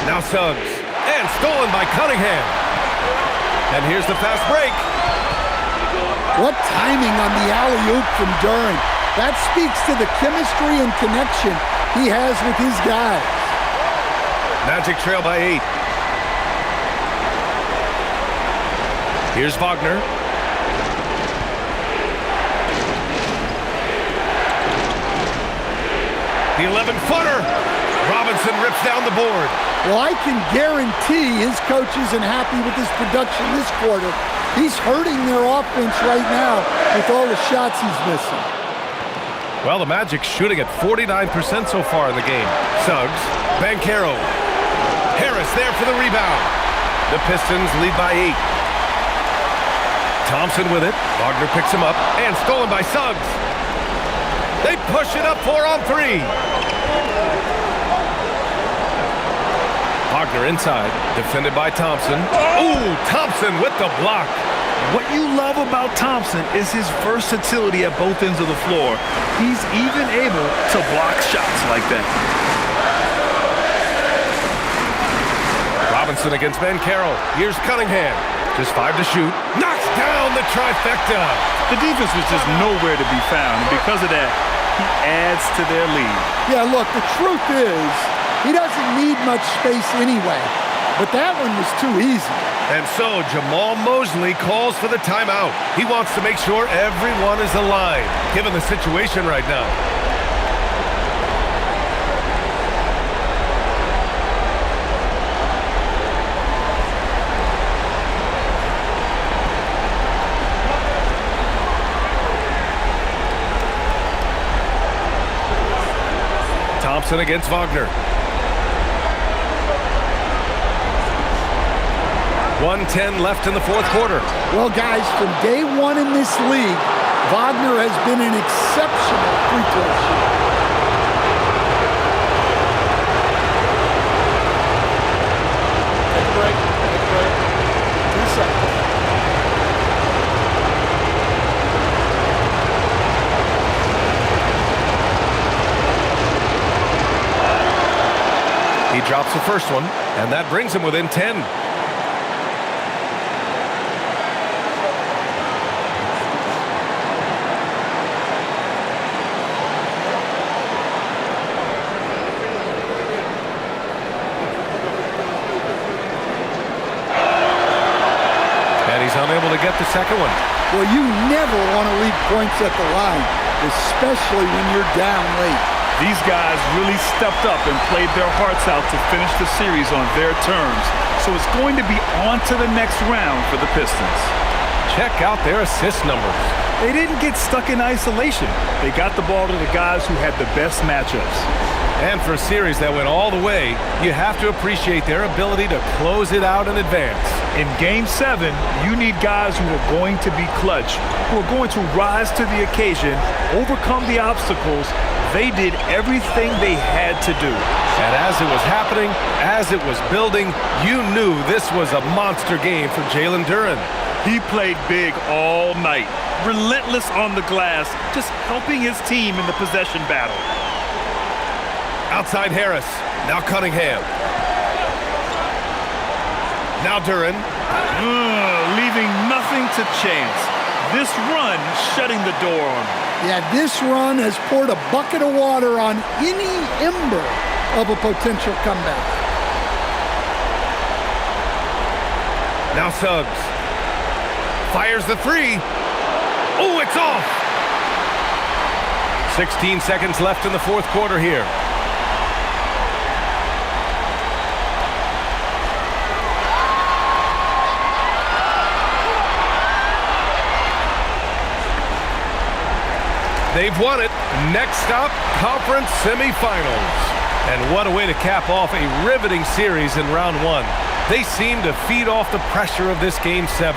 Now Suggs. And stolen by Cunningham. And here's the fast break. What timing on the alley-oop from Duren. That speaks to the chemistry and connection he has with his guys. Magic trail by 8. Here's Wagner. The 11-footer. Robinson rips down the board. Well, I can guarantee his coach isn't happy with his production this quarter. He's hurting their offense right now with all the shots he's missing. Well, the Magic shooting at 49% so far in the game. Suggs, Banchero. Harris there for the rebound. The Pistons lead by 8. Thompson with it. Wagner picks him up and stolen by Suggs. They push it up 4 on 3. Wagner inside, defended by Thompson. Ooh, Thompson with the block. What you love about Thompson is his versatility at both ends of the floor. He's even able to block shots like that. Robinson against Banchero. Here's Cunningham. Just 5 to shoot. Knocks down the trifecta. The defense was just nowhere to be found. And because of that, he adds to their lead. Yeah, look, the truth is, he doesn't need much space anyway. But that one was too easy. And so Jamal Mosley calls for the timeout. He wants to make sure everyone is aligned, given the situation right now. Thompson against Wagner. 1:10 left in the fourth quarter. Well, guys, from day one in this league, Wagner has been an exceptional free throw shooter. Take a break. Take a break. 2 seconds. He drops the first one, and that brings him within 10. Unable to get the second one. Well, you never want to leave points at the line, especially when you're down late. These guys really stepped up and played their hearts out to finish the series on their terms. So it's going to be on to the next round for the Pistons. Check out their assist numbers. They didn't get stuck in isolation. They got the ball to the guys who had the best matchups. And for a series that went all the way, you have to appreciate their ability to close it out in advance. In Game 7, you need guys who are going to be clutch, who are going to rise to the occasion, overcome the obstacles. They did everything they had to do. And as it was happening, as it was building, you knew this was a monster game for Jalen Duren. He played big all night, relentless on the glass, just helping his team in the possession battle. Outside Harris, now Cunningham. Now Duren. Leaving nothing to chance. This run shutting the door on him. Yeah, this run has poured a bucket of water on any ember of a potential comeback. Now Suggs. Fires the 3. Oh, it's off! 16 seconds left in the fourth quarter here. They've won it. Next stop, conference semifinals. And what a way to cap off a riveting series in round 1. They seem to feed off the pressure of this Game 7.